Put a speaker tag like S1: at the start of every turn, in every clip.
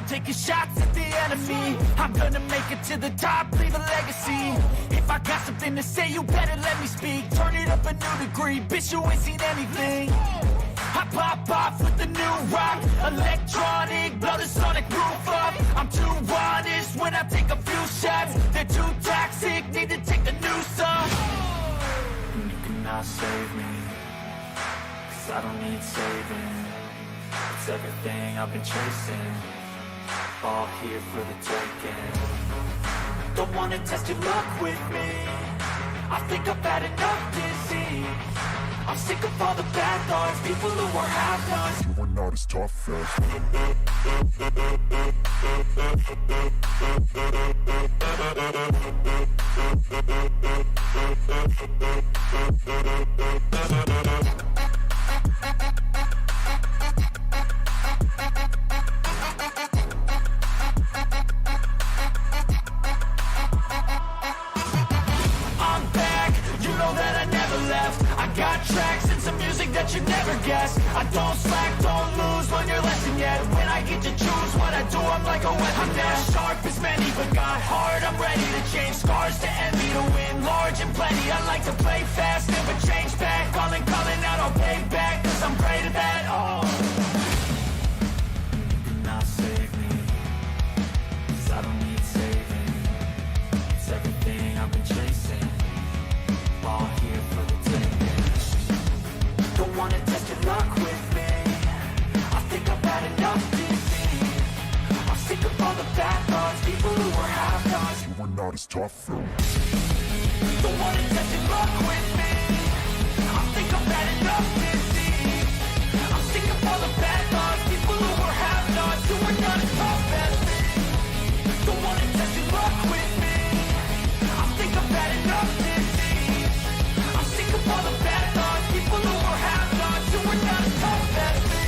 S1: taking shots at the enemy. I'm gonna make it to the top, leave a legacy. If I got something to say, you better let me speak. Turn it up a new degree, bitch, you ain't seen anything. I pop off with the new rock, electronic, blow the sonic roof up. I'm too honest when I take a few shots. They're too toxic, need to take the noose off. And you cannot save me, 'cause I don't need saving. It's everything I've been chasing, all here for the taking. Don't wanna test your luck with me, I think I've had enough disease. I'm sick of all the bad thoughts, people who are half-nots.
S2: You are not as tough as
S1: I'm back, you know that I never left. I got tracks and some music that you never guessed. I don't slack, don't lose, learn your lesson yet. When I get to choose what I do, I'm like a weapon. I'm not sharp as many, but got hard. I'm ready to change scars to envy, to win large and plenty. I like to play fast, never change back. Calling out, I'll pay back, 'cause I'm great at that. Oh, you cannot save me, 'cause I don't need saving. It's everything I've been chasing, all here for the taking. Don't wanna test your luck with me, I think I've had enough disease. I'm sick of all the bad thoughts, people who are half-nots.
S2: you are not as tough as
S1: Don't wanna test your luck with me, I think I've had enough disease. I'm sick of all the bad thoughts, people who are half-nots, who are not as tough as me. Don't wanna test your luck with me, I think I've had enough disease. I'm sick of all the bad thoughts, people who are half-nots, who are not as tough as me.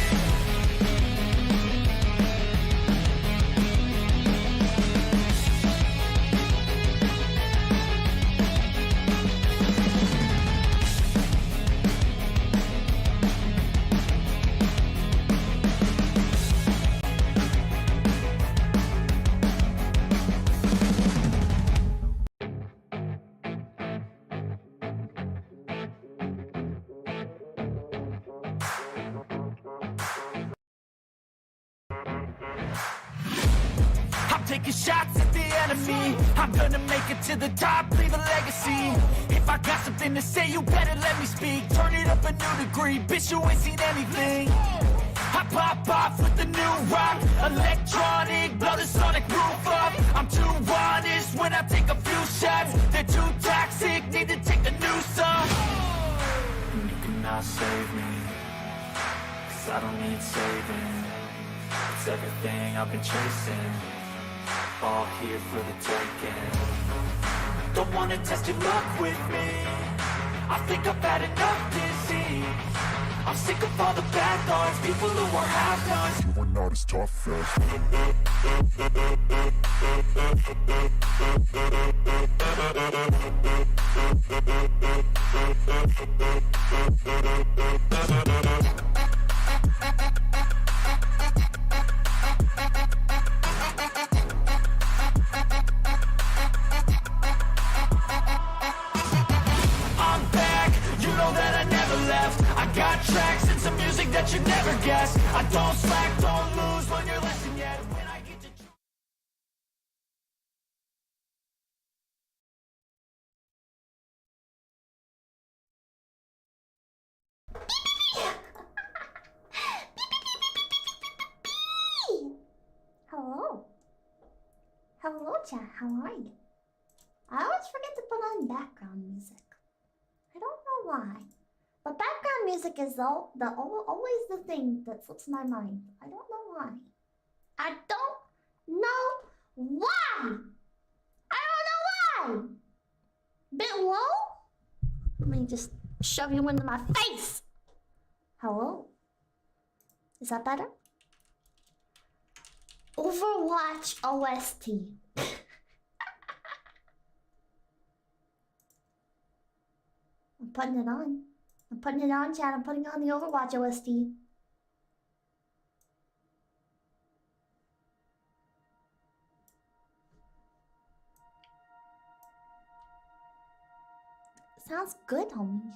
S1: I'm taking shots at the enemy. I'm gonna make it to the top, leave a legacy. If I got something to say, you better let me speak. Turn it up a new degree, bitch, you ain't seen anything. I pop off with the new rock, electronic, blow the sonic roof up. I'm too honest when I take a few shots. They're too toxic, need to take the noose off. And you cannot save me, 'cause I don't need saving. It's everything I've been chasing, all here for the taking. Don't wanna test your luck with me, I think I've had enough disease. I'm sick of all the bad thoughts, people who are half-nots.
S2: you are not as tough as
S1: I'm back, you know that I never left. I got tracks and some music that you never guessed. I don't slack, don't lose, learn your lesson yet. When I get to
S3: Hello. Hello, chat. How are you? I always forget to put on background music. I don't know why. But background music is always the thing that slips my mind. I don't know why. I don't know why! I don't know why! Bit low? Let me just shove you into my face! Hello? Is that better? Overwatch OST. I'm putting it on. I'm putting it on, chat. I'm putting on the Overwatch OST. Sounds good, homie.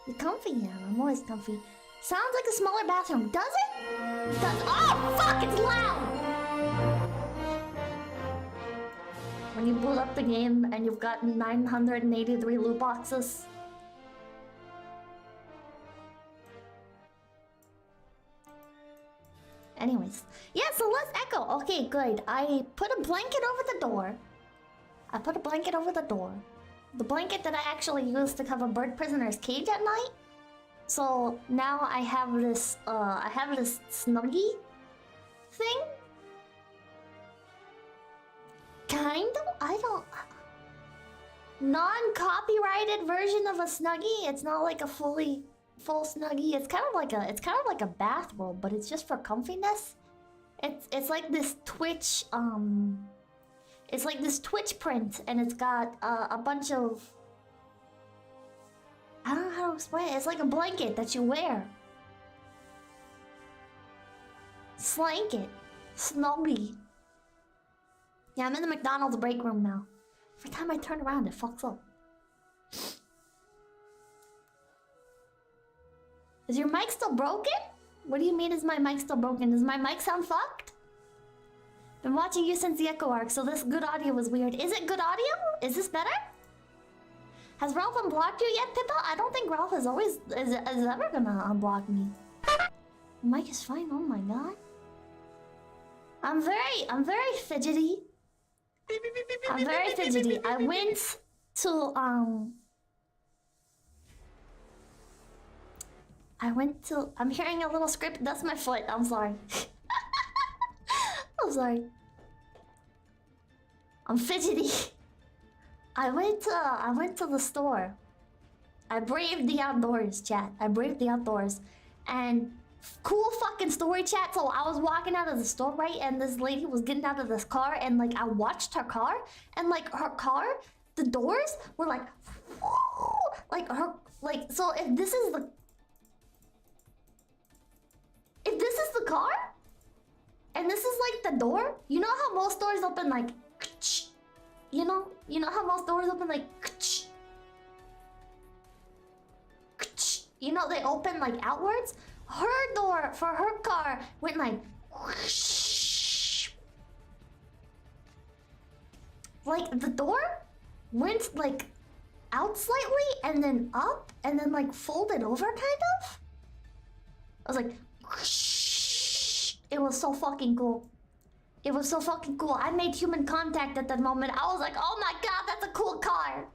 S3: You comfy? Yeah, I'm always comfy. Sounds like a smaller bathroom. Does it? Does... Oh, fuck, it's loud! When you boot up the game and you've got 983 loot boxes. Anyways. Yeah, so let's echo. Okay, good. I put a blanket over the door. The blanket that I actually use to cover bird prisoner's cage at night. So now I have this snuggie thing. Kind of? I don't... Non-copyrighted version of a snuggie. It's not like a full snuggie. It's kind of like a bathrobe, but it's just for comfiness. It's like this Twitch it's like this Twitch print, and it's got a bunch of... I don't know how to explain it. It's like a blanket that you wear. Slanket. Snuggie. Yeah, I'm in the McDonald's break room now. Every time I turn around, it fucks up. Is your mic still broken? What do you mean is my mic still broken? Does my mic sound fucked? Been watching you since the Echo arc, so this good audio was weird. Is it good audio? Is this better? Has Ralph unblocked you yet, Pippa? I don't think Ralph is ever gonna unblock me. The mic is fine, oh my god. I'm very fidgety. I'm very fidgety. I went to I'm hearing a little script. That's my foot. I'm sorry. I'm sorry. I'm fidgety. I went to the store. I braved the outdoors, chat. I braved the outdoors. And cool fucking story, chat. So I was walking out of the store, right? And this lady was getting out of this car, and like I watched her car, and like her car, the doors were like so if this is the car, and this is like the door, you know how most doors open like, you know how most doors open like, you know, they open like outwards. Her door for her car went like, like the door went like out slightly and then up and then like folded over kind of. I was like, it was so fucking cool. It was so fucking cool. I made human contact at that moment. I was like, oh my god, that's a cool car.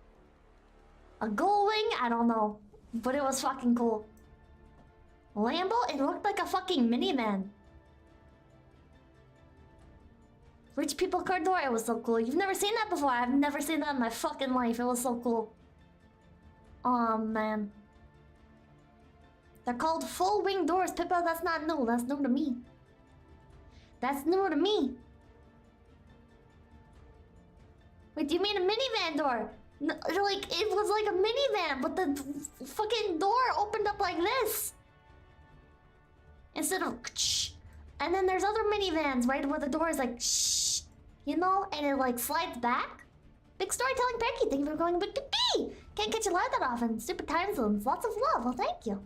S3: A gull wing? I don't know. But it was fucking cool. Lambo? It looked like a fucking minivan. Rich people car door? It was so cool. You've never seen that before. I've never seen that in my fucking life. It was so cool. Oh man. They're called full wing doors, Pippa. That's not new. That's new to me. That's new to me. Wait, do you mean a minivan door? No, like, it was like a minivan, but the fucking door opened up like this. Instead of... And then there's other minivans, right? Where the door is like... You know? And it like slides back. Big storytelling Becky, thank you for going big to B. Can't catch you live that often. Stupid time zones. Lots of love. Well, thank you.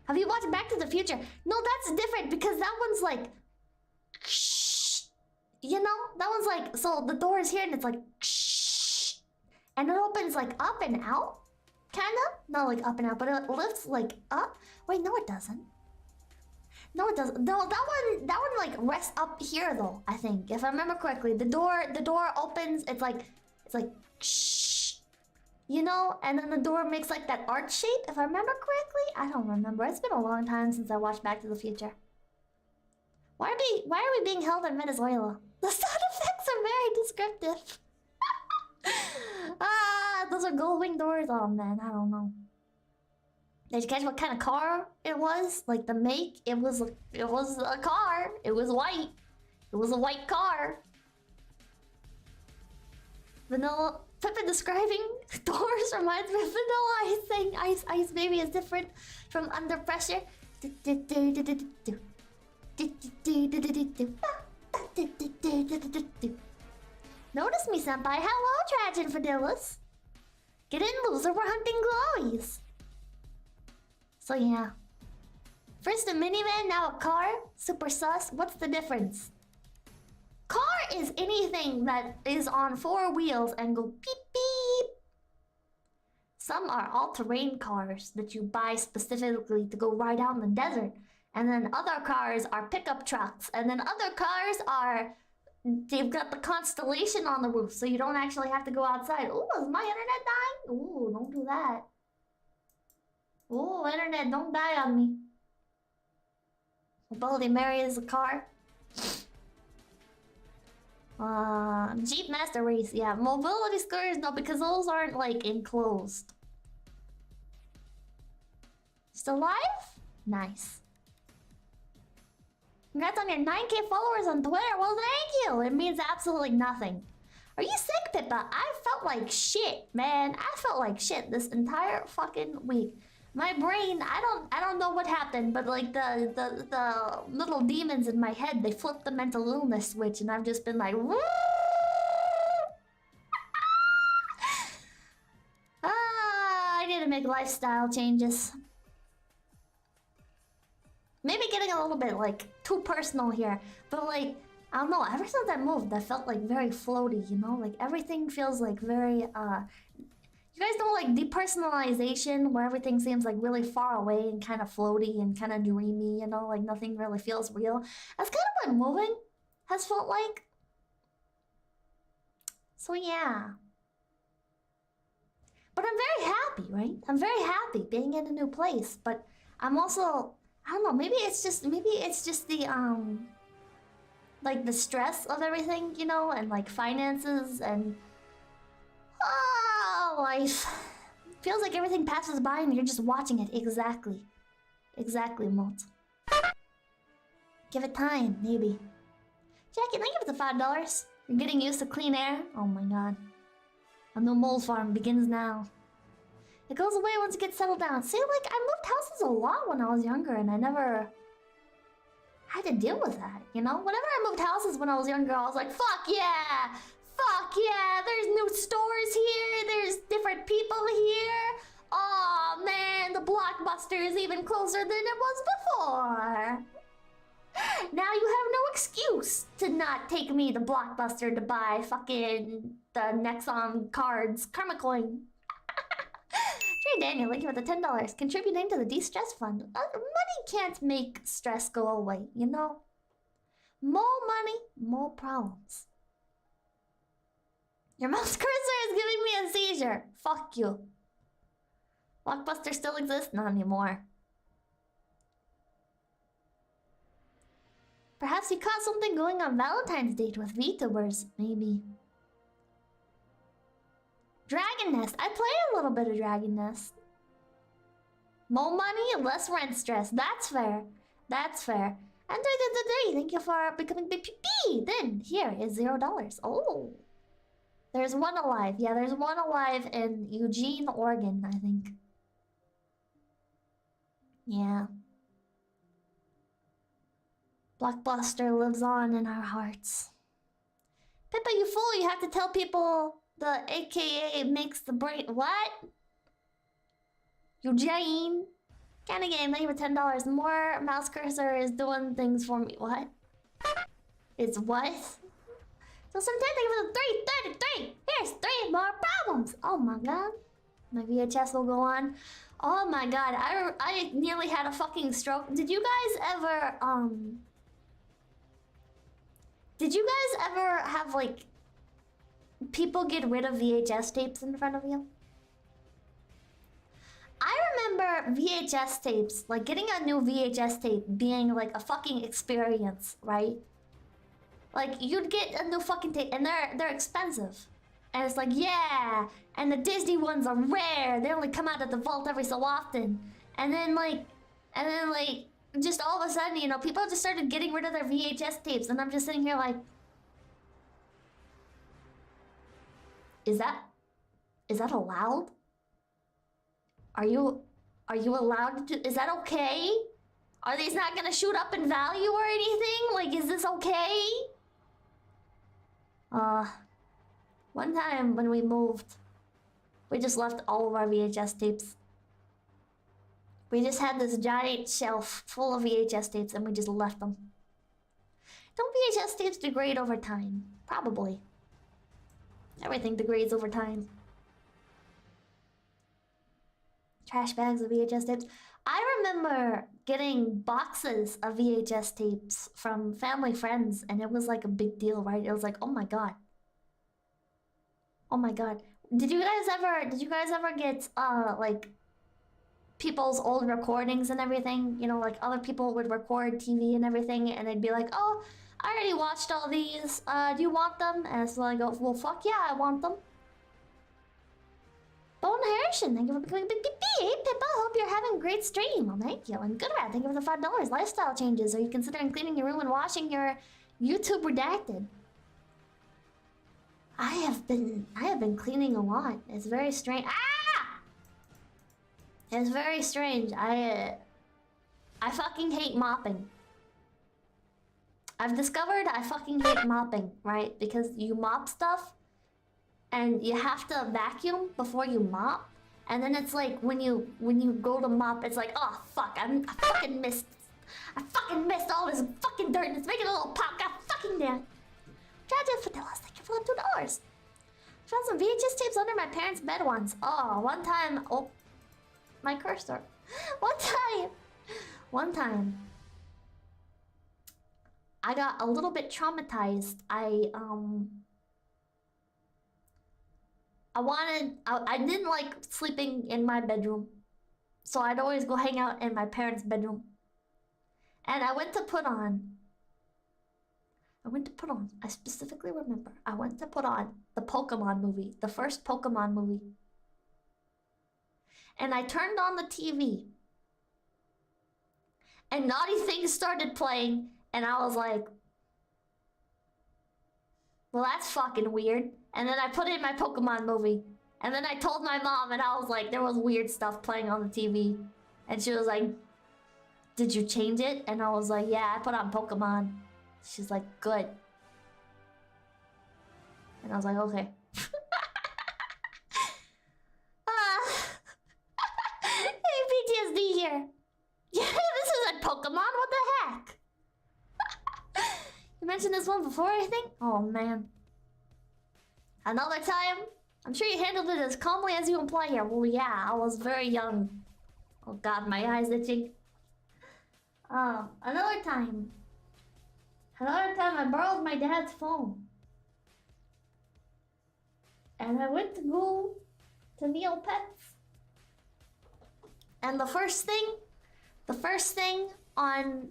S3: Have you watched Back to the Future? No, that's different because that one's like... You know? That one's like... So the door is here and it's like... And it opens like up and out. Kind of? Not like up and out, but it lifts like up. Wait, no it doesn't. No it doesn't. No, that one like rests up here though, I think. If I remember correctly. The door opens, it's like... You know? And then the door makes like that arch shape, if I remember correctly. I don't remember. It's been a long time since I watched Back to the Future. Why are we being held in Venezuela? The sound effects are very descriptive. Those are gold wing doors. Oh man, I don't know. Did you catch what kind of car it was? Like the make? It was a car. It was white. It was a white car. Vanilla Pippa describing doors reminds me of Vanilla Ice saying ice baby is different from Under Pressure. Notice me, senpai. Hello, Trajan Fidelis. Get in, loser, we're hunting glowies. So yeah. First a minivan, now a car. Super sus. What's the difference? Car is anything that is on 4 wheels and go beep beep. Some are all-terrain cars that you buy specifically to go ride out in the desert. And then other cars are pickup trucks. And then other cars are... They've got the constellation on the roof, so you don't actually have to go outside. Ooh, is my internet dying? Ooh, don't do that. Ooh, internet, don't die on me. Mobility Mary is a car. Jeep Master Race, yeah. Mobility scooters, no, because those aren't, like, enclosed. Still alive? Nice. Congrats on your 9K followers on Twitter. Well, thank you. It means absolutely nothing. Are you sick, Pippa? I felt like shit, man. I felt like shit this entire fucking week. My brain, I don't know what happened, but like the little demons in my head, they flipped the mental illness switch, and I've just been like, woo! I need to make lifestyle changes. Maybe getting a little bit, like, too personal here. But, like, I don't know. Ever since I moved, I felt, like, very floaty, you know? Like, everything feels, like, very, You guys know, like, depersonalization? Where everything seems, like, really far away and kind of floaty and kind of dreamy, you know? Like, nothing really feels real. That's kind of what moving has felt like. So, yeah. But I'm very happy, right? I'm very happy being in a new place. But I'm also... I don't know, maybe it's just the, like, the stress of everything, you know, and, like, finances and, life. Feels like everything passes by and you're just watching it. Exactly. Exactly, Moat. Give it time, maybe. Jackie, thank you for the $5. You're getting used to clean air? Oh my god. A new mole farm begins now. It goes away once you get settled down. See, like, I moved houses a lot when I was younger, and I never had to deal with that, you know? Whenever I moved houses when I was younger, I was like, fuck yeah! Fuck yeah! There's new stores here, there's different people here. Oh man, the Blockbuster is even closer than it was before. Now you have no excuse to not take me to Blockbuster to buy fucking the Nexon cards, Karma Coin. Trey Daniel, thank you for the $10. Contributing to the de-stress fund. Money can't make stress go away, you know? More money, more problems. Your mouse cursor is giving me a seizure. Fuck you. Blockbuster still exists? Not anymore. Perhaps you caught something going on Valentine's date with VTubers, maybe. Dragon Nest. I played a little bit of Dragon Nest. More money, less rent stress. That's fair. That's fair. And 333, thank you for becoming Big PP. Then, here is $0. Oh. There's one alive. Yeah, there's one alive in Eugene, Oregon, I think. Yeah. Blockbuster lives on in our hearts. Pippa, you fool. You have to tell people... The AKA makes the brain... What? Eugene? Candy game, thank you for $10. More mouse cursor is doing things for me. What? It's what? So some thank you for the 333. Here's 3 more problems. Oh my god. My VHS will go on. Oh my god. I nearly had a fucking stroke. Did you guys ever Did you guys ever have like people get rid of VHS tapes in front of you? I remember VHS tapes, like getting a new VHS tape being like a fucking experience, right? Like you'd get a new fucking tape and they're expensive. And it's like, yeah, and the Disney ones are rare. They only come out of the vault every so often. And then just all of a sudden, you know, people just started getting rid of their VHS tapes and I'm just sitting here like, Is that allowed? Are you allowed to do, is that okay? Are these not gonna shoot up in value or anything? Like, is this okay? One time when we moved We just left all of our VHS tapes. We just had this giant shelf full of VHS tapes and we just left them. Don't VHS tapes degrade over time? Probably. Everything degrades over time. Trash bags of VHS tapes. I remember getting boxes of VHS tapes from family friends and it was like a big deal, right? It was like, oh my god. Oh my god. Did you guys ever get like people's old recordings and everything? You know, like other people would record TV and everything and they'd be like, oh, I already watched all these. Do you want them? And so I go, well, fuck yeah, I want them. Bone Harrison, thank you for becoming a big PP. Hey, Pippa, hope you're having a great stream. Well, thank you. And Goodrad, thank you for the $5. Lifestyle changes. Are you considering cleaning your room and washing your YouTube redacted? I have been cleaning a lot. It's very strange. Ah! It's very strange. I fucking hate mopping. I've discovered I fucking hate mopping, right? Because you mop stuff and you have to vacuum before you mop. And then it's like when you go to mop, it's like, oh fuck, I fucking missed all this fucking dirt and it's making a little pop. God fucking damn. Tragic Fidelis, thank you for the $2. Found some VHS tapes under my parents' bed once. Oh, one time. Oh, my cursor. One time. I got a little bit traumatized. I didn't like sleeping in my bedroom. So I'd always go hang out in my parents' bedroom. And I went to put on, I specifically remember, I went to put on the Pokemon movie, the first Pokemon movie. And I turned on the TV. And Naughty Things started playing, and I was like, well, that's fucking weird. And then I put in my Pokemon movie. And then I told my mom, and I was like, there was weird stuff playing on the TV. And she was like, did you change it? And I was like, yeah, I put on Pokemon. She's like, good. And I was like, okay. Hey, PTSD here. Yeah, this isn't Pokemon, what the heck? You mentioned this one before, I think? Oh, man. Another time? I'm sure you handled it as calmly as you imply here. Well, yeah, I was very young. Oh god, my eye's itching. Another time. I borrowed my dad's phone. And I went to go to Neopets. And the first thing on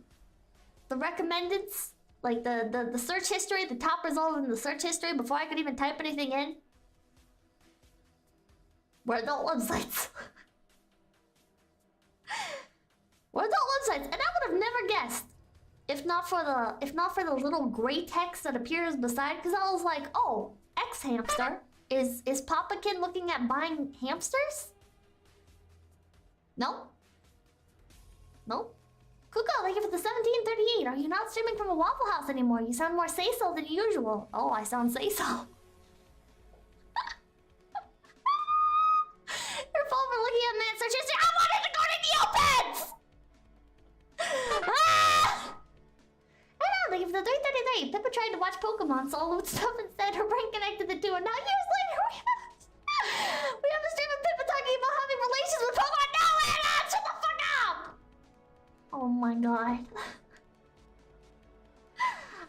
S3: the recommendeds, like the search history, the top result in the search history before I could even type anything in, were adult websites. Were adult websites, and I would have never guessed if not for the little gray text that appears beside, because I was like, oh, X-hamster. Is Pipkin looking at buying hamsters? No. Nope. Kuko, thank you for the 1738. Are you not streaming from a Waffle House anymore? You sound more say-so than usual. Oh, I sound say-so. Your fault for looking at man search history. I wanted to go to Neopets! Ah! Hello, thank you for the 333. Pippa tried to watch Pokemon, so loot stuff instead. Her brain connected the two, and now years later, we have a stream of Pippa talking about having relations with Pokemon. No, Anna! Shut the fuck up! Oh my god.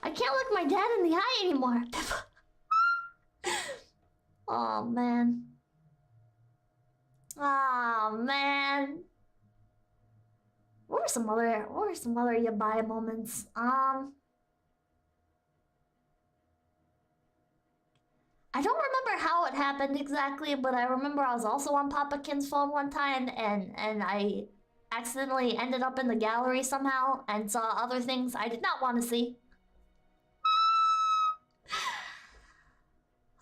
S3: I can't look my dad in the eye anymore. Oh man. Oh man. What were some other yabai moments? I don't remember how it happened exactly, but I remember I was also on Pipkin's phone one time and I accidentally ended up in the gallery somehow and saw other things I did not want to see.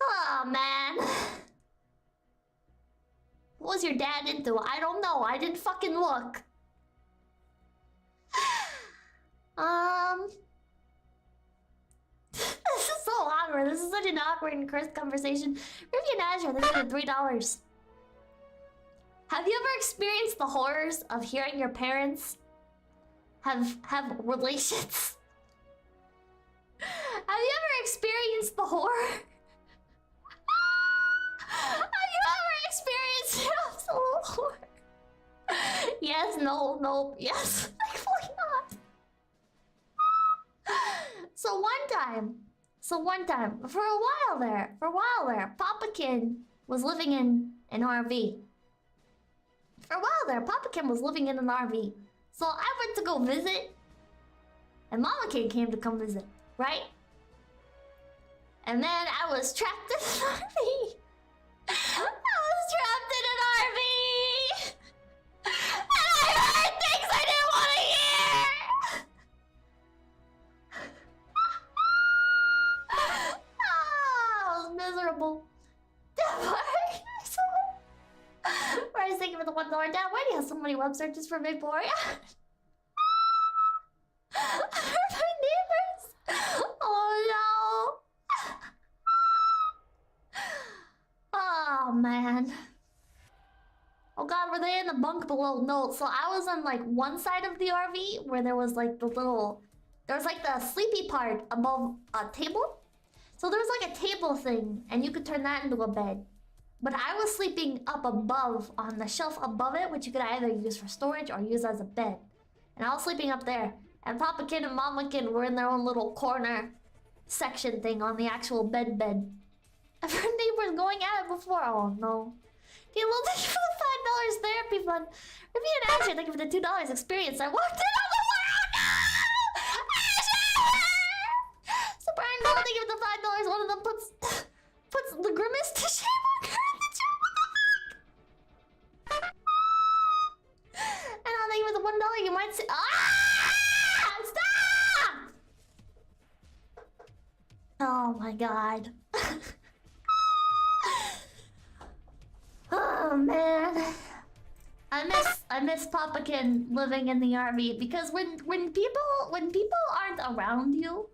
S3: Oh man. What was your dad into? I don't know. I didn't fucking look. This is so awkward. This is such an awkward and cursed conversation. Rivian Azure, thank you for $3. Have you ever experienced the horrors of hearing your parents have relations? Have you ever experienced the horror? Have you ever experienced absolute horror? Yes, no, no, yes. Thankfully not. So one time, for a while there, Pipkin was living in an RV. For a while there, Pipkin was living in an RV. So I went to go visit, and Mama King came to come visit, right? And then I was trapped in an RV. I was trapped in an RV! And I heard things I didn't want to hear! Oh, I was miserable. Where I was thinking for the $1 down. Why do you have so many web searches for Victoria? I heard my neighbors. Oh no. Oh man. Oh god, were they in the bunk below? No, so I was on like one side of the RV where there was like the little... There was like the sleepy part above a table. So there was like a table thing and you could turn that into a bed. But I was sleeping up above on the shelf above it, which you could either use for storage or use as a bed. And I was sleeping up there. And Pipkin and Mamakin were in their own little corner section thing on the actual bed. I've heard neighbors going at it before. Oh no. Okay, well, thank you for the $5 therapy fund. Review and Asher, thank you for the $2 experience. I walked in on the floor. Oh no! Asher! So Brian Gold, thank you for the $5. One of them puts the grimace to shame on her in the chat. What the fuck? And I'll thank you for the $1. You might say, stop! Oh my god. Oh man. I miss Pipkin living in the RV because when people aren't around you,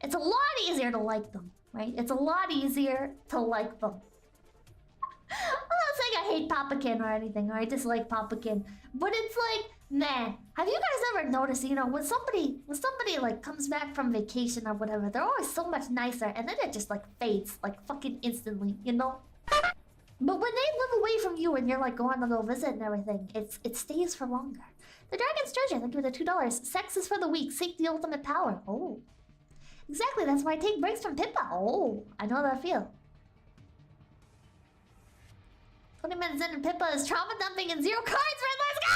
S3: it's a lot easier to like them, right? It's a lot easier to like them. I'm not saying I hate Pipkin or anything, or I dislike Pipkin, but it's like, man, have you guys ever noticed, you know, when somebody like comes back from vacation or whatever, they're always so much nicer, and then it just like fades like fucking instantly, you know? But when they live away from you and you're like going to go visit and everything, it stays for longer. The Dragon's Treasure, thank you for the $2. Sex is for the weak, seek the ultimate power. Oh. Exactly, that's why I take breaks from Pippa. Oh, I know that feel. 20 minutes in and Pippa is trauma dumping and 0 cards, Red, let's go!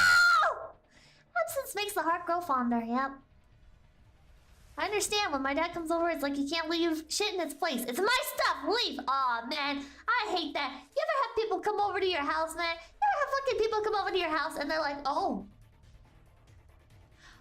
S3: Absence makes the heart grow fonder, yep. I understand when my dad comes over, it's like you can't leave shit in its place. It's my stuff, leave! Aw, man, I hate that. You ever have people come over to your house, man? You ever have fucking people come over to your house and they're like, oh.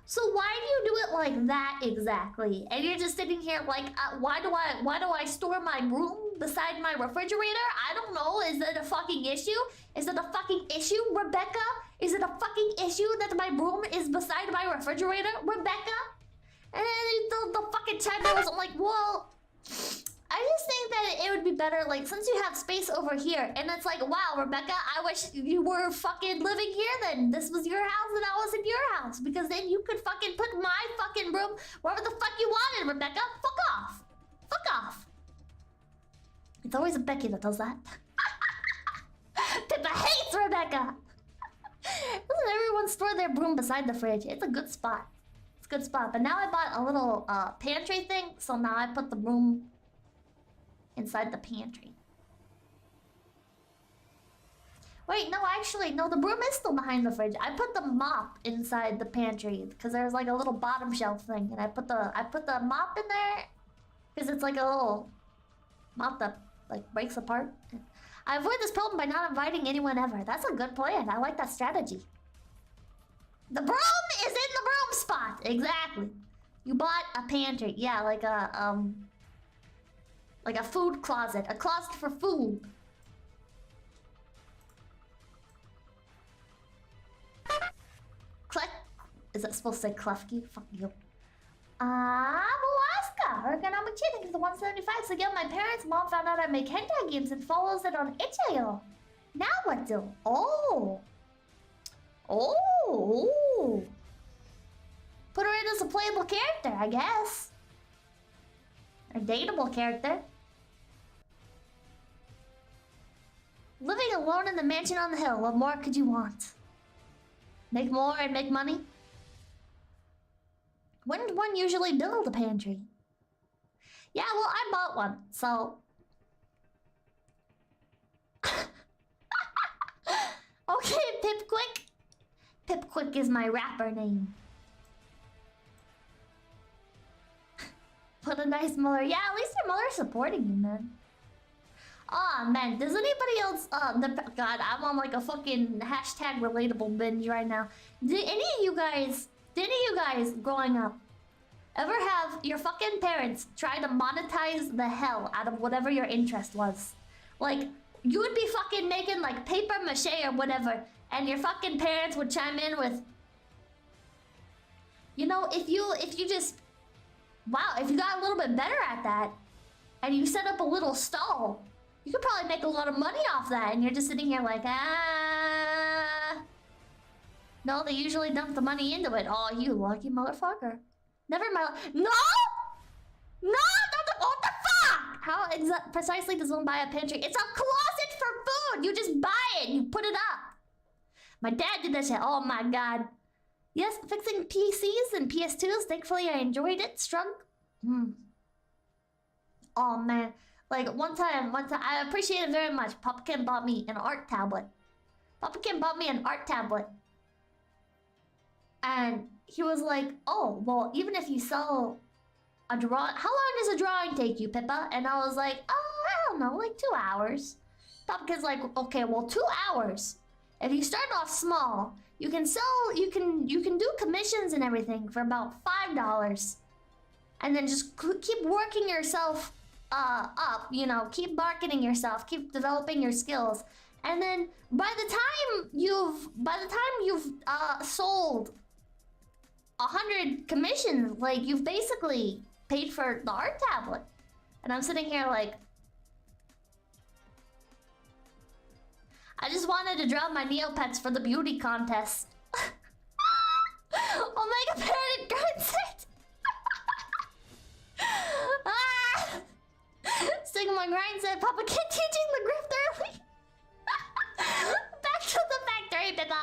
S3: So why do you do it like that exactly? And you're just sitting here like, why do I store my broom beside my refrigerator? I don't know. Is it a fucking issue? Is it a fucking issue, Rebecca? Is it a fucking issue that my broom is beside my refrigerator, Rebecca? And then the fucking chat was like, well, I just think that it would be better, like, since you have space over here, and it's like, wow, Rebecca, I wish you were fucking living here then. This was your house and I was in your house. Because then you could fucking put my fucking room wherever the fuck you wanted, Rebecca. Fuck off. Fuck off. It's always a Becky that does that. Pippa hates Rebecca. Doesn't everyone store their broom beside the fridge? It's a good spot. It's a good spot. But now I bought a little pantry thing, so now I put the broom inside the pantry. Wait, no, actually, no, the broom is still behind the fridge. I put the mop inside the pantry because there's like a little bottom shelf thing, and I put the mop in there because it's like a little mop that like breaks apart. I avoid this problem by not inviting anyone ever. That's a good plan. I like that strategy. The broom is in the broom spot. Exactly. You bought a pantry. Yeah, like a food closet. A closet for food. Is that supposed to say Klefki? Fuck you. Alaska! Ergonomic Ch, thank you for the 175. So yeah, my parents' mom found out I make hentai games and follows it on itch.io. Now what do? Oh! Oh! Put her in as a playable character, I guess. A dateable character. Living alone in the mansion on the hill, what more could you want? Make more and make money? When did one usually build a pantry? Yeah, well, I bought one, so... Okay, Pipquick. Pipquick is my rapper name. What a nice mother. Yeah, at least your mother's supporting you, man. Aw, oh, man, does anybody else... God, I'm on like a fucking hashtag relatable binge right now. Did any of you guys growing up ever have your fucking parents try to monetize the hell out of whatever your interest was? Like, you would be fucking making like paper mache or whatever, and your fucking parents would chime in with... You know, if you just... Wow, if you got a little bit better at that, and you set up a little stall, you could probably make a lot of money off that, and you're just sitting here like, ah. No, they usually dump the money into it. Oh, you lucky motherfucker. Never mind. No! No! What the fuck? How precisely does one buy a pantry? It's a closet for food! You just buy it and you put it up. My dad did that shit. Oh my god. Yes, fixing PCs and PS2s. Thankfully, I enjoyed it. Strung. Oh man. Like, one time, I appreciate it very much. Pipkin bought me an art tablet. And he was like, oh, well, even if you sell a drawing... How long does a drawing take you, Pippa? And I was like, oh, I don't know, like 2 hours. Pipkin's like, okay, well, 2 hours. If you start off small, you can sell... You can do commissions and everything for about $5. And then just keep working yourself... up, you know, keep marketing yourself, keep developing your skills, and then by the time you've sold 100 commissions, like, you've basically paid for the art tablet. And I'm sitting here like, I just wanted to draw my Neopets for the beauty contest. Omega Parent grants it. Sigma Grind said, Papa can't teaching the grift early. Back to the factory, Pippa.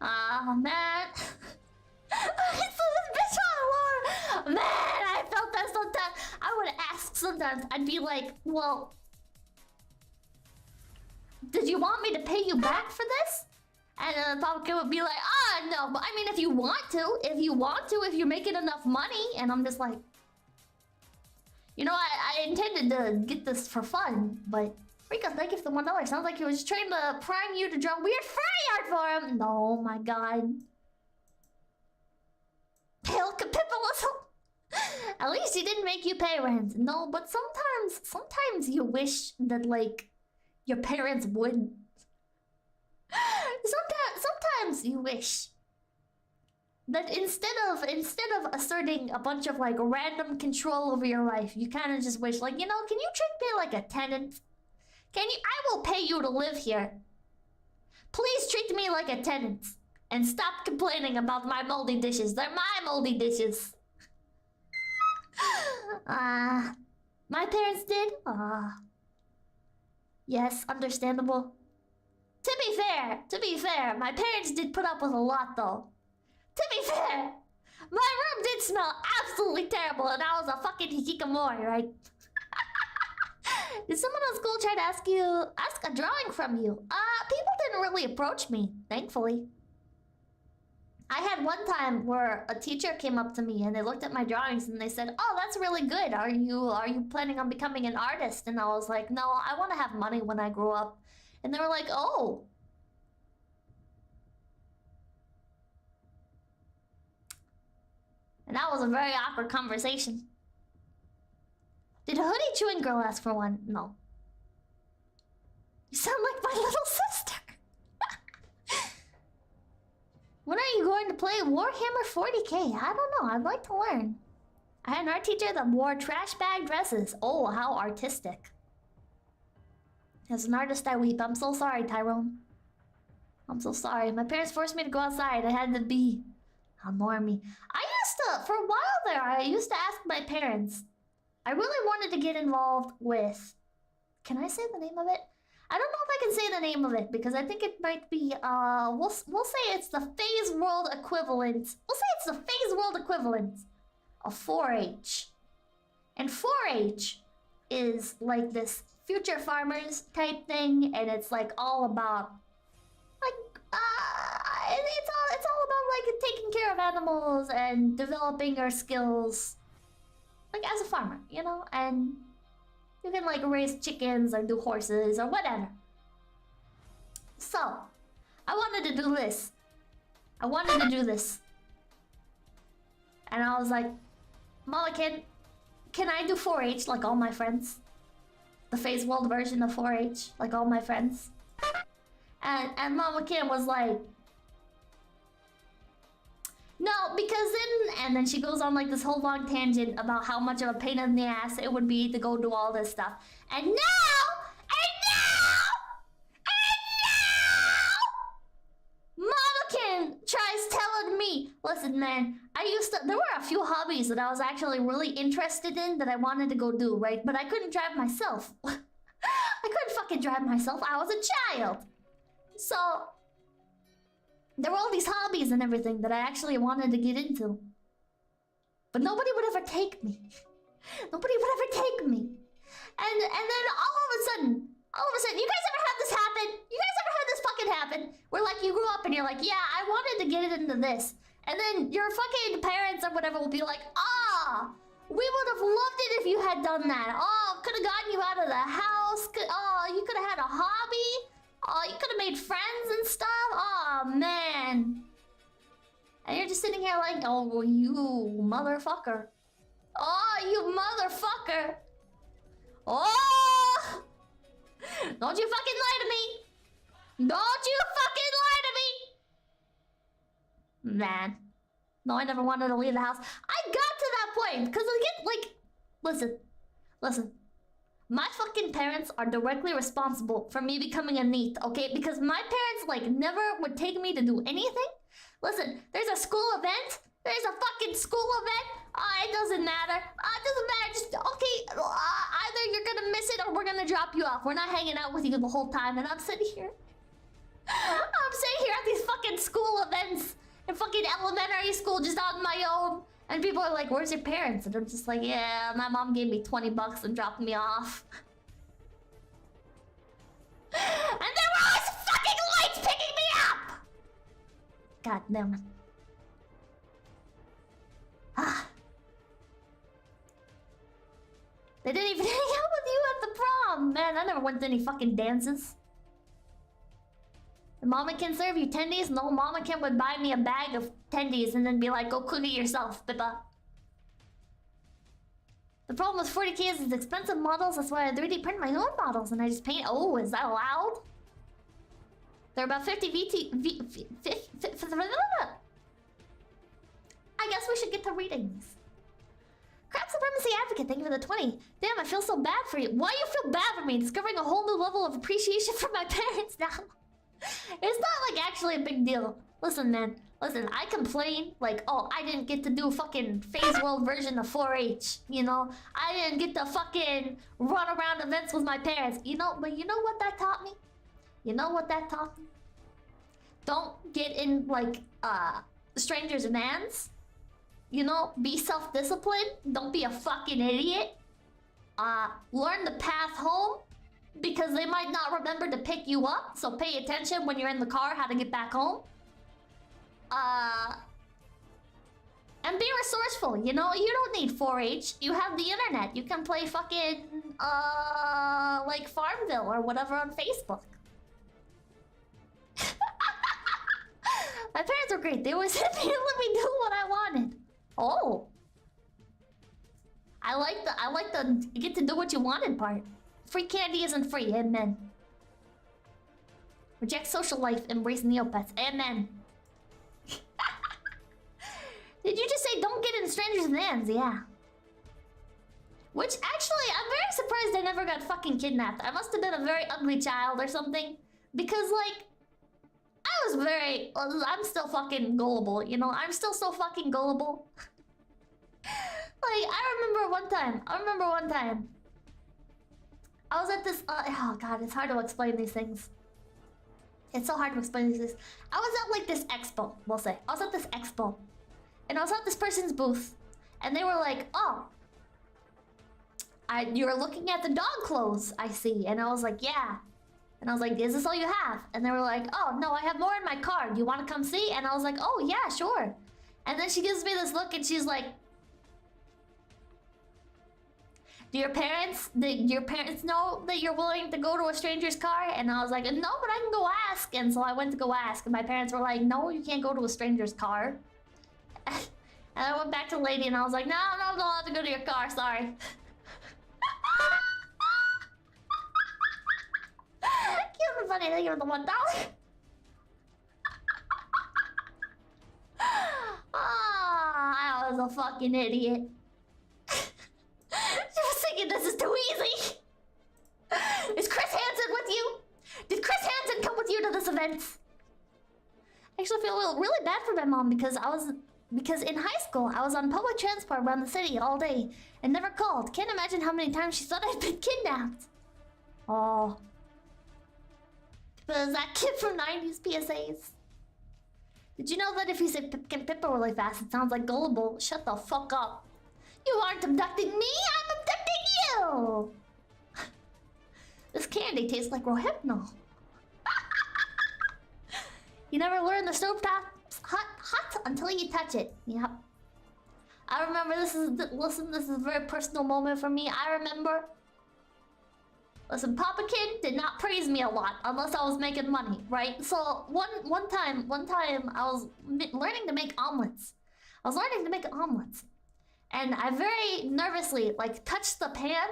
S3: Oh, man. I saw this bitch on alarm. Man, I felt that sometimes. I would ask sometimes. I'd be like, well, did you want me to pay you back for this? And then Papa would be like, no. But I mean, if you want to, if you're making enough money. And I'm just like, you know, I intended to get this for fun, but Rika, thank you for the $1. Sounds like he was trying to prime you to draw weird fairy art for him. No, my god. Pippa was... At least he didn't make you pay rent. No, but sometimes you wish that, like, your parents would. Sometimes you wish that instead of asserting a bunch of like random control over your life, you kind of just wish, like, you know, can you treat me like a tenant? I will pay you to live here. Please treat me like a tenant and stop complaining about my moldy dishes. They're my moldy dishes. My parents did. Yes, understandable. To be fair, my parents did put up with a lot though. To be fair, my room did smell absolutely terrible, and I was a fucking hikikomori, right? Did someone at school try to ask a drawing from you? People didn't really approach me, thankfully. I had one time where a teacher came up to me and they looked at my drawings and they said, "Oh, that's really good. Are you planning on becoming an artist?" And I was like, "No, I want to have money when I grow up." And they were like, "Oh." And that was a very awkward conversation. Did a hoodie chewing girl ask for one? No. You sound like my little sister. When are you going to play Warhammer 40k? I don't know. I'd like to learn. I had an art teacher that wore trash bag dresses. Oh, how artistic. As an artist, I weep. I'm so sorry, Tyrone. I'm so sorry. My parents forced me to go outside. I had to be a normie. For a while there, I used to ask my parents. I really wanted to get involved with... Can I say the name of it? I don't know if I can say the name of it because I think it might be, we'll say it's the phase world equivalent. We'll say it's the phase world equivalent of 4-H. And 4-H is like this future farmers type thing, and it's like all about it's all about like taking care of animals and developing your skills like as a farmer, you know, and you can like raise chickens or do horses or whatever. So I wanted to do this. And I was like, Mama, can I do 4-H like all my friends? The phase world version of 4-H like all my friends? And Mama Kim was like, no, because then she goes on like this whole long tangent about how much of a pain in the ass it would be to go do all this stuff. And now, Mama Kim tries telling me, listen man, there were a few hobbies that I was actually really interested in that I wanted to go do, right? But I couldn't drive myself. I couldn't fucking drive myself. I was a child. So there were all these hobbies and everything that I actually wanted to get into. But nobody would ever take me. Nobody would ever take me. And then all of a sudden, you guys ever had this happen? You guys ever had this fucking happen? Where like you grew up and you're like, yeah, I wanted to get into this. And then your fucking parents or whatever will be like, we would have loved it if you had done that. Oh, could have gotten you out of the house. You could have had a hobby. Oh, you could have made friends and stuff. Oh, man. And you're just sitting here like, oh, you motherfucker. Oh, you motherfucker. Oh! Don't you fucking lie to me. Don't you fucking lie to me. Man. No, I never wanted to leave the house. I got to that point. Because again, like, listen. My fucking parents are directly responsible for me becoming a NEET, okay? Because my parents, like, never would take me to do anything. Listen, there's a school event. There's a fucking school event. It doesn't matter. It doesn't matter. Just, okay, either you're gonna miss it or we're gonna drop you off. We're not hanging out with you the whole time. And I'm sitting here. I'm sitting here at these fucking school events in fucking elementary school just on my own. And people are like, where's your parents? And I'm just like, yeah, my mom gave me 20 bucks and dropped me off. And there were always fucking lights picking me up! God damn it. They didn't even hang out with you at the prom! Man, I never went to any fucking dances. The Mama can serve you tendies. No, Mama Kim would buy me a bag of tendies and then be like, go cook it yourself, Pippa. The problem with 40K is it's expensive models. That's why I 3D print my own models and I just paint. Oh, is that allowed? They're about 50 I guess we should get to readings. Crap Supremacy Advocate, thank you for the 20. Damn, I feel so bad for you. Why you feel bad for me? Discovering a whole new level of appreciation for my parents now. It's not like actually a big deal. Listen, man. Listen, I complain like, oh, I didn't get to do fucking phase world version of 4-H. You know, I didn't get to fucking run around events with my parents. You know, but you know what that taught me? You know what that taught me? Don't get in like strangers' vans. You know, be self-disciplined. Don't be a fucking idiot. Learn the path home. Because they might not remember to pick you up, so pay attention when you're in the car how to get back home. And be resourceful, you know? You don't need 4-H. You have the internet. You can play fucking, like Farmville or whatever on Facebook. My parents were great. They always let me do what I wanted. Oh. I like the get to do what you wanted part. Free candy isn't free, amen. Reject social life, embrace Neopets, amen. Did you just say don't get in strangers' vans? Yeah. Which actually, I'm very surprised I never got fucking kidnapped. I must have been a very ugly child or something. Because like, I'm still fucking gullible, you know? I'm still so fucking gullible. Like, I remember one time. I was at this, oh god, it's hard to explain these things. It's so hard to explain these things. I was at like this expo, we'll say. I was at this expo. And I was at this person's booth. And they were like, oh. You're looking at the dog clothes, I see. And I was like, yeah. And I was like, is this all you have? And they were like, oh, no, I have more in my car. Do you want to come see? And I was like, oh, yeah, sure. And then she gives me this look and she's like, do your parents know that you're willing to go to a stranger's car? And I was like, no, but I can go ask. And so I went to go ask. And my parents were like, no, you can't go to a stranger's car. And I went back to the lady and I was like, no, I'm not allowed to go to your car, sorry. Give the funny thing of the $1. I was a fucking idiot. She was thinking this is too easy. Is Chris Hansen with you? Did Chris Hansen come with you to this event? I actually feel really bad for my mom because in high school I was on public transport around the city all day and never called. Can't imagine how many times she thought I'd been kidnapped. Oh. But is that kid from 90s PSAs? Did you know that if you say Pipkin Pippa really fast, it sounds like gullible? Shut the fuck up. You aren't abducting me, I'm abducting you! This candy tastes like Rohypnol. You never learn the stovetop's hot until you touch it. Yep. I remember this is a very personal moment for me. I remember. Listen, Pipkin did not praise me a lot unless I was making money, right? So one time I was learning to make omelets. And I very nervously like touched the pan,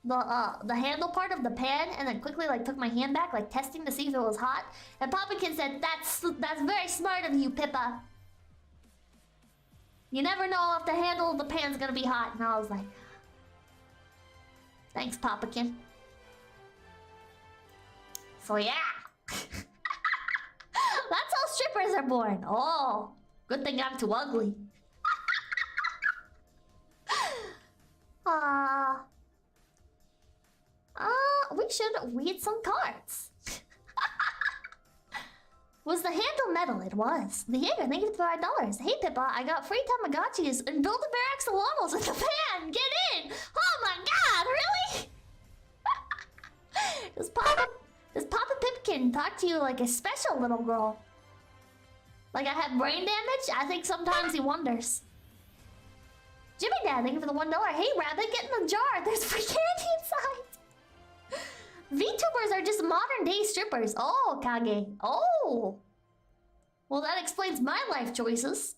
S3: the handle part of the pan, and then quickly like took my hand back, like testing to see if it was hot. And Pipkin said, "That's very smart of you, Pippa. You never know if the handle of the pan's gonna be hot." And I was like, "Thanks, Pipkin." So yeah, that's how strippers are born. Oh, good thing I'm too ugly. We should read some cards. Was the handle metal? It was. The Jaeger, thank you for $5. Hey Pippa, I got free Tamagotchis and Build-A-Bear Axolotls in the pan. Get in! Oh my god, really? Does Papa Pipkin talk to you like a special little girl? Like I have brain damage? I think sometimes he wonders. Jimmy Dad, thank you for the $1. Hey Rabbit, get in the jar. There's free candy inside. VTubers are just modern day strippers. Oh, Kage. Oh. Well, that explains my life choices.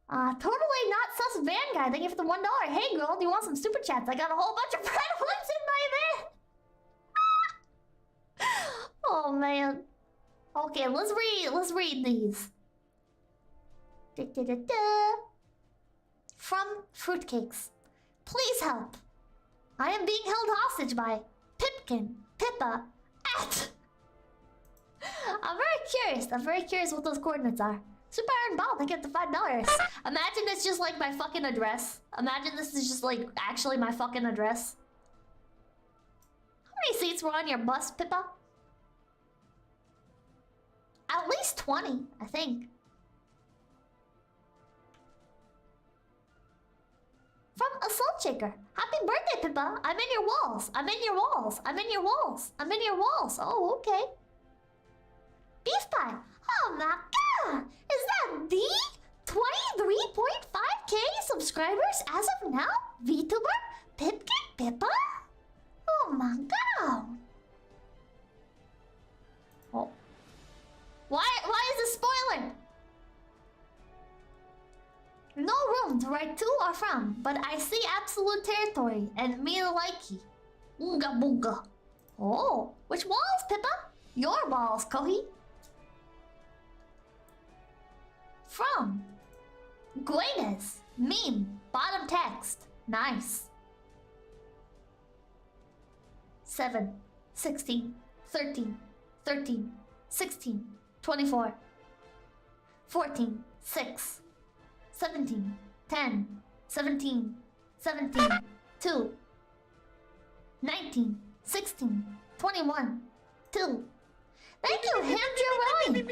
S3: Totally not sus van guy. Thank you for the $1. Hey girl, do you want some super chats? I got a whole bunch of red ones in my van. Oh man. Okay, let's read these. From Fruitcakes. Please help. I am being held hostage by Pipkin, Pippa, at. I'm very curious what those coordinates are. Super Iron Ball, thank you for the $5. Imagine it's just like my fucking address. Imagine this is just like actually my fucking address. How many seats were on your bus, Pippa? At least 20, I think. From Assault Shaker. Happy birthday, Pippa. I'm in your walls. I'm in your walls. I'm in your walls. I'm in your walls. Oh, okay. Beef pie. Oh my god. Is that the 23.5k subscribers as of now? VTuber? Pipkin Pippa? Oh my god. Oh. Why is this spoiler? No room to write to or from, but I see absolute territory and me likey. Ooga booga. Oh, which walls, Pippa? Your walls, Kohi. From Guedes. Meme. Bottom text. Nice. 7, 16, 13, 13, 16, 24, 14, 6, 17, 10, 17, 17, 2, 19, 16, 21, 2. Thank you, Hamdra Willie!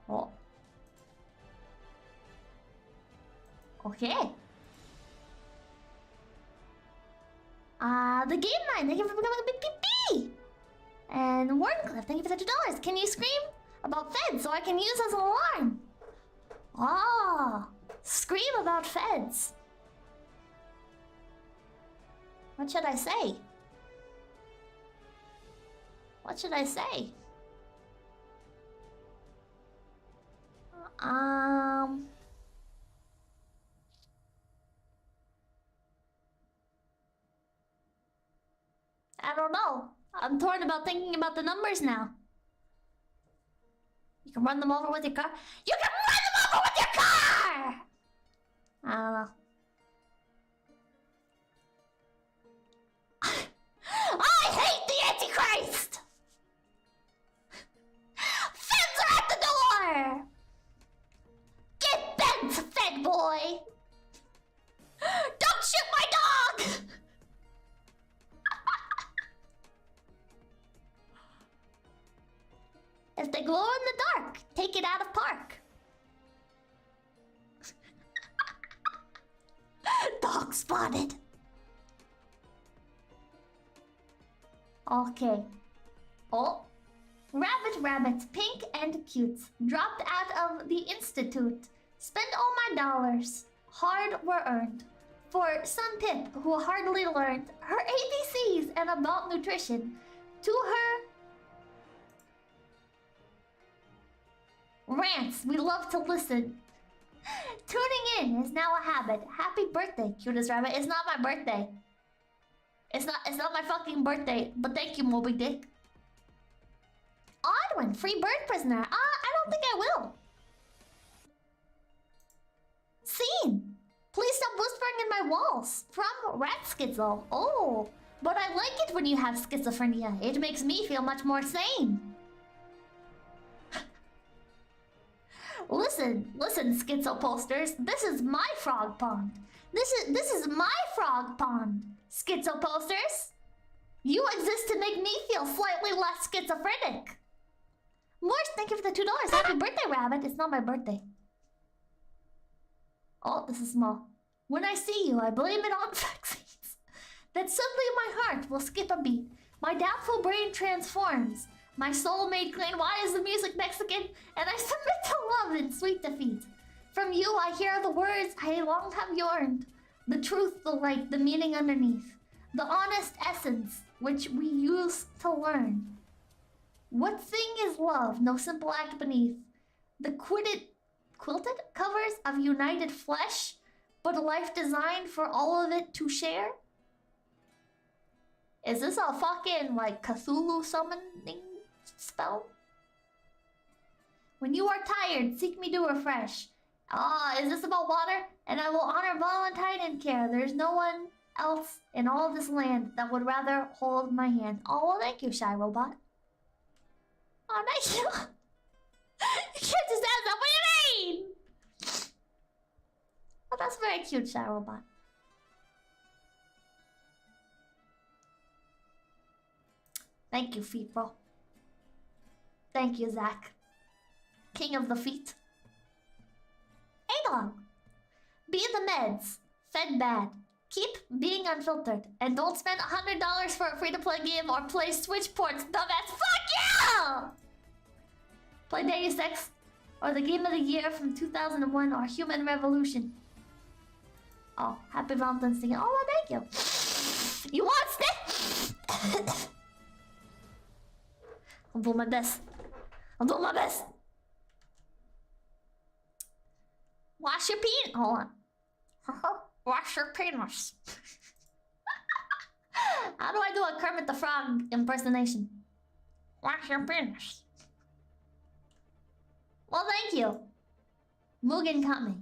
S3: Oh. Okay. The Game Line, thank you for becoming a big PP! And Warncliffe, thank you for the $2. Can you scream about Feds so I can use as an alarm? Ah, scream about Feds. What should I say? What should I say? I don't know. I'm torn about thinking about the numbers now. You can run them over with your car. You can run them over with your car! I don't know. I hate the Antichrist! Feds are at the door! Get bent, Fed boy! Don't shoot my dog! If they glow in the dark, take it out of park. Dog spotted. Okay. Oh. Rabbit, pink and cute. Dropped out of the institute. Spent all my dollars. Hard were earned. For some pip who hardly learned her ABCs and about nutrition. To her rants we love to listen. Tuning in is now a habit. Happy birthday, cutest rabbit. It's not my birthday. It's not my fucking birthday. But thank you, Moby Dick. Odd one, free bird prisoner. I don't think I will. Scene. Please stop whispering in my walls. From Rat Schizo. Oh, but I like it when you have schizophrenia. It makes me feel much more sane. Listen, schizo posters. This is my frog pond. This is my frog pond. Schizo posters. You exist to make me feel slightly less schizophrenic. Morse, thank you for the $2. Happy birthday, rabbit. It's not my birthday. Oh, this is small. When I see you, I blame it on vaccines. That suddenly my heart will skip a beat. My doubtful brain transforms. My soul made clean. Why is the music Mexican? And I submit to love in sweet defeat. From you I hear the words I long have yearned. The truth, the light, the meaning underneath. The honest essence which we use to learn. What thing is love? No simple act beneath. The quilted covers of united flesh, but a life designed for all of it to share? Is this a fucking, like, Cthulhu summoning spell? When you are tired, seek me to refresh. Is this about water? And I will honor Valentine and care. There's no one else in all this land that would rather hold my hand. Oh, well, thank you, Shy Robot. Oh, thank you. You can't just ask that. What do you mean? Oh, that's very cute, Shy Robot. Thank you, Feet Bro. Thank you, Zach. King of the feet. Adong. Be the meds. Fed bad. Keep being unfiltered. And don't spend $100 for a free-to-play game or play Switch ports, dumbass. Fuck you! Play Deus Ex or the game of the year from 2001 or Human Revolution. Oh, happy Valentine's Day. Oh, well, thank you. You want stick? I'll do my best. I'll do my best. Wash your penis. Hold on. Wash your penis. How do I do a Kermit the Frog impersonation? Wash your penis. Well, thank you. Mugen Kami.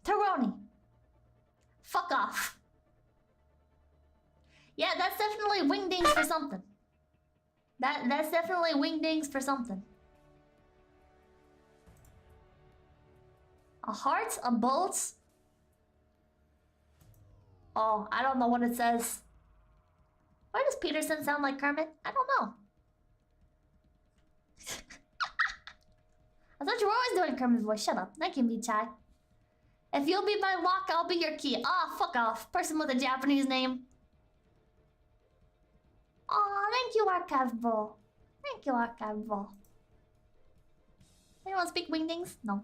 S3: Taroni. Fuck off. Yeah, that's definitely wingdings for something. That's definitely wingdings for something. A heart, a bolt. Oh, I don't know what it says. Why does Peterson sound like Kermit? I don't know. I thought you were always doing Kermit's voice. Shut up. Thank you, Michai. If you'll be my lock, I'll be your key. Ah, fuck off. Person with a Japanese name. Aw, thank you, 𝐒𝐴𝐜𝐿𝐴𝐿. Thank you, 𝐒𝐴𝐜𝐿𝐴𝐿. Anyone speak wingdings? No.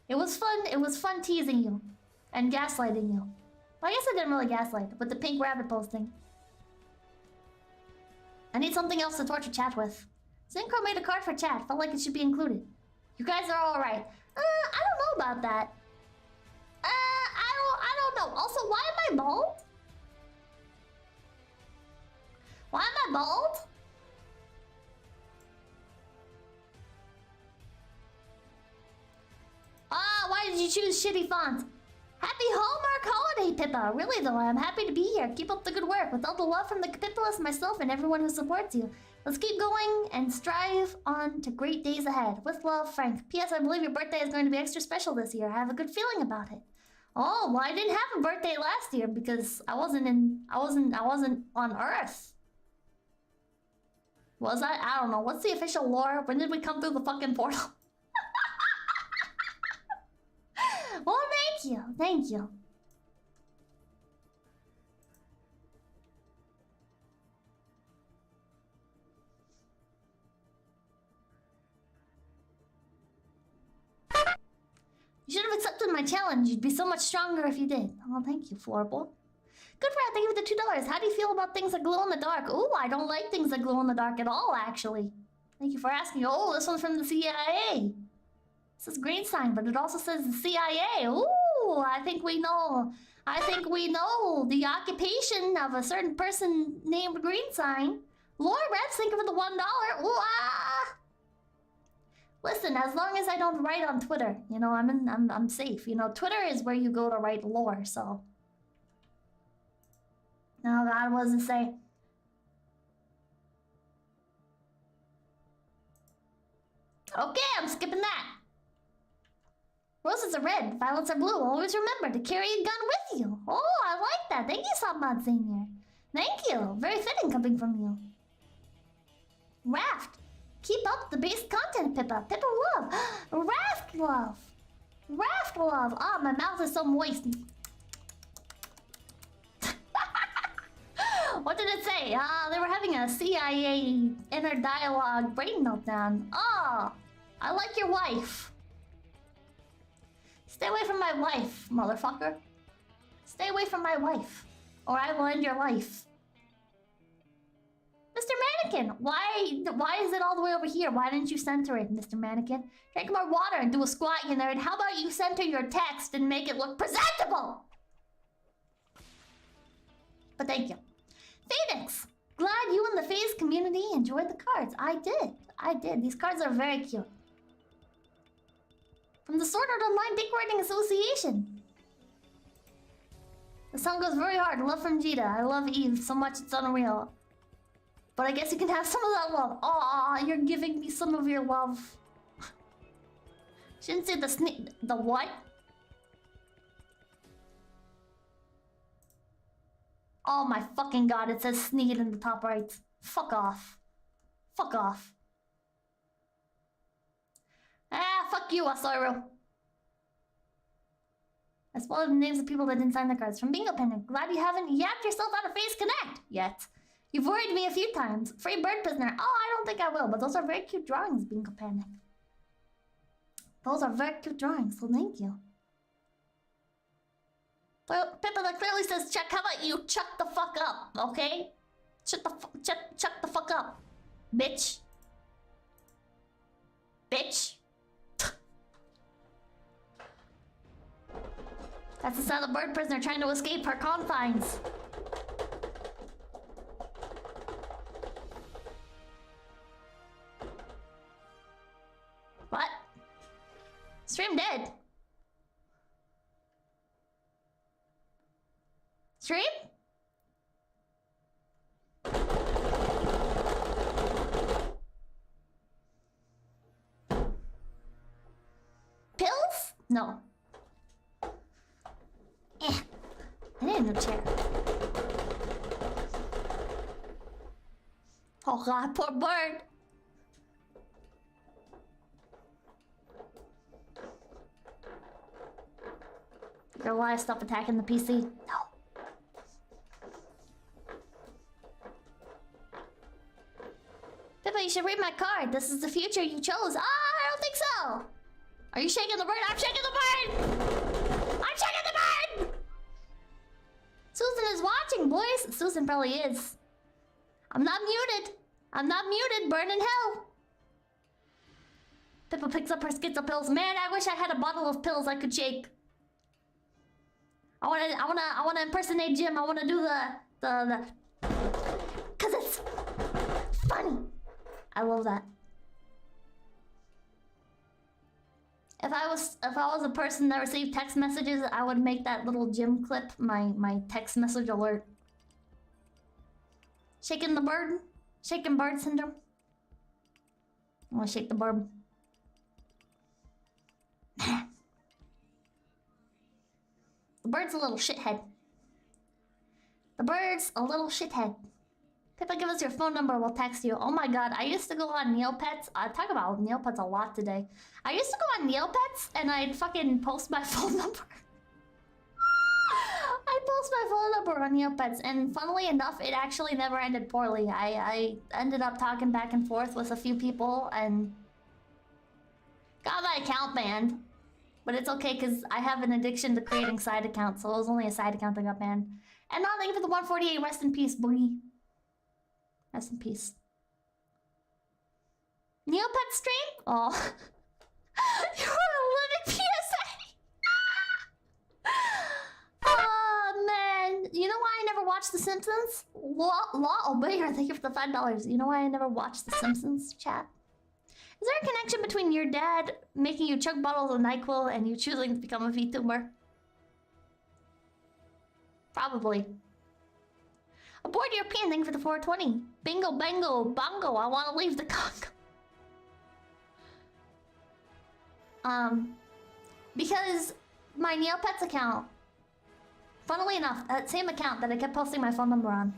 S3: It was fun teasing you. And gaslighting you. Well, I guess I didn't really gaslight with the pink rabbit posting. I need something else to torture chat with. 𝐶𝑯𝑨𝒀𝑆 made a card for chat. Felt like it should be included. You guys are alright. I don't know about that. I don't know. Also, why am I bald? Why am I bald? Why did you choose shitty font? Happy Hallmark holiday, Pippa. Really though, I'm happy to be here. Keep up the good work. With all the love from the Capitalists, myself, and everyone who supports you. Let's keep going and strive on to great days ahead. With love, Frank. P.S. I believe your birthday is going to be extra special this year. I have a good feeling about it. Oh, well, I didn't have a birthday last year because I wasn't on Earth. Was I? I don't know. What's the official lore? When did we come through the fucking portal? Well, thank you. Thank you. You should have accepted my challenge. You'd be so much stronger if you did. Oh, thank you, Florbo. Good Rat, thank you for the $2. How do you feel about things that glow in the dark? Ooh, I don't like things that glow in the dark at all, actually. Thank you for asking. Oh, this one's from the CIA. It says green sign, but it also says the CIA. Ooh, I think we know the occupation of a certain person named Green Sign. Lord Reds, thank you for the $1. Ooh, ah. Listen, as long as I don't write on Twitter, you know, I'm safe. You know, Twitter is where you go to write lore, so. Oh God, what does it say? Okay, I'm skipping that. Roses are red, violets are blue. Always remember to carry a gun with you. Oh, I like that. Thank you, Sapmod Senior. Thank you. Very fitting coming from you. Raft. Keep up the base content, Pippa. Pippa love. Raft love. Raft love. Ah, my mouth is so moist. What did it say? They were having a CIA inner dialogue brain meltdown. Oh, I like your wife. Stay away from my wife, motherfucker. Stay away from my wife, or I will end your life. Mr. Mannequin, why is it all the way over here? Why didn't you center it, Mr. Mannequin? Drink more water and do a squat, you nerd. How about you center your text and make it look presentable? But thank you. Phoenix, glad you and the FaZe community enjoyed the cards. I did. These cards are very cute. From the Sword Art Online Decorating Association. The song goes very hard. Love from Jita. I love Eve so much it's unreal. But I guess you can have some of that love. Aw, you're giving me some of your love. Shouldn't say the what? Oh my fucking god, it says Sneed in the top right. Fuck off. Fuck off. Ah, fuck you, Asoru. I spelled the names of people that didn't sign the cards from Bingo Panic. Glad you haven't yapped yourself out of FaZe Connect yet. You've worried me a few times. Free bird prisoner. Oh, I don't think I will, but those are very cute drawings, Bingo Panic. Those are very cute drawings, so thank you. Well, Pippa, that clearly says check. How about you chuck the fuck up, okay? Chuck the fuck up, bitch. Bitch. That's the sound of a bird prisoner trying to escape her confines. What? Stream dead. Stream? Pills? No. I need a new chair. Oh god, poor bird. Girl, why stop attacking the PC? No. Pippa, you should read my card. This is the future you chose. Ah, I don't think so. Are you shaking the bird? I'm shaking the bird! I'm shaking the bird! Susan is watching, boys. Susan probably is. I'm not muted. I'm not muted. Burn in hell. Pippa picks up her schizo pills. Man, I wish I had a bottle of pills I could shake. I wanna impersonate Jim. I wanna do the cause it's funny. I love that. If I was a person that received text messages, I would make that little Jim clip my text message alert. Shaking the bird? Shaking bird syndrome? I wanna shake the bird. The bird's a little shithead. The bird's a little shithead. Pippa, give us your phone number, we'll text you. Oh my god, I used to go on Neopets. I talk about Neopets a lot today. I used to go on Neopets and I'd fucking post my phone number. I post my phone number on Neopets, and funnily enough, it actually never ended poorly. I ended up talking back and forth with a few people and got my account banned. But it's okay, because I have an addiction to creating side accounts, so it was only a side account that got banned. And now thank you for the 148. Rest in peace, boogie. Rest in peace. Neopet stream? Oh. You're a living PSA! Oh, man. You know why I never watched The Simpsons? Law Obeyer, thank you for the $5. You know why I never watched The Simpsons, chat? Is there a connection between your dad making you chug bottles of NyQuil and you choosing to become a VTuber? Probably. Aboard European, thing for the 420. Bingo, bango, bongo, I want to leave the Congo. Because my Neopets account, funnily enough, that same account that I kept posting my phone number on,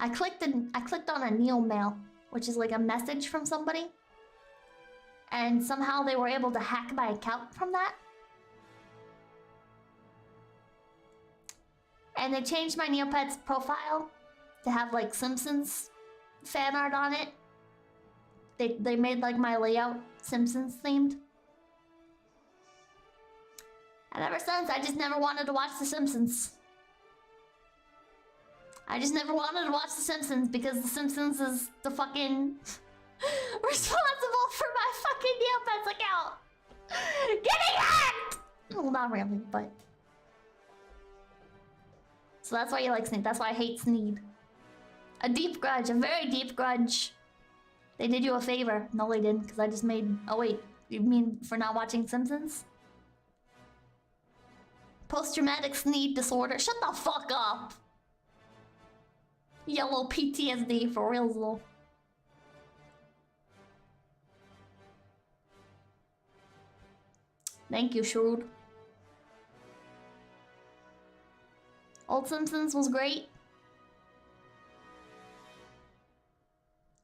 S3: I clicked on a Neo mail, which is like a message from somebody. And somehow they were able to hack my account from that. And they changed my Neopets profile to have like Simpsons fan art on it. They made like my layout Simpsons themed. And ever since, I just never wanted to watch The Simpsons. I just never wanted to watch The Simpsons because The Simpsons is the fucking responsible for my fucking Neopets account getting hacked! Well, not really, but... So that's why you like Sneed. That's why I hate Sneed. A deep grudge, a very deep grudge. They did you a favor. No, they didn't, because I just made... Oh wait, you mean for not watching Simpsons? Post-traumatic Sneed disorder. Shut the fuck up! Yellow PTSD for real though. Thank you, Shrewd. Old Simpsons was great.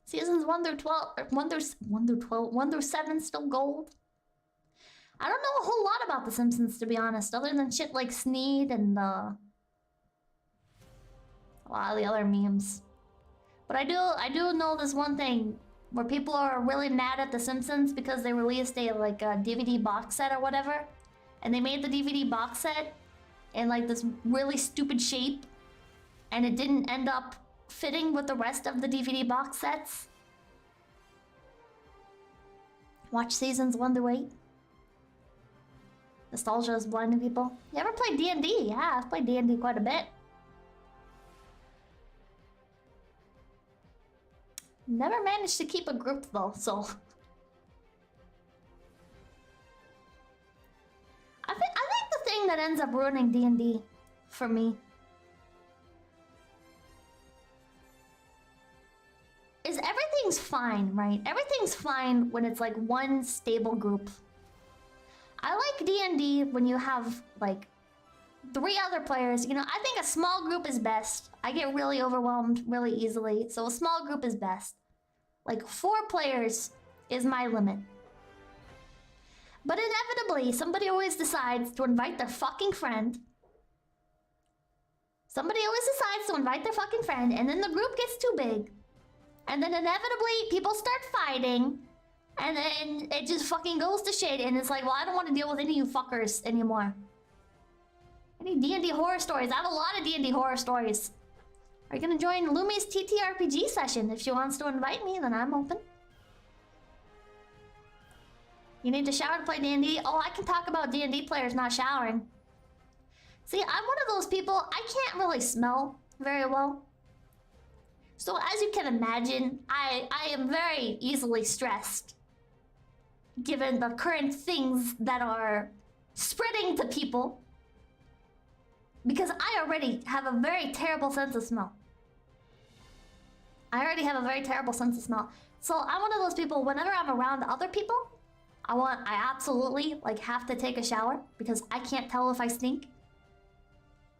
S3: Seasons 1 through 12, 1 through 7 still gold. I don't know a whole lot about The Simpsons, to be honest, other than shit like Sneed and a lot of the other memes. But I do know this one thing where people are really mad at The Simpsons because they released a like a DVD box set or whatever, and they made the DVD box set in like this really stupid shape, and it didn't end up fitting with the rest of the DVD box sets. Watch seasons 1 through 8. Nostalgia is blinding people. You ever played D&D? Yeah, I've played D&D quite a bit. Never managed to keep a group though, so... thing that ends up ruining D&D for me is everything's fine, right? Everything's fine when it's like one stable group. I like D&D when you have like 3 other players. You know, I think a small group is best. I get really overwhelmed really easily, so a small group is best. Like 4 players is my limit. But inevitably, somebody always decides to invite their fucking friend. Somebody always decides to invite their fucking friend, and then the group gets too big. And then inevitably, people start fighting. And then it just fucking goes to shit, and it's like, well, I don't want to deal with any of you fuckers anymore. Any D&D horror stories? I have a lot of D&D horror stories. Are you gonna join Lumi's TTRPG session? If she wants to invite me, then I'm open. You need to shower to play D&D? Oh, I can talk about D&D players not showering. See, I'm one of those people, I can't really smell very well. So as you can imagine, I am very easily stressed, given the current things that are spreading to people. Because I already have a very terrible sense of smell. I already have a very terrible sense of smell. So I'm one of those people, whenever I'm around other people, I absolutely like have to take a shower because I can't tell if I stink.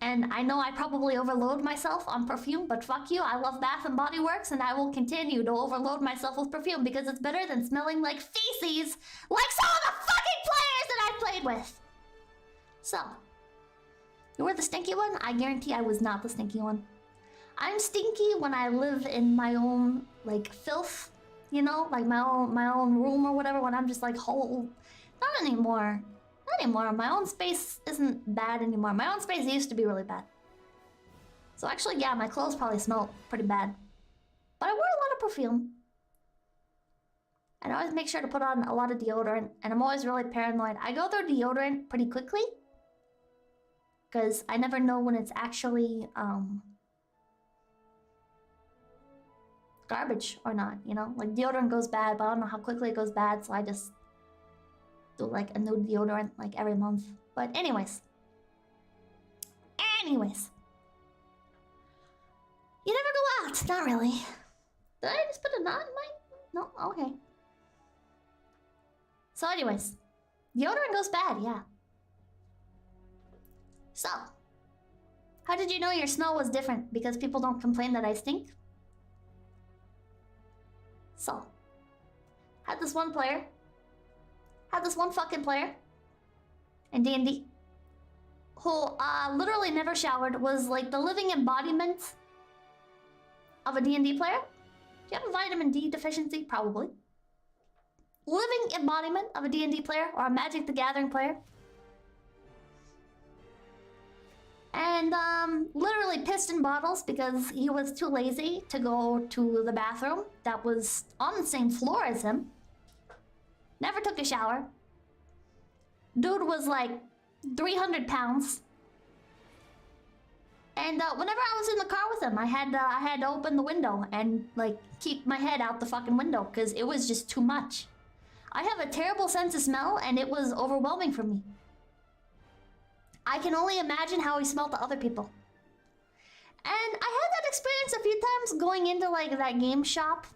S3: And I know I probably overload myself on perfume, but fuck you, I love Bath and Body Works and I will continue to overload myself with perfume because it's better than smelling like feces like some of the fucking players that I played with. So, you were the stinky one? I guarantee I was not the stinky one. I'm stinky when I live in my own, like, filth, you know? Like my own room or whatever, when I'm just like whole... Not anymore. Not anymore. My own space isn't bad anymore. My own space used to be really bad. So actually, yeah, my clothes probably smell pretty bad. But I wear a lot of perfume. And I always make sure to put on a lot of deodorant. And I'm always really paranoid. I go through deodorant pretty quickly. Because I never know when it's actually, garbage or not, you know? Like, deodorant goes bad, but I don't know how quickly it goes bad, so I just do, like, a new deodorant, like, every month. But anyways. Anyways. You never go out. Not really. Did I just put a knot in my... No? Okay. So anyways. Deodorant goes bad, yeah. So. How did you know your smell was different? Because people don't complain that I stink? So. Had this one fucking player in D&D who literally never showered, was like the living embodiment of a D&D player. Do you have a vitamin D deficiency? Probably. Living embodiment of a D&D player or a Magic the Gathering player. And literally pissed in bottles because he was too lazy to go to the bathroom that was on the same floor as him. Never took a shower. Dude was like 300 pounds. And whenever I was in the car with him, I had to open the window and like keep my head out the fucking window because it was just too much. I have a terrible sense of smell and it was overwhelming for me. I can only imagine how he smelled to other people. And I had that experience a few times going into like that game shop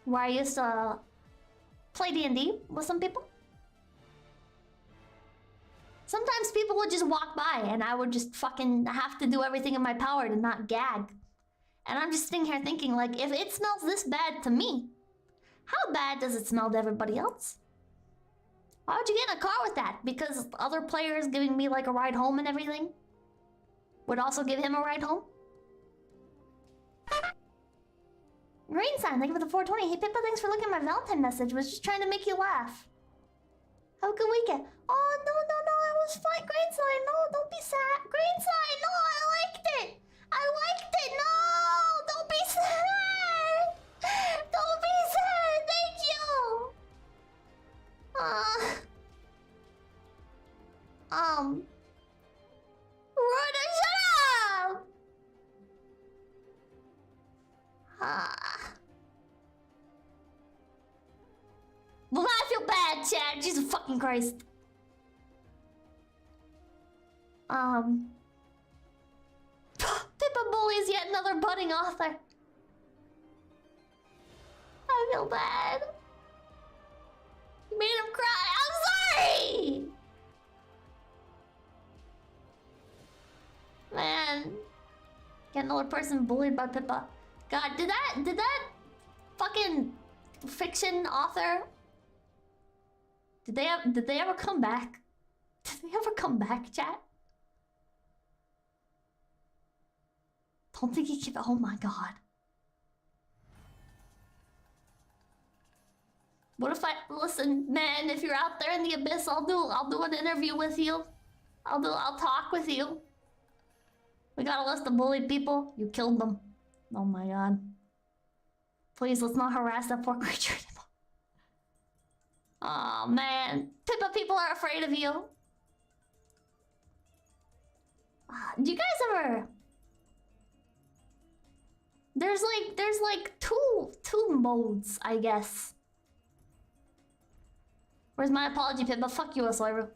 S3: where I used to play D&D with some people. Sometimes people would just walk by and I would just fucking have to do everything in my power to not gag. And I'm just sitting here thinking, like, if it smells this bad to me, how bad does it smell to everybody else? Why would you get in a car with that? Because other players giving me like a ride home and everything would also give him a ride home? Rain sign, thank you for the 420. Hey Pippa, thanks for looking at my Valentine message. Was just trying to make you laugh. Have a good weekend. Oh, no, it was fine. Grain sign, no, don't be sad. Grain sign, no, I liked it. No, don't be sad. Don't be sad, thank you. Rhoda, shut up. Well, now I feel bad, Chad. Jesus fucking Christ. Pippa bullies yet another budding author. I feel bad. You made him cry. I'm sorry! Man. Get another person bullied by Pippa. God, did that fucking fiction author... Did they ever come back? Did they ever come back, chat? Don't think he can... Oh my god. What if I... Listen, man, if you're out there in the abyss, I'll do an interview with you. I'll talk with you. We got a list of bullied people. You killed them. Oh my god. Please, let's not harass that poor creature anymore. Oh man. Pippa, people are afraid of you. Do you guys ever... There's like two modes, I guess. Where's my apology, Pippa? Fuck you, Asoiru.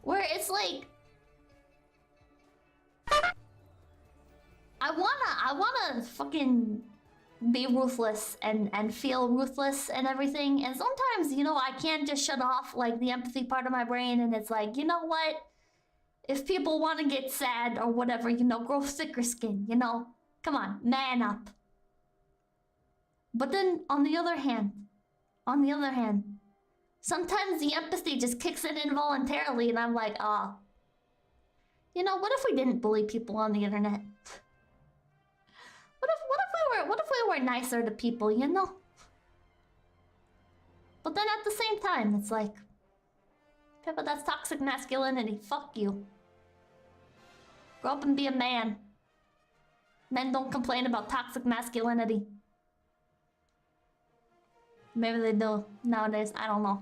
S3: Where it's like... I wanna fucking be ruthless and feel ruthless and everything. And sometimes, you know, I can't just shut off like the empathy part of my brain, and it's like, you know what? If people want to get sad or whatever, you know, grow thicker skin, you know? Come on, man up. But then, on the other hand, sometimes the empathy just kicks in involuntarily, and I'm like, oh. You know, what if we didn't bully people on the internet? What if we were nicer to people, you know? But then at the same time, it's like, Pippa, that's toxic masculinity. Fuck you. Grow up and be a man. Men don't complain about toxic masculinity. Maybe they do nowadays. I don't know.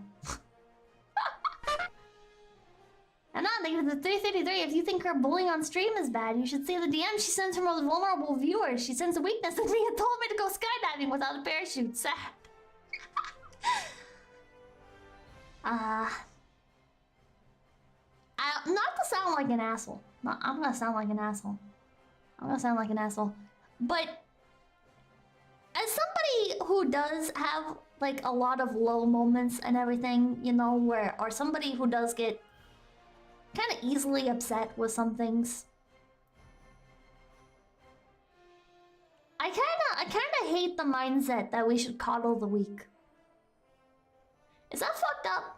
S3: And not thinking the 333. If you think her bullying on stream is bad, you should see the DM she sends her most vulnerable viewers. She sends a weakness in me and told me to go skydiving without a parachute. Sad. Not to sound like an asshole. No, I'm gonna sound like an asshole. But as somebody who does have like a lot of low moments and everything, you know, or somebody who does get kind of easily upset with some things, I kind of hate the mindset that we should coddle the weak. Is that fucked up?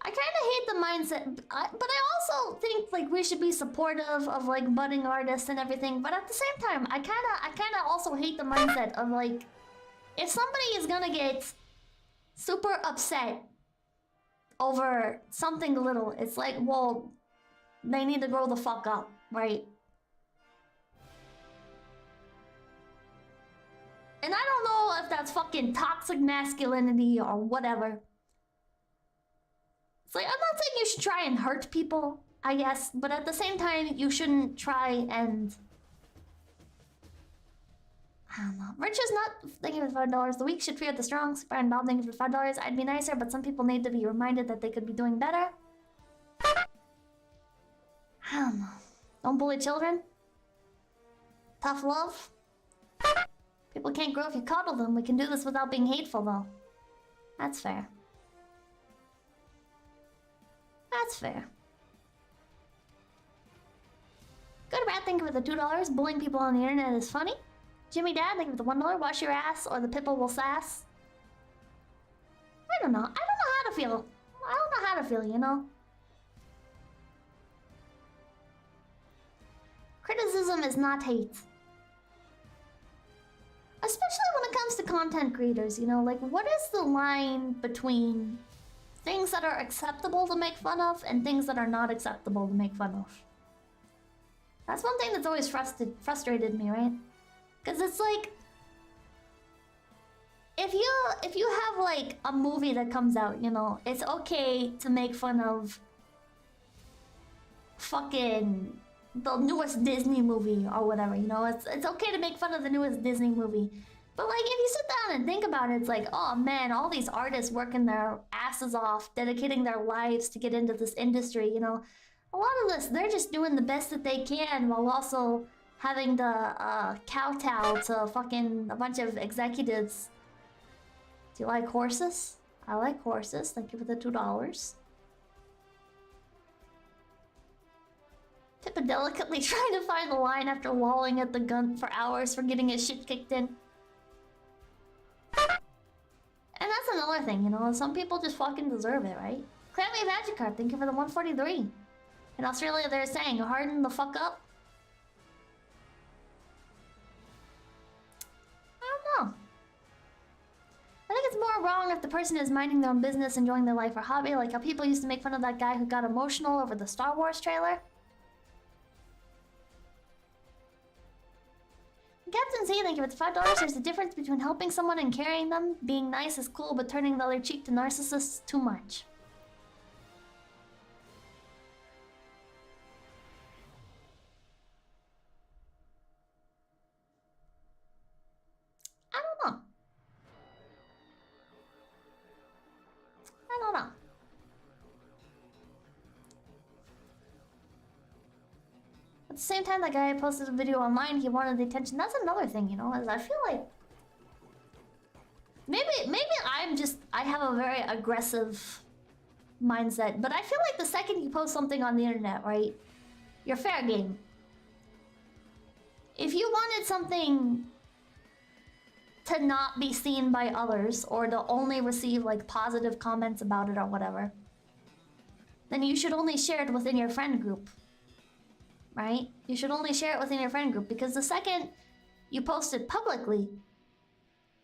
S3: I kind of hate the mindset, but I also think like we should be supportive of like budding artists and everything. But at the same time, I kind of also hate the mindset of like, if somebody is gonna get super upset over something little, it's like, well, they need to grow the fuck up, right? And I don't know if that's fucking toxic masculinity or whatever. It's like, I'm not saying you should try and hurt people, I guess, but at the same time, you shouldn't try and... I don't know. Rich is not... Thank you for $5. The weak should fear the strong. Super and Bob, thank you for $5. I'd be nicer, but some people need to be reminded that they could be doing better. I don't know. Don't bully children. Tough love. People can't grow if you coddle them. We can do this without being hateful, though. That's fair. That's fair. Good Rat, thank you for the $2. Bullying people on the internet is funny. Jimmy Dad, thank you for the $1. Wash your ass or the Pippa will sass. I don't know. I don't know how to feel. I don't know how to feel, you know? Criticism is not hate. Especially when it comes to content creators, you know? Like, what is the line between things that are acceptable to make fun of and things that are not acceptable to make fun of? That's one thing that's always frustrated me, right? Because it's like, if you have like a movie that comes out, you know, it's okay to make fun of fucking the newest Disney movie or whatever, you know? It's okay to make fun of the newest Disney movie. But like, if you sit down and think about it, it's like, oh man, all these artists working their asses off, dedicating their lives to get into this industry, you know. A lot of this, they're just doing the best that they can while also having to kowtow to fucking a bunch of executives. Do you like horses? I like horses. Thank you for the $2. Pippa delicately trying to find the line after lolling at the gun for hours for getting his shit kicked in. And that's another thing, you know, some people just fucking deserve it, right? Clammy Magic Card, thank you for the 143. In Australia, they're saying, harden the fuck up. I don't know. I think it's more wrong if the person is minding their own business, enjoying their life or hobby, like how people used to make fun of that guy who got emotional over the Star Wars trailer. Captain Z, thank you for the $5. There's a difference between helping someone and carrying them. Being nice is cool, but turning the other cheek to narcissists is too much. I don't know. I don't know. At the same time, that guy posted a video online, he wanted the attention. That's another thing, you know, is I feel like... Maybe I have a very aggressive mindset, but I feel like the second you post something on the internet, right? You're fair game. If you wanted something to not be seen by others, or to only receive, like, positive comments about it or whatever, then you should only share it within your friend group. Right? You should only share it within your friend group, because the second you post it publicly,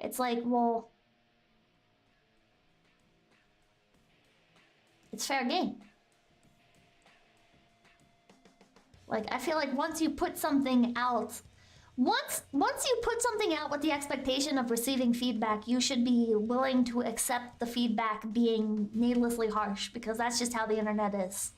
S3: it's like, well, it's fair game. Like, I feel like once you put something out, once you put something out with the expectation of receiving feedback, you should be willing to accept the feedback being needlessly harsh, because that's just how the internet is.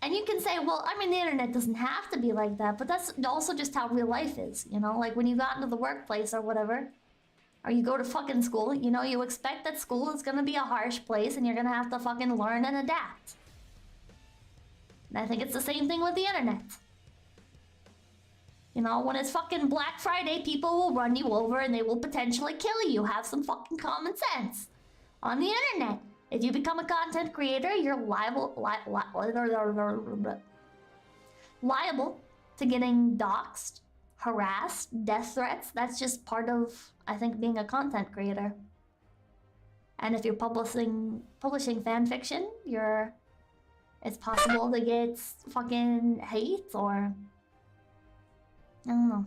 S3: And you can say, well, I mean, the internet doesn't have to be like that, but that's also just how real life is, you know? Like, when you got into the workplace or whatever, or you go to fucking school, you know, you expect that school is gonna be a harsh place and you're gonna have to fucking learn and adapt. And I think it's the same thing with the internet. You know, when it's fucking Black Friday, people will run you over and they will potentially kill you. Have some fucking common sense. On the internet, if you become a content creator, you're liable to getting doxxed, harassed, death threats. That's just part of, I think, being a content creator. And if you're publishing fan fiction, it's possible to get fucking hate or... I don't know.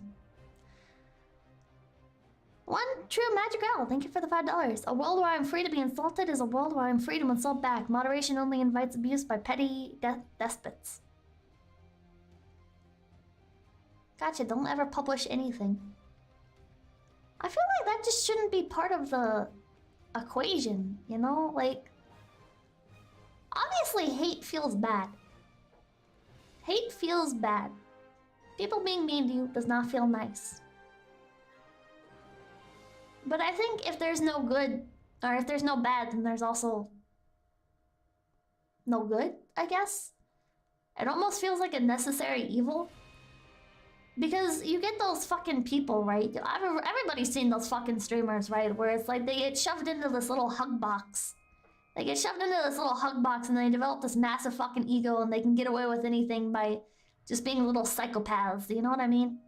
S3: One true magic owl, thank you for the $5. A world where I'm free to be insulted is a world where I'm free to insult back. Moderation only invites abuse by petty despots. Gotcha, don't ever publish anything. I feel like that just shouldn't be part of the equation, you know? Like, obviously hate feels bad. Hate feels bad. People being mean to you does not feel nice. But I think if there's no good, or if there's no bad, then there's also no good, I guess. It almost feels like a necessary evil. Because you get those fucking people, right? Everybody's seen those fucking streamers, right? Where it's like they get shoved into this little hug box. They get shoved into this little hug box and they develop this massive fucking ego and they can get away with anything by just being little psychopaths, you know what I mean?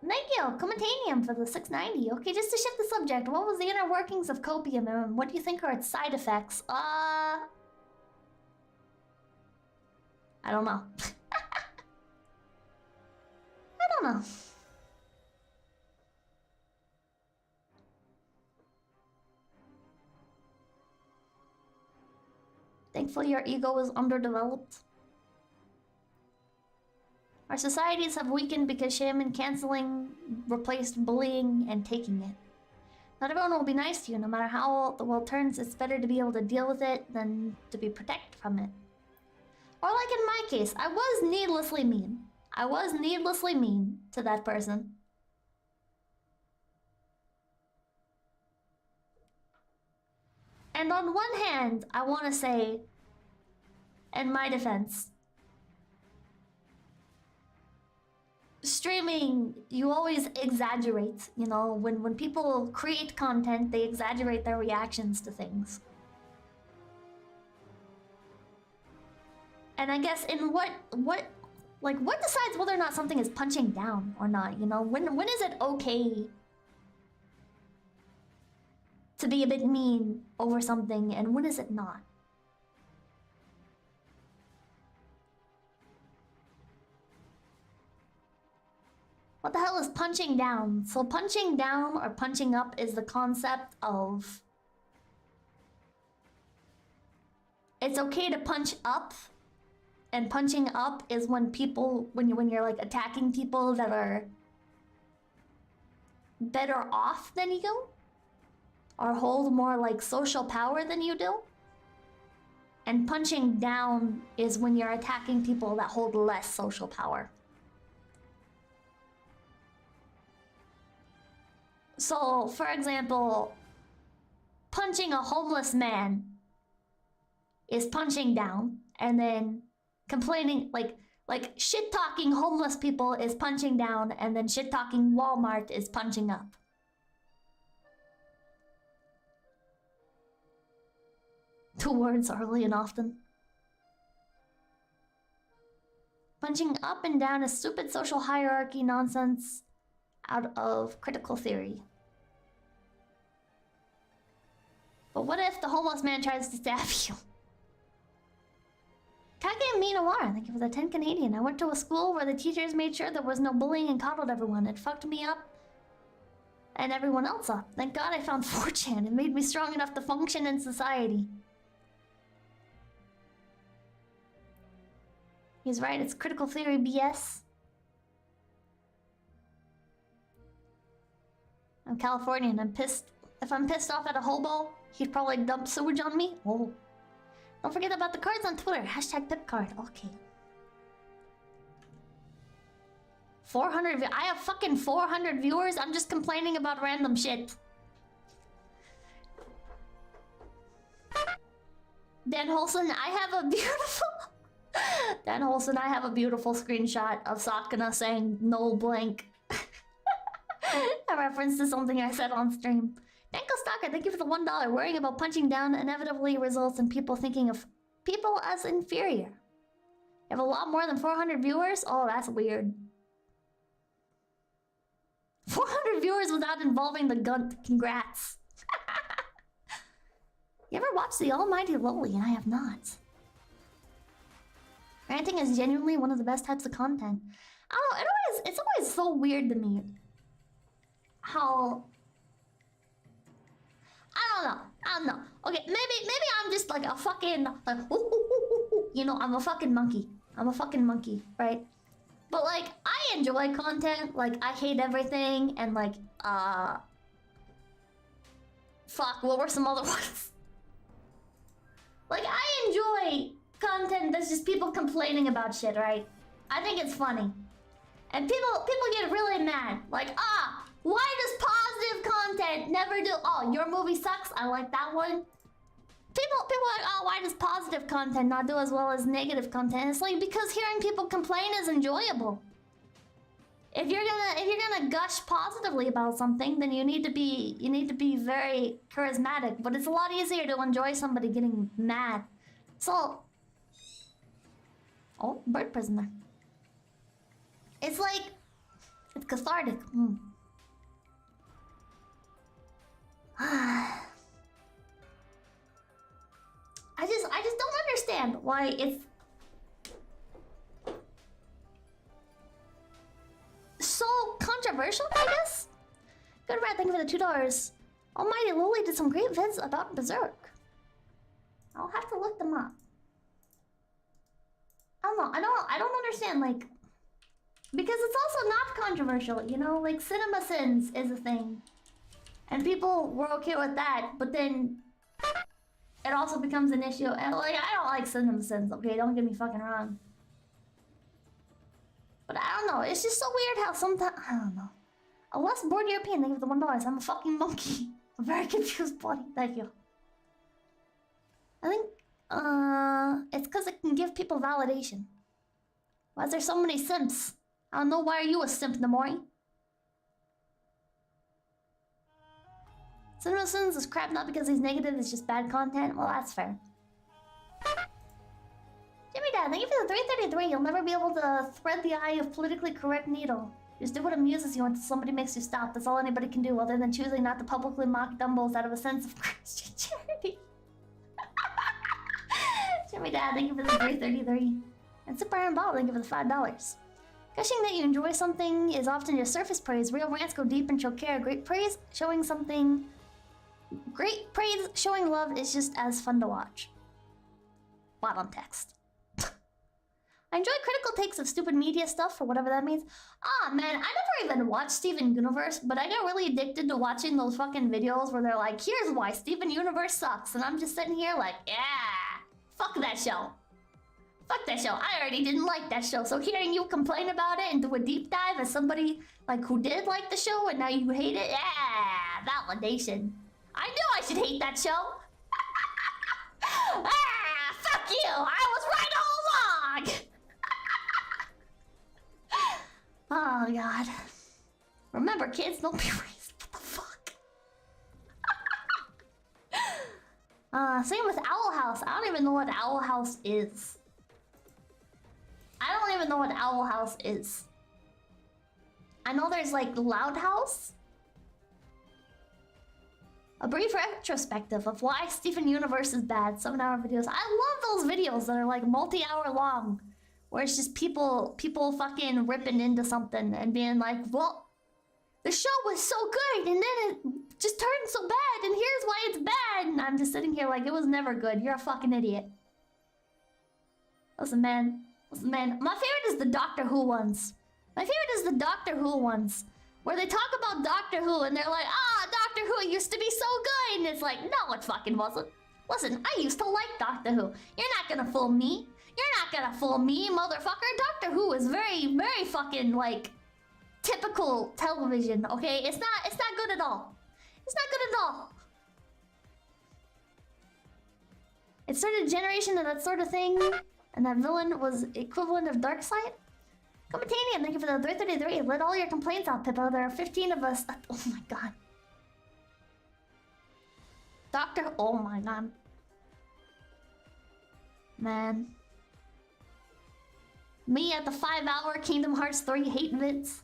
S3: Thank you, Commentanium, for the 690. Okay, just to shift the subject, what was the inner workings of copium and what do you think are its side effects? I don't know. I don't know. Thankfully, your ego is underdeveloped. Our societies have weakened because shame and canceling replaced bullying and taking it. Not everyone will be nice to you, no matter how the world turns. It's better to be able to deal with it than to be protected from it. Or like in my case, I was needlessly mean. I was needlessly mean to that person. And on one hand, I want to say, in my defense, streaming, you always exaggerate. You know, when people create content, they exaggerate their reactions to things. And I guess in what decides whether or not something is punching down or not, you know? When is it okay to be a bit mean over something, and when is it not? What the hell is punching down? So punching down or punching up is the concept of... It's okay to punch up. And punching up is when people, when you're like attacking people that are better off than you, or hold more like social power than you do. And punching down is when you're attacking people that hold less social power. So, for example, punching a homeless man is punching down, and then complaining, like shit-talking homeless people is punching down, and then shit-talking Walmart is punching up. Two words early and often. Punching up and down is stupid social hierarchy nonsense out of critical theory. But what if the homeless man tries to stab you? Kage Minawara, thank you for the 10 Canadian. I went to a school where the teachers made sure there was no bullying and coddled everyone. It fucked me up and everyone else up. Thank God I found 4chan. It made me strong enough to function in society. He's right, it's critical theory BS. I'm Californian. I'm pissed. If I'm pissed off at a hobo, he'd probably dump sewage on me. Oh. Don't forget about the cards on Twitter. Hashtag PipCard. Okay. 400. I have fucking 400 viewers. I'm just complaining about random shit. Dan Holson, I have a beautiful... Dan Holson, I have a beautiful screenshot of Sakuna saying no blank. A reference to something I said on stream. Danko Stalker, thank you for the $1. Worrying about punching down inevitably results in people thinking of people as inferior. You have a lot more than 400 viewers? Oh, that's weird. 400 viewers without involving the gunt. Congrats. You ever watched The Almighty Lowly? I have not. Ranting is genuinely one of the best types of content. I don't know, it's always so weird to me how... I don't know. Okay, maybe I'm just like a fucking like you know, I'm a fucking monkey. I'm a fucking monkey, right? But like I enjoy content, like I hate everything and like fuck, what were some other ones? Like I enjoy content that's just people complaining about shit, right? I think it's funny. And people get really mad. Like, why does positive content never do... Oh, your movie sucks? I like that one. People are like, oh, why does positive content not do as well as negative content? It's like, because hearing people complain is enjoyable. If you're gonna gush positively about something, then you need to be very charismatic. But it's a lot easier to enjoy somebody getting mad. So... Oh, bird prisoner. It's like... It's cathartic. I just don't understand why it's so controversial, I guess? Good Rat, thank you for the $2. Almighty Lily did some great vids about Berserk. I'll have to look them up. I don't know, I don't understand, like... Because it's also not controversial, you know? Like, CinemaSins is a thing. And people were okay with that, but then it also becomes an issue. And like, I don't like Sims, okay? Don't get me fucking wrong. But I don't know, it's just so weird how sometimes, I don't know. A less bored European, they give the $1. I'm a fucking monkey. A very confused body, thank you. I think, it's because it can give people validation. Why is there so many simps? I don't know, why are you a simp, Namori? CinemaSins is crap not because he's negative, it's just bad content. Well, that's fair. Jimmy Dad, thank you for the 333. You'll never be able to thread the eye of politically correct needle. Just do what amuses you until somebody makes you stop. That's all anybody can do, other than choosing not to publicly mock Dumbos out of a sense of Christian charity. Jimmy Dad, thank you for the 333. And Super Iron Ball, thank you for the $5. Gushing that you enjoy something is often just surface praise. Real rants go deep and show care. Great praise showing love is just as fun to watch. Bottom text. I enjoy critical takes of stupid media stuff, or whatever that means. Ah, man, I never even watched Steven Universe, but I got really addicted to watching those fucking videos where they're like, here's why Steven Universe sucks. And I'm just sitting here like, yeah, fuck that show. Fuck that show. I already didn't like that show. So hearing you complain about it and do a deep dive as somebody like who did like the show and now you hate it, yeah, validation. I knew I should hate that show. Ah, fuck you. I was right all along. Oh, God. Remember, kids, don't be racist. What the fuck? Same with Owl House. I don't even know what Owl House is. I don't even know what Owl House is. I know there's, like, Loud House. A brief retrospective of why Steven Universe is bad. 7-hour videos. I love those videos that are, like, multi-hour long. Where it's just people fucking ripping into something and being like, well, the show was so good and then it just turned so bad and here's why it's bad. And I'm just sitting here like, it was never good. You're a fucking idiot. Listen, man. Listen, man. My favorite is the Doctor Who ones. My favorite is the Doctor Who ones. Where they talk about Doctor Who and they're like, Doctor Who used to be so good. And it's like, no, it fucking wasn't. Listen, I used to like Doctor Who. You're not gonna fool me. You're not gonna fool me, motherfucker. Doctor Who is very, very fucking, like, typical television, okay? It's not good at all. It's not good at all. It started a generation of that sort of thing, and that villain was equivalent of Darkseid. Commentanium, thank you for the 333. Let all your complaints out, Pippa. There are 15 of us. Oh my god. Oh my god. Man. Me at the 5-hour Kingdom Hearts 3 hate vids.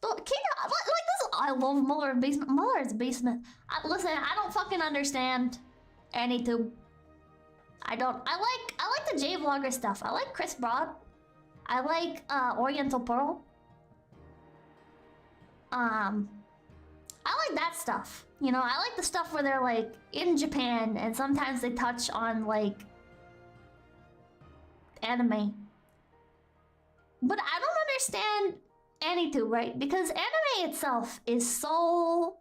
S3: Like this, I love Muller Basement. Muller's Basement. Listen, I don't fucking understand AnyTube. I don't. I like the J Vlogger stuff. I like Chris Broad. I like Oriental Pearl. I like that stuff. You know, I like the stuff where they're like in Japan and sometimes they touch on like anime. But I don't understand AnyTube, right? Because anime itself is so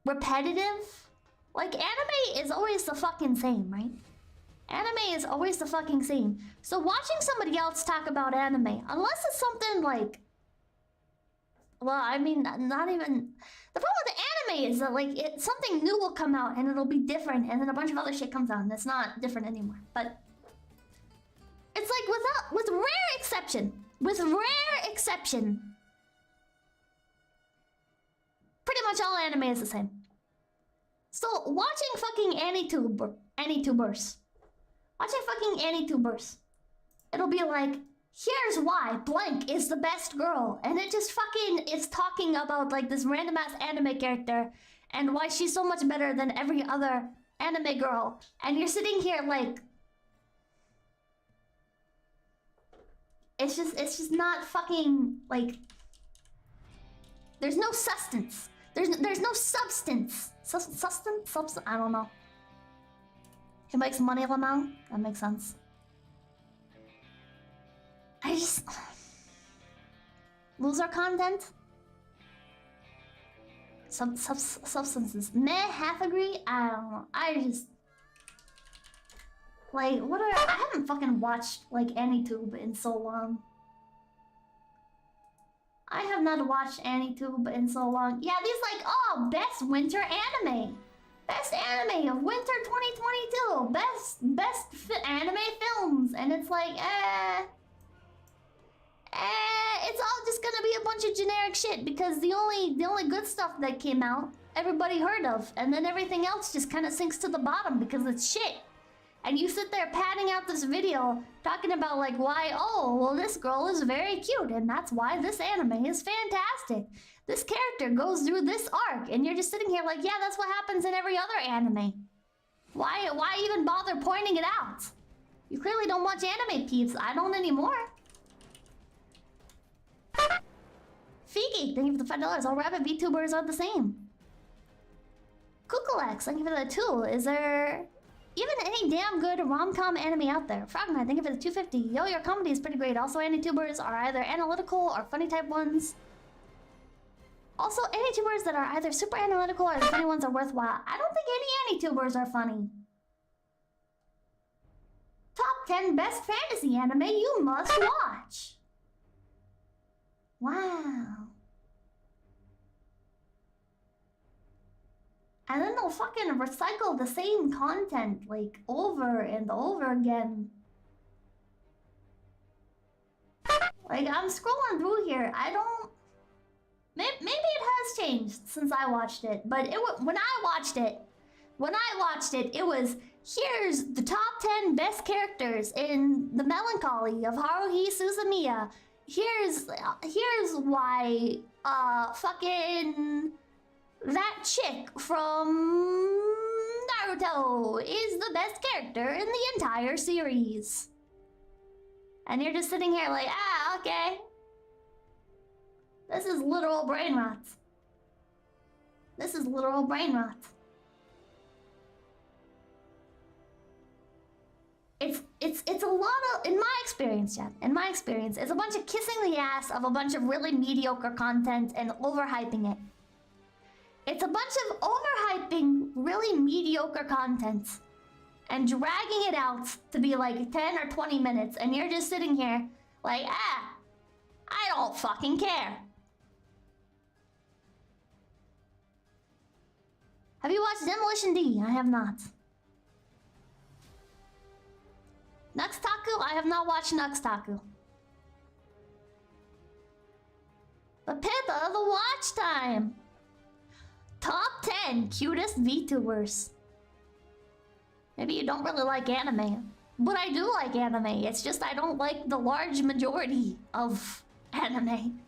S3: repetitive. Like, anime is always the fucking same, right? Anime is always the fucking same. So watching somebody else talk about anime, unless it's something like... Well, I mean, not even... The problem with the anime is that, like, something new will come out and it'll be different, and then a bunch of other shit comes out and it's not different anymore. But... It's like, with rare exception, pretty much all anime is the same. So, watching fucking AnyTubers, it'll be like, here's why blank is the best girl, and it just fucking is talking about like this random ass anime character and why she's so much better than every other anime girl, and you're sitting here like, it's just not fucking, like... There's no substance. There's no substance. Substance? I don't know. He makes money, Lamau? That makes sense. Loser content? substances. Meh, half agree? I don't know. I just... Like, what are... I haven't fucking watched, like, AniTube in so long. I have not watched AniTube in so long. Yeah, these like, oh, best winter anime. Best anime of winter 2022. Best anime films. And it's like, it's all just gonna be a bunch of generic shit because the only good stuff that came out, everybody heard of. And then everything else just kind of sinks to the bottom because it's shit. And you sit there padding out this video talking about like why, oh, well, this girl is very cute and that's why this anime is fantastic. This character goes through this arc and you're just sitting here like, yeah, that's what happens in every other anime. Why even bother pointing it out? You clearly don't watch anime, peeps. I don't anymore. Fiki, thank you for the $5. All rabbit VTubers are the same. Kukulex, thank you for the 2. Is there... even any damn good rom-com anime out there? Frogman, thank you for the 250. Yo, your comedy is pretty great. Also, AniTubers are either analytical or funny type ones. Also, AniTubers that are either super analytical or the funny ones are worthwhile. I don't think any AniTubers are funny. Top 10 best fantasy anime you must watch. Wow. And then they'll fucking recycle the same content, like, over and over again. Like, I'm scrolling through here, I don't... Maybe it has changed since I watched it, but when I watched it, it was, here's the top 10 best characters in The Melancholy of Haruhi Suzumiya. Here's why, fucking... that chick from Naruto is the best character in the entire series. And you're just sitting here like, ah, okay. This is literal brain rot. This is literal brain rot. It's a lot of, in my experience, Chad, in my experience, it's a bunch of kissing the ass of a bunch of really mediocre content and overhyping it. It's a bunch of overhyping really mediocre content and dragging it out to be like 10 or 20 minutes, and you're just sitting here like, ah, I don't fucking care. Have you watched Demolition D? I have not. Nuxtaku? I have not watched Nuxtaku. But Pippa, the watch time! Top 10 cutest VTubers. Maybe you don't really like anime. But I do like anime. It's just I don't like the large majority of anime.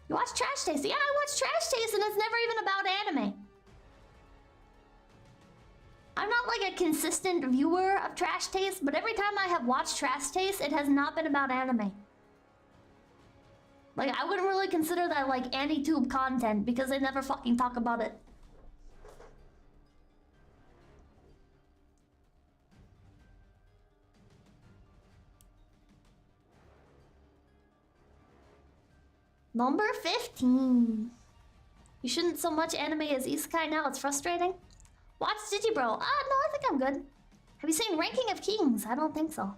S3: You watch Trash Taste? Yeah, I watch Trash Taste and it's never even about anime. I'm not like a consistent viewer of Trash Taste, but every time I have watched Trash Taste, it has not been about anime. Like, I wouldn't really consider that, like, AniTube content because they never fucking talk about it. Number 15. You shouldn't so much anime as isekai now, it's frustrating. Watch Digibro. No, I think I'm good. Have you seen Ranking of Kings? I don't think so.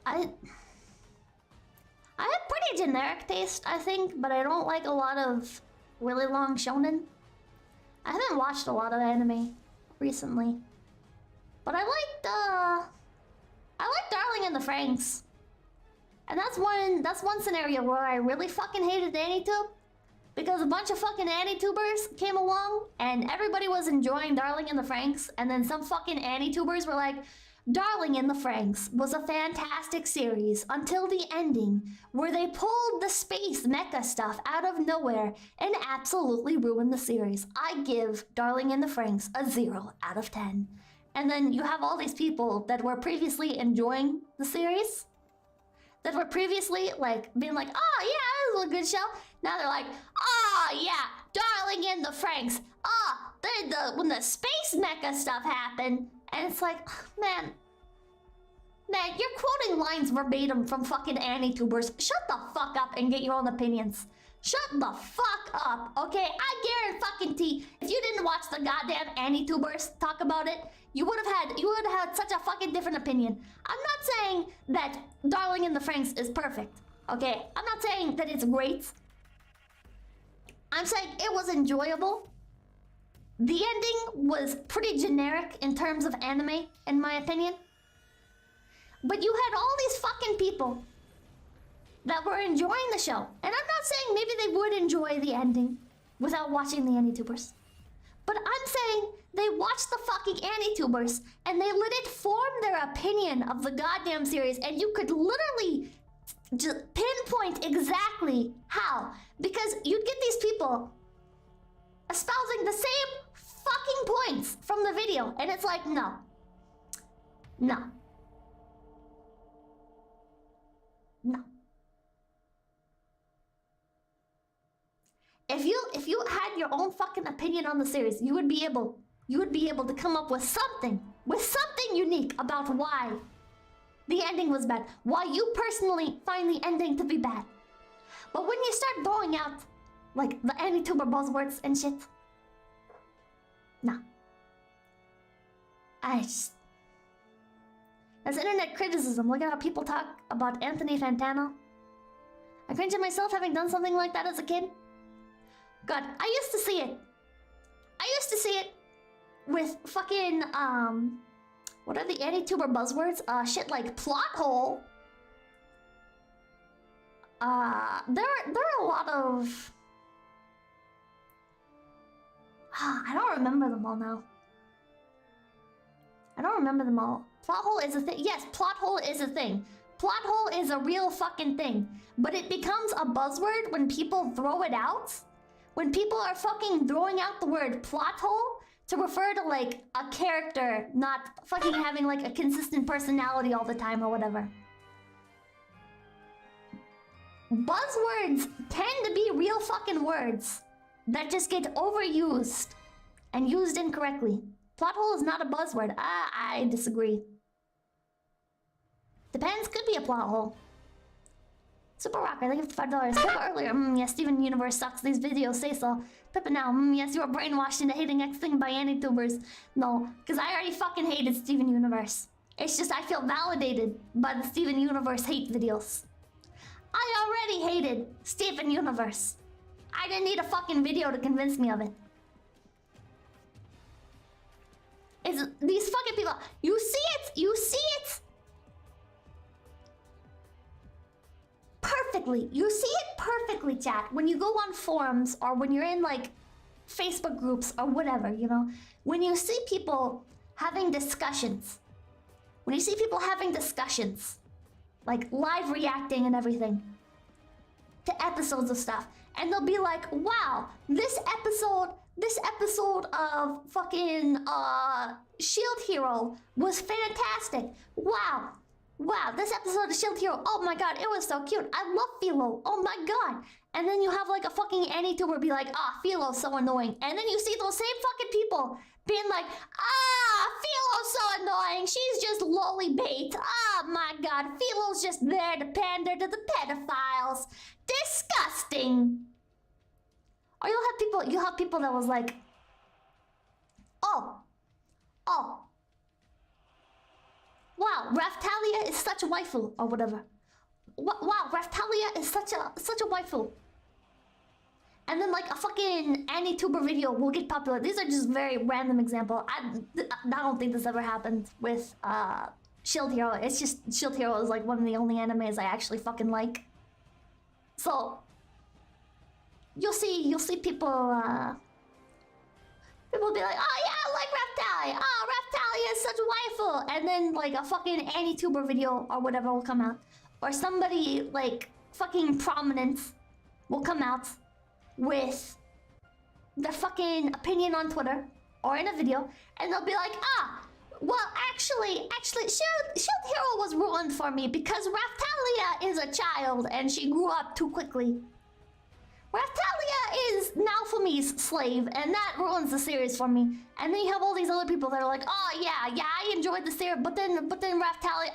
S3: I have pretty generic taste, I think, but I don't like a lot of really long shonen. I haven't watched a lot of anime recently. But I like Darling in the Franxx. And that's one scenario where I really fucking hated AniTube. Because a bunch of fucking AniTubers came along and everybody was enjoying Darling in the Franxx, and then some fucking AniTubers were like, Darling in the Franxx was a fantastic series until the ending, where they pulled the space mecha stuff out of nowhere and absolutely ruined the series. I give Darling in the Franxx a 0 out of 10. And then you have all these people that were previously enjoying the series, that were previously like being like, oh yeah, this is a good show. Now they're like, oh yeah, Darling in the Franxx. Oh, when the space mecha stuff happened. And it's like, man, you're quoting stealing lines verbatim from fucking AniTubers. Shut the fuck up and get your own opinions. Shut the fuck up, okay? I guarantee if you didn't watch the goddamn AniTubers talk about it, you would have had such a fucking different opinion. I'm not saying that Darling in the Franxx is perfect, okay? I'm not saying that it's great. I'm saying it was enjoyable. The ending was pretty generic in terms of anime, in my opinion. But you had all these fucking people that were enjoying the show. And I'm not saying maybe they would enjoy the ending without watching the AniTubers. But I'm saying they watched the fucking AniTubers and they let it form their opinion of the goddamn series, and you could literally just pinpoint exactly how. Because you'd get these people espousing the same fucking points from the video, and it's like, no. No. No. If you had your own fucking opinion on the series, you would be able to come up with something unique about why the ending was bad, why you personally find the ending to be bad. But when you start throwing out like the AniTuber buzzwords and shit, nah. That's internet criticism. Look at how people talk about Anthony Fantano. I cringe at myself having done something like that as a kid. God, I used to see it. I used to see it with fucking, what are the AniTuber buzzwords? Shit like plot hole. There are a lot of... I don't remember them all now. I don't remember them all. Plot hole is a thing. Yes, plot hole is a thing. Plot hole is a real fucking thing. But it becomes a buzzword when people throw it out. When people are fucking throwing out the word plot hole to refer to like a character not fucking having like a consistent personality all the time or whatever. Buzzwords tend to be real fucking words that just get overused and used incorrectly. Plot hole is not a buzzword. I disagree. Depends, could be a plot hole. Super Rocker, thank you for $5. Pippa earlier, yes, Steven Universe sucks. These videos say so. Pippa now, yes, you are brainwashed into hating X thing by AniTubers. No, because I already fucking hated Steven Universe. It's just I feel validated by the Steven Universe hate videos. I already hated Steven Universe. I didn't need a fucking video to convince me of it. It's these fucking people. You see it perfectly. You see it perfectly, chat. When you go on forums or when you're in like Facebook groups or whatever, you know, when you see people having discussions, like live reacting and everything to episodes of stuff, and they'll be like, wow, this episode of fucking Shield Hero was fantastic. Wow, this episode of Shield Hero, oh my god, it was so cute. I love Philo, oh my god. And then you have like a fucking AniTuber be like, Philo's so annoying. And then you see those same fucking people being like, Philo's so annoying. She's just lolly bait. Oh my god, Philo's just there to pander to the pedophiles. Disgusting. Or you'll have people that was like, oh. Wow, Raphtalia is such a waifu, or whatever. Wow, Raphtalia is such a waifu. And then like a fucking AniTuber video will get popular. These are just very random examples. I don't think this ever happened with Shield Hero. It's just Shield Hero is like one of the only animes I actually fucking like. So you'll see people people be like, oh yeah, I like Raphtalia. Oh, Raphtalia is such a waifu. And then like a fucking AniTuber video or whatever will come out. Or somebody like fucking prominent will come out with their fucking opinion on Twitter or in a video, and they'll be like, well, actually, Shield Hero was ruined for me because Raphtalia is a child and she grew up too quickly. Raphtalia is Naofumi's slave, and that ruins the series for me. And then you have all these other people that are like, oh yeah, I enjoyed the series, but then Raphtalia,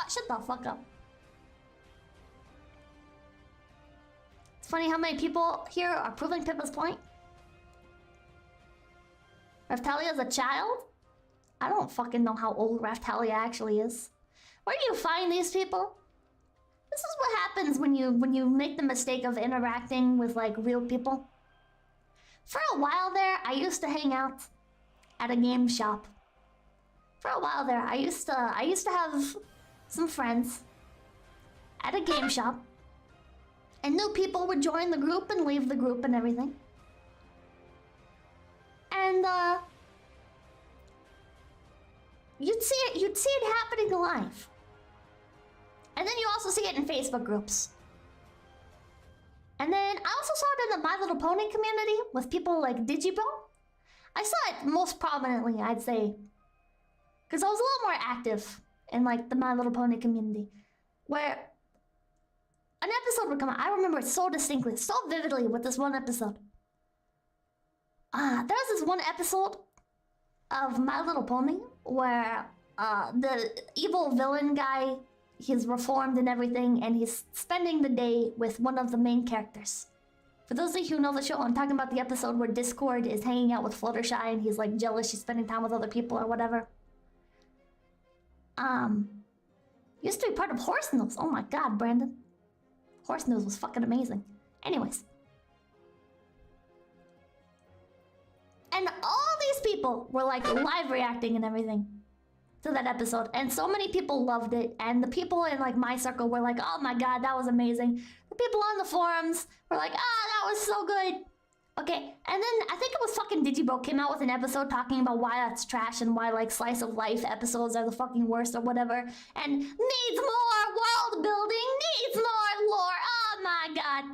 S3: Shut the fuck up. It's funny how many people here are proving Pippa's point. Raphtalia is a child? I don't fucking know how old Raphtalia actually is. Where do you find these people? This is what happens when you make the mistake of interacting with like real people. For a while there, I used to hang out at a game shop. For a while there, I used to have some friends at a game shop, and new people would join the group and leave the group and everything. And you'd see it happening live. And then you also see it in Facebook groups. And then I also saw it in the My Little Pony community with people like 𝐷𝐿𝐺𝐵. I saw it most prominently, I'd say, because I was a little more active in like the My Little Pony community, where an episode would come out. I remember it so distinctly, so vividly with this one episode. There was this one episode of My Little Pony where the evil villain guy, he's reformed and everything, and he's spending the day with one of the main characters. For those of you who know the show, I'm talking about the episode where Discord is hanging out with Fluttershy and he's like jealous she's spending time with other people or whatever. Used to be part of Horse News. Oh my god, Brandon. Horse News was fucking amazing. Anyways. And all these people were like live reacting and everything to that episode, and so many people loved it, and the people in like my circle were like, oh my god, that was amazing. The people on the forums were like, that was so good. Okay, and then I think it was fucking 𝐷𝐺𝐵 came out with an episode talking about why that's trash and why like slice of life episodes are the fucking worst or whatever, and needs more world building, needs more lore. Oh my god.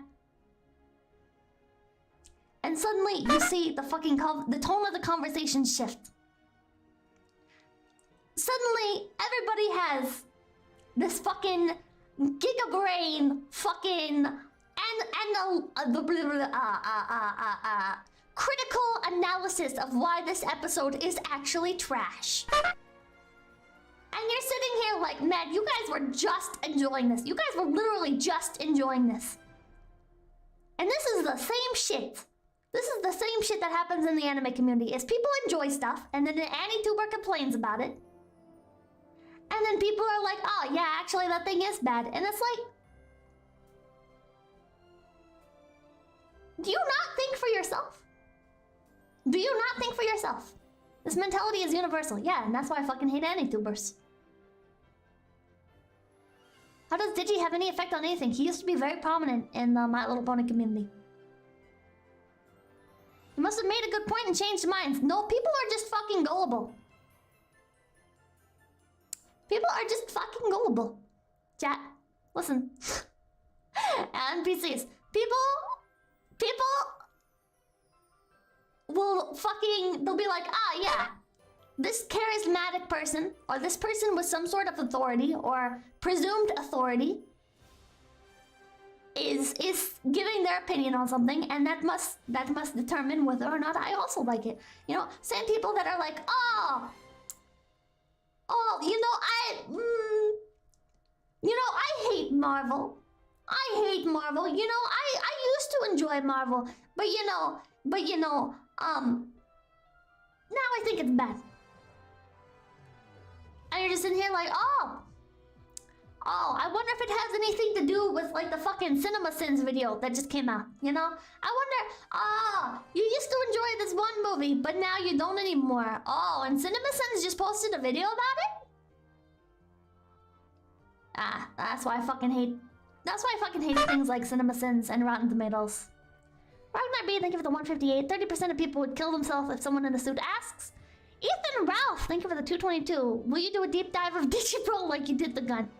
S3: And suddenly you see the fucking the tone of the conversation shift. Suddenly, everybody has this fucking gigabrain fucking critical analysis of why this episode is actually trash. And you're sitting here like, man, you guys were just enjoying this. You guys were literally just enjoying this. And this is the same shit. This is the same shit that happens in the anime community. Is people enjoy stuff, and then an AniTuber complains about it. And then people are like, oh yeah, actually that thing is bad. And it's like, do you not think for yourself? Do you not think for yourself? This mentality is universal. Yeah, and that's why I fucking hate AniTubers. How does 𝐷𝐺𝐺 have any effect on anything? He used to be very prominent in the My Little Pony community. He must have made a good point and changed minds. No, people are just fucking gullible. People are just fucking gullible. Chat, listen. NPCs. People will fucking, they'll be like, yeah, this charismatic person, or this person with some sort of authority, or presumed authority, is giving their opinion on something, and that must determine whether or not I also like it. You know, same people that are like, I hate Marvel. I hate Marvel. You know, I used to enjoy Marvel, but now I think it's bad. And you're just sitting here like, I wonder if it has anything to do with like the fucking CinemaSins video that just came out, you know? I wonder, you used to enjoy this one movie, but now you don't anymore. And CinemaSins just posted a video about it? That's why I fucking hate things like CinemaSins and Rotten Tomatoes. Ragnar B, thank you for the 158. 30% of people would kill themselves if someone in a suit asks. Ethan Ralph, thank you for the 222. Will you do a deep dive of 𝐷𝐺𝐵 like you did the gun?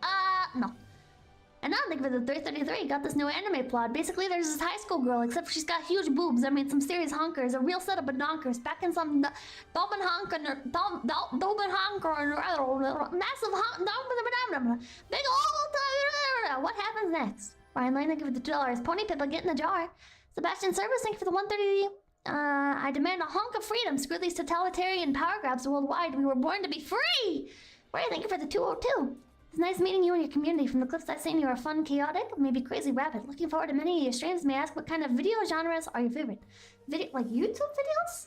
S3: No. And now thank you for the 333. Got this new anime plot. Basically, there's this high school girl, except she's got huge boobs. I mean, some serious honkers, a real setup of donkers, back in some massive big old. What happens next? Ryan Lane, thank you for the $2. Pony Pippa, get in the jar. Sebastian Service, thank you for the 130. I demand a honk of freedom. Screw these totalitarian power grabs worldwide. We were born to be free. Ray, thank you for the 202. It's nice meeting you and your community. From the clips I've seen, you are fun, chaotic, maybe crazy rapid. Looking forward to many of your streams. May I ask what kind of video genres are your favorite? Video, like YouTube videos?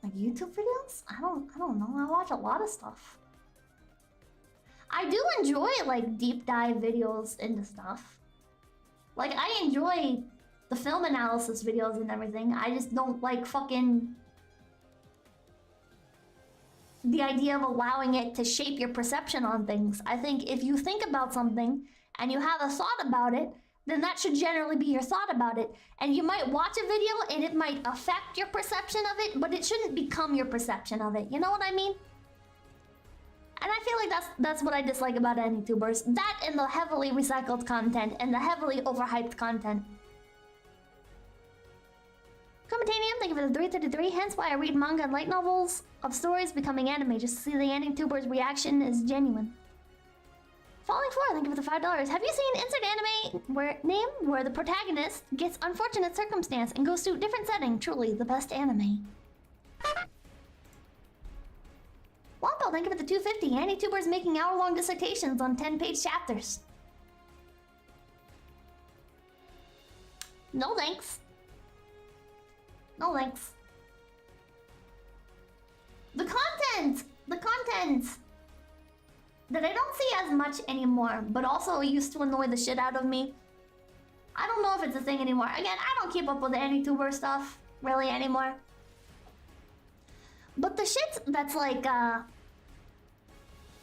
S3: Like YouTube videos? I don't know. I watch a lot of stuff. I do enjoy like deep dive videos into stuff. Like I enjoy the film analysis videos and everything. I just don't like fucking the idea of allowing it to shape your perception on things. I think if you think about something and you have a thought about it, then that should generally be your thought about it. And you might watch a video and it might affect your perception of it, but it shouldn't become your perception of it. You know what I mean? And I feel like that's what I dislike about AniTubers. That and the heavily recycled content and the heavily overhyped content. Commentanium, thank you for the 333. Hence why I read manga and light novels of stories becoming anime, just to see the AniTubers' reaction is genuine. Falling Floor, thank you for the $5. Have you seen insert anime where the protagonist gets unfortunate circumstance and goes to a different setting? Truly the best anime. Wompo, thank you for the 250. AniTubers making hour-long dissertations on 10-page chapters. No thanks. No thanks. The content that I don't see as much anymore, but also used to annoy the shit out of me. I don't know if it's a thing anymore. Again, I don't keep up with the AniTuber stuff really anymore. But the shit that's like,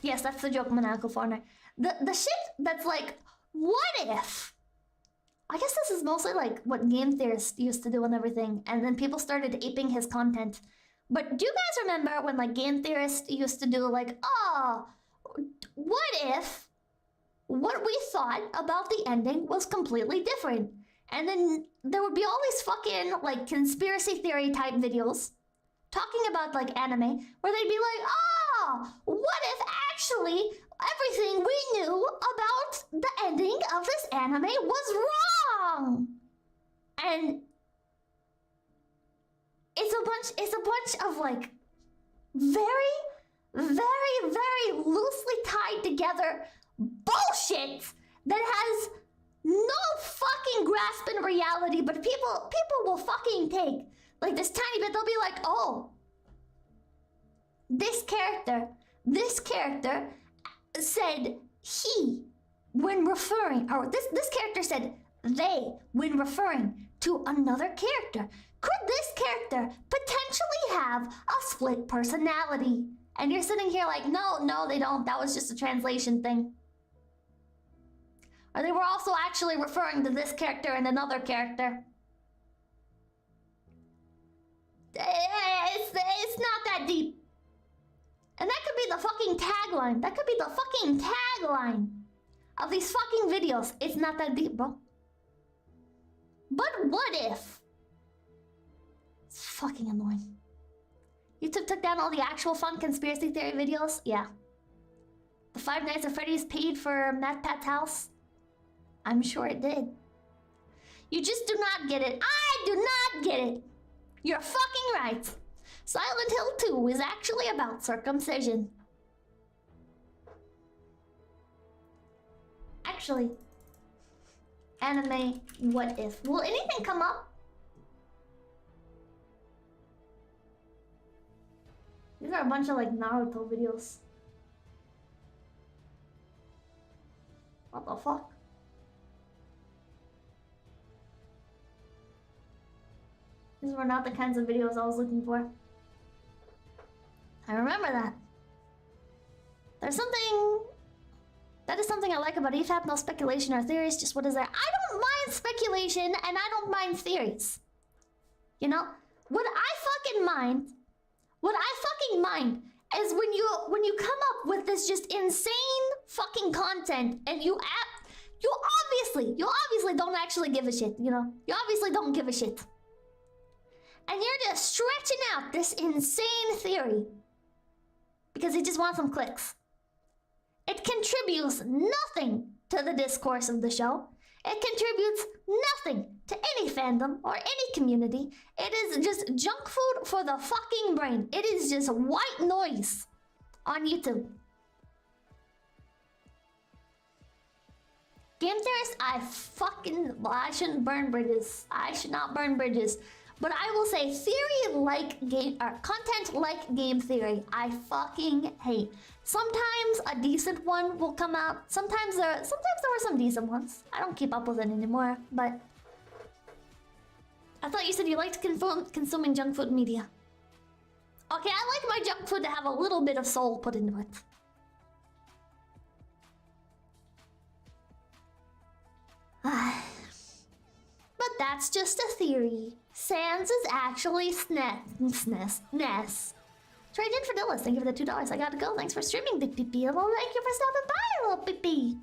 S3: yes, that's the joke, Maniacal Foreigner. The shit that's like, what if? I guess this is mostly like what game theorists used to do and everything, and then people started aping his content. But do you guys remember when like game theorists used to do like, oh, what if what we thought about the ending was completely different? And then there would be all these fucking like conspiracy theory type videos talking about like anime where they'd be like, oh, what if actually everything we knew about the ending of this anime was wrong? And it's a bunch of like very, very, very loosely tied together bullshit that has no fucking grasp in reality, but people will fucking take like this tiny bit. They'll be like, oh, this character said he when referring, or this character said they when referring to another character. Could this character potentially have a split personality? And you're sitting here like, no, they don't. That was just a translation thing. Or they were also actually referring to this character and another character. It's not that deep. And that could be the fucking tagline. That could be the fucking tagline of these fucking videos. It's not that deep, bro. But what if? It's fucking annoying. YouTube took down all the actual fun conspiracy theory videos? Yeah. The Five Nights at Freddy's paid for Matt Pat's house? I'm sure it did. You just do not get it. I do not get it. You're fucking right. Silent Hill 2 is actually about circumcision. Actually, anime, what if? Will anything come up? These are a bunch of like Naruto videos. What the fuck? These were not the kinds of videos I was looking for. I remember that. That is something I like about EFAP. No speculation or theories, just what is there. I don't mind speculation and I don't mind theories. You know? What I fucking mind is when you come up with this just insane fucking content and you obviously don't actually give a shit, you know? You obviously don't give a shit. And you're just stretching out this insane theory because you just want some clicks. It contributes nothing to the discourse of the show. It contributes nothing to any fandom or any community. It is just junk food for the fucking brain. It is just white noise. on YouTube. Game theorist, well, I shouldn't burn bridges. I should not burn bridges. But I will say theory like game or content like game theory, I fucking hate. Sometimes a decent one will come out. Sometimes there were some decent ones. I don't keep up with it anymore, but I thought you said you liked consuming junk food media. Okay, I like my junk food to have a little bit of soul put into it. But that's just a theory. Sans is actually Ness. Trade in for Dillis. Thank you for the $2. I gotta go. Thanks for streaming, Big PP. Well, thank you for stopping by, little PP.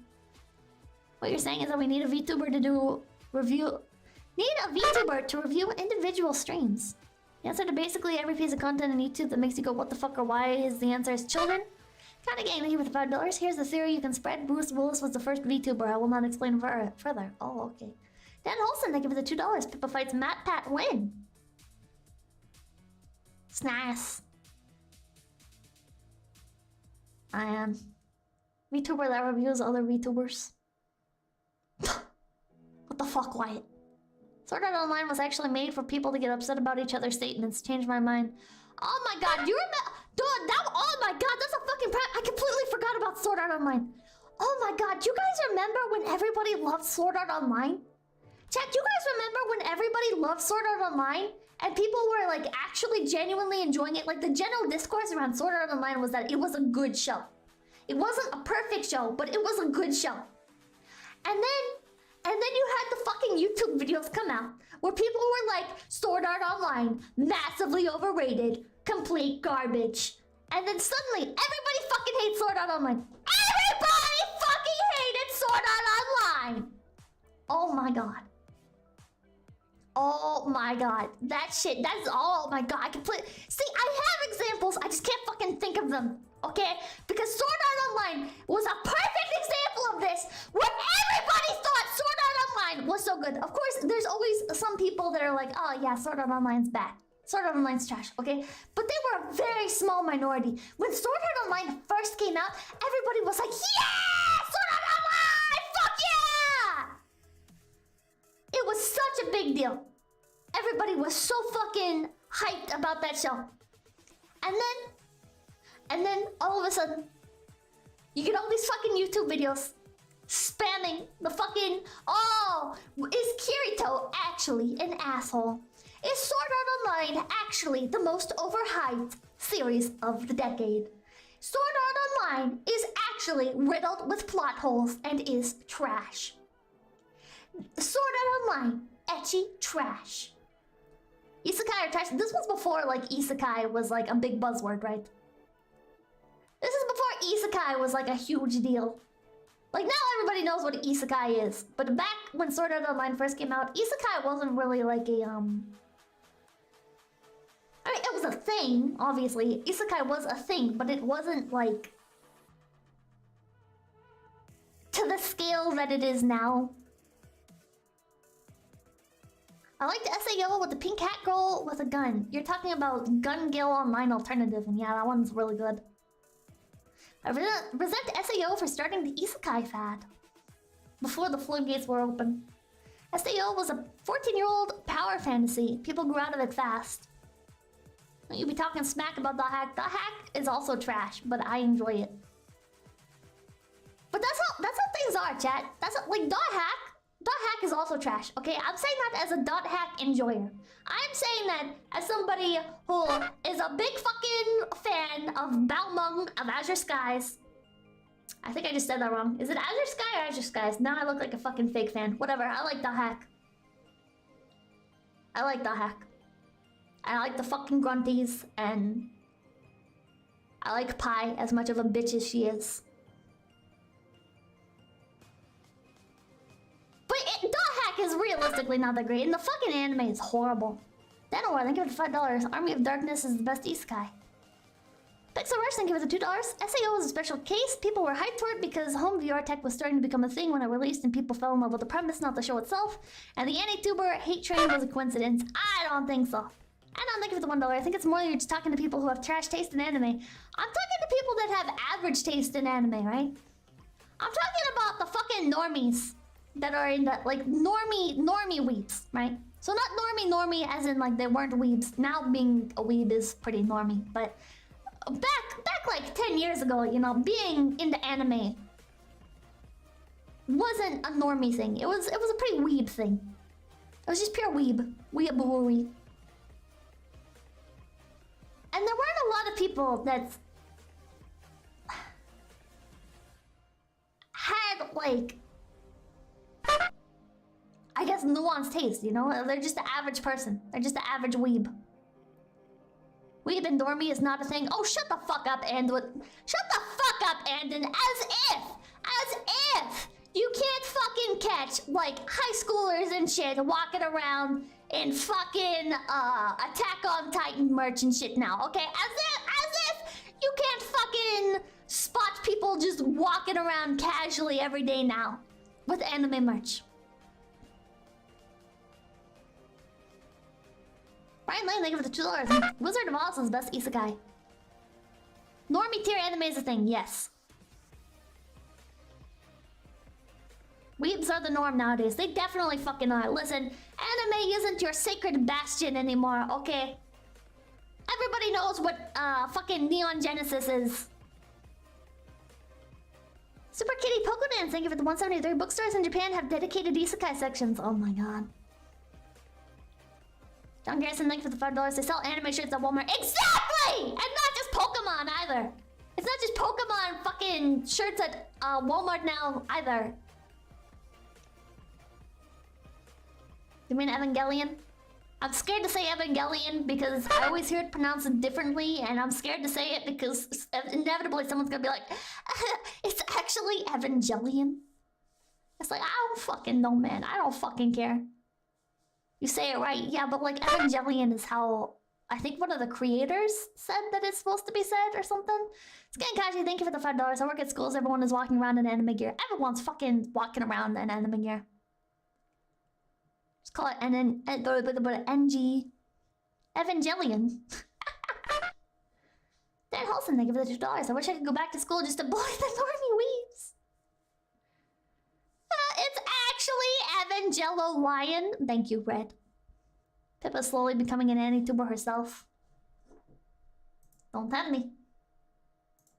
S3: What you're saying is that we need a VTuber to do review. Need a VTuber to review individual streams. The answer to basically every piece of content on YouTube that makes you go, what the fuck or why is the answer is children. Kinda getting here with $5. Here's the theory you can spread. Bruce Willis was the first VTuber. I will not explain further. Oh, okay. Dan Holson, thank you for the $2. Pippa fights Matt Pat win. It's nice. I am VTuber that reviews other VTubers. What the fuck, Wyatt? Sword Art Online was actually made for people to get upset about each other's statements. Changed my mind. Oh my god, you remember? Dude, oh my god, that's a fucking I completely forgot about Sword Art Online. Oh my god, do you guys remember when everybody loved Sword Art Online? Chat, do you guys remember when everybody loved Sword Art Online? And people were like actually genuinely enjoying it? Like the general discourse around Sword Art Online was that it was a good show. It wasn't a perfect show, but it was a good show. And then you had the fucking YouTube videos come out where people were like, Sword Art Online, massively overrated, complete garbage. And then suddenly, everybody fucking hates Sword Art Online. Everybody fucking hated Sword Art Online! Oh my god. Oh my god. That shit, that's oh my god. I completely... See, I have examples, I just can't fucking think of them. Okay? Because Sword Art Online was a perfect example of this, where everybody thought Sword Art Online was so good. Of course, there's always some people that are like, oh yeah, Sword Art Online's bad. Sword Art Online's trash, okay? But they were a very small minority. When Sword Art Online first came out, everybody was like, yeah! Sword Art Online! Fuck yeah! It was such a big deal. Everybody was so fucking hyped about that show. And then all of a sudden, you get all these fucking YouTube videos spamming the fucking, oh, is Kirito actually an asshole? Is Sword Art Online actually the most overhyped series of the decade? Sword Art Online is actually riddled with plot holes and is trash. Sword Art Online, ecchi trash. Isekai are trash. This was before like isekai was like a big buzzword, right? This is before isekai was like a huge deal. Like now everybody knows what isekai is. But back when Sword Art Online first came out, isekai wasn't really like a I mean, it was a thing, obviously. Isekai was a thing, but it wasn't like to the scale that it is now. I like the SAO with the pink hat girl with a gun. You're talking about Gun Gale Online Alternative, and yeah, that one's really good. I resent SAO for starting the isekai fad before the floodgates were open. SAO was a 14-year-old power fantasy. People grew out of it fast. You'd be talking smack about the hack. The hack is also trash, but I enjoy it. But that's how things are, chat. That's how, like dot hack is also trash. Okay, I'm saying that as a dot hack enjoyer. I'm saying that as somebody who is a big fucking fan of Balmung of Azure Skies. I think I just said that wrong. Is it Azure Sky or Azure Skies? Now I look like a fucking fake fan. Whatever. I like dot hack. I like dot hack. I like the fucking grunties, and I like Pi as much of a bitch as she is. But dot hack is realistically not that great, and the fucking anime is horrible. Denowar, thank you for the $5. Army of Darkness is the best isekai. Pixel Rush, thank you for the $2. SAO was a special case. People were hyped for it because home VR tech was starting to become a thing when it released, and people fell in love with the premise, not the show itself. And the anti-tuber hate train was a coincidence. I don't think so. And I'm looking for the $1. I think it's more you're just talking to people who have trash taste in anime. I'm talking to people that have average taste in anime, right? I'm talking about the fucking normies that are in the, like, normie weebs, right? So not normie as in, like, they weren't weebs. Now being a weeb is pretty normie, but back like 10 years ago, you know, being into anime wasn't a normie thing. It was a pretty weeb thing. It was just pure weeb. Weeb. And there weren't a lot of people that had, like, I guess nuanced taste, you know? They're just the average person. They're just the average weeb. Weeb and normie is not a thing. Oh, shut the fuck up, Andon. Shut the fuck up, Andon. As if you can't fucking catch, like, high schoolers and shit walking around in fucking Attack on Titan merch and shit now, okay? As if you can't fucking spot people just walking around casually every day now with anime merch. Brian Lane, thank you for the $2. Wizard of Oz is best isekai. Normie tier anime is a thing, yes. Weebs are the norm nowadays. They definitely fucking are. Listen, anime isn't your sacred bastion anymore, okay? Everybody knows what fucking Neon Genesis is. Super Kitty Pokodance, thank you for the 173. Bookstores in Japan have dedicated isekai sections. Oh my god. John Garrison, thank you for the $5. They sell anime shirts at Walmart. Exactly! And not just Pokemon either. It's not just Pokemon fucking shirts at Walmart now either. You mean Evangelion? I'm scared to say Evangelion because I always hear it pronounced differently, and I'm scared to say it because inevitably someone's gonna be like, it's actually Evangelion. It's like, I don't fucking know, man. I don't fucking care. You say it right, yeah, but like Evangelion is how I think one of the creators said that it's supposed to be said or something. Skankashi, thank you for the $5. I work at schools, everyone is walking around in anime gear. Everyone's fucking walking around in anime gear. Just call it NG. Evangelion. Dan Holson, thank you for the $2. I wish I could go back to school just to bully the normie weaves. It's actually Evangelo Lion. Thank you, Red. Pippa's slowly becoming an anti-tuber herself. Don't tempt me.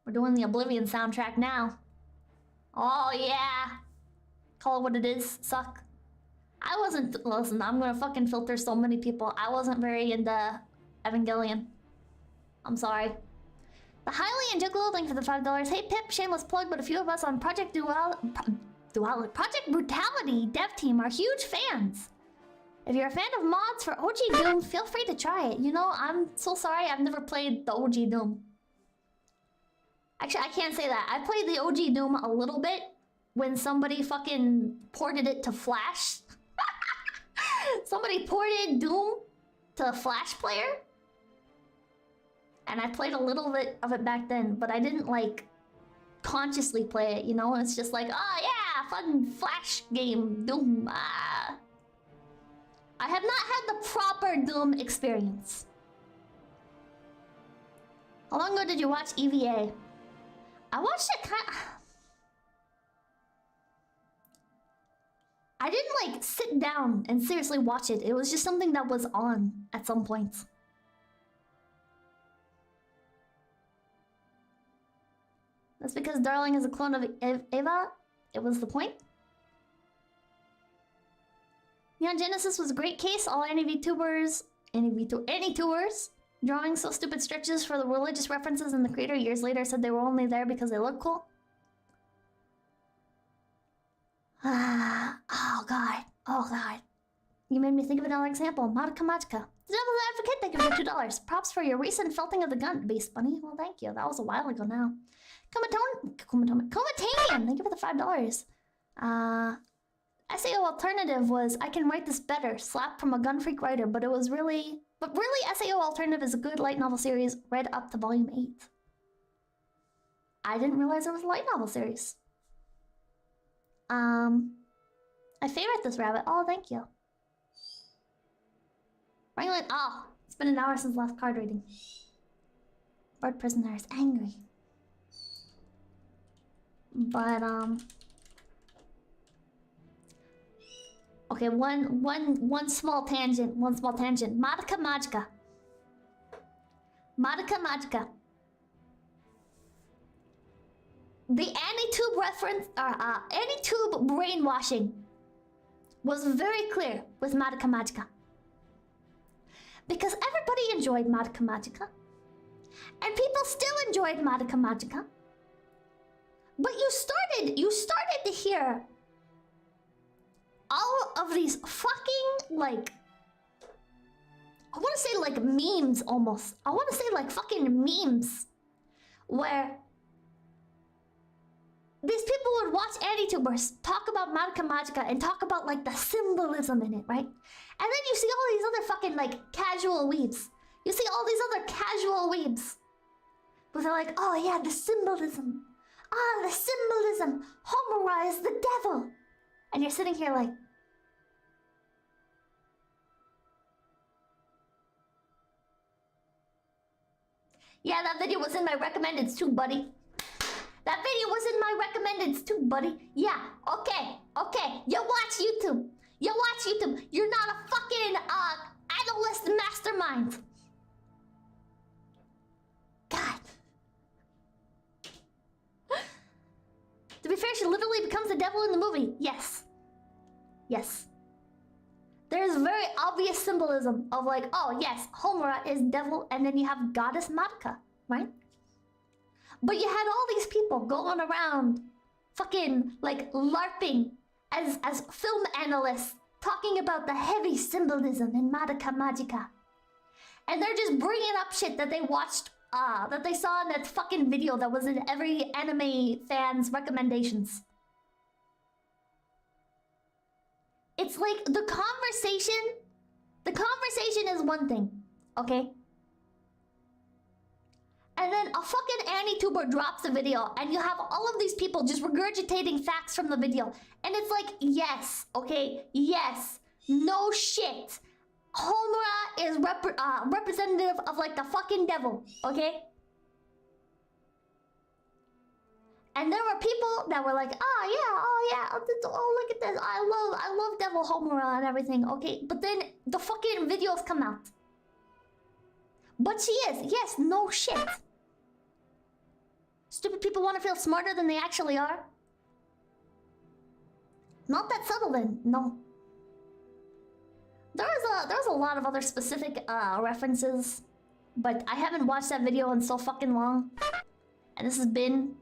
S3: We're doing the Oblivion soundtrack now. Oh, yeah. Call it what it is. Suck. I wasn't... Listen, I'm gonna fucking filter so many people. I wasn't very into Evangelion. I'm sorry. The Highly and Juggalo, thank you for the $5. Hey, Pip, shameless plug, but a few of us on Project Brutality dev team are huge fans. If you're a fan of mods for OG Doom, feel free to try it. You know, I'm so sorry I've never played the OG Doom. Actually, I can't say that. I played the OG Doom a little bit when somebody fucking ported it to Flash. Somebody ported Doom to Flash player. And I played a little bit of it back then, but I didn't, like, consciously play it, you know? It's just like, oh yeah, fun Flash game, Doom. I have not had the proper Doom experience. How long ago did you watch EVA? I watched it I didn't, like, sit down and seriously watch it. It was just something that was on at some point. That's because Darling is a clone of Eva. It was the point. Neon Genesis was a great case. All any tours, drawing so stupid stretches for the religious references, and the creator years later said they were only there because they look cool. Oh god. Oh god. You made me think of another example. Madoka Magica. The Devil's Advocate, thank you for the $2. Props for your recent felting of the gun, Beast Bunny. Well, thank you. That was a while ago now. Comatanian, thank you for the $5. SAO Alternative was I Can Write This Better, slap from a gun freak writer, but really SAO Alternative is a good light novel series read up to volume 8. I didn't realize there was a light novel series. I favorite this rabbit. Oh, thank you. Ringlet, oh, it's been an hour since last card reading. Bird prisoner is angry. But okay, one small tangent. Madoka Magica. The AniTube reference, AniTube brainwashing was very clear with Madoka Magica. Because everybody enjoyed Madoka Magica. And people still enjoyed Madoka Magica. But you started to hear all of these fucking, like, I want to say like memes almost. I want to say like fucking memes. Where these people would watch AniTubers talk about Madoka Magica and talk about like the symbolism in it, right? And then you see all these other fucking like casual weebs. You see all these other casual weebs. But they're like, oh yeah, the symbolism. Ah, the symbolism. Homura is the devil. And you're sitting here like, yeah, that video was in my recommendeds too, buddy. That video was in my recommendeds too, buddy. Yeah, okay. You watch YouTube. You're not a fucking analyst mastermind. God. To be fair, she literally becomes the devil in the movie. Yes. There's very obvious symbolism of like, oh yes, Homura is devil, and then you have goddess Madoka, right? But you had all these people going around fucking like LARPing as film analysts talking about the heavy symbolism in Madoka Magica. And they're just bringing up shit that they watched, that they saw in that fucking video that was in every anime fan's recommendations. It's like the conversation is one thing, okay? And then a fucking AniTuber drops a video and you have all of these people just regurgitating facts from the video. And it's like, yes, okay, yes, no shit. Homura is representative of like the fucking devil, okay? And there were people that were like, oh yeah, oh look at this, I love Devil Homura and everything, okay? But then the fucking videos come out. But she is, yes, no shit. Stupid people want to feel smarter than they actually are. Not that subtle then, no. There was a lot of other specific references, but I haven't watched that video in so fucking long. And this has been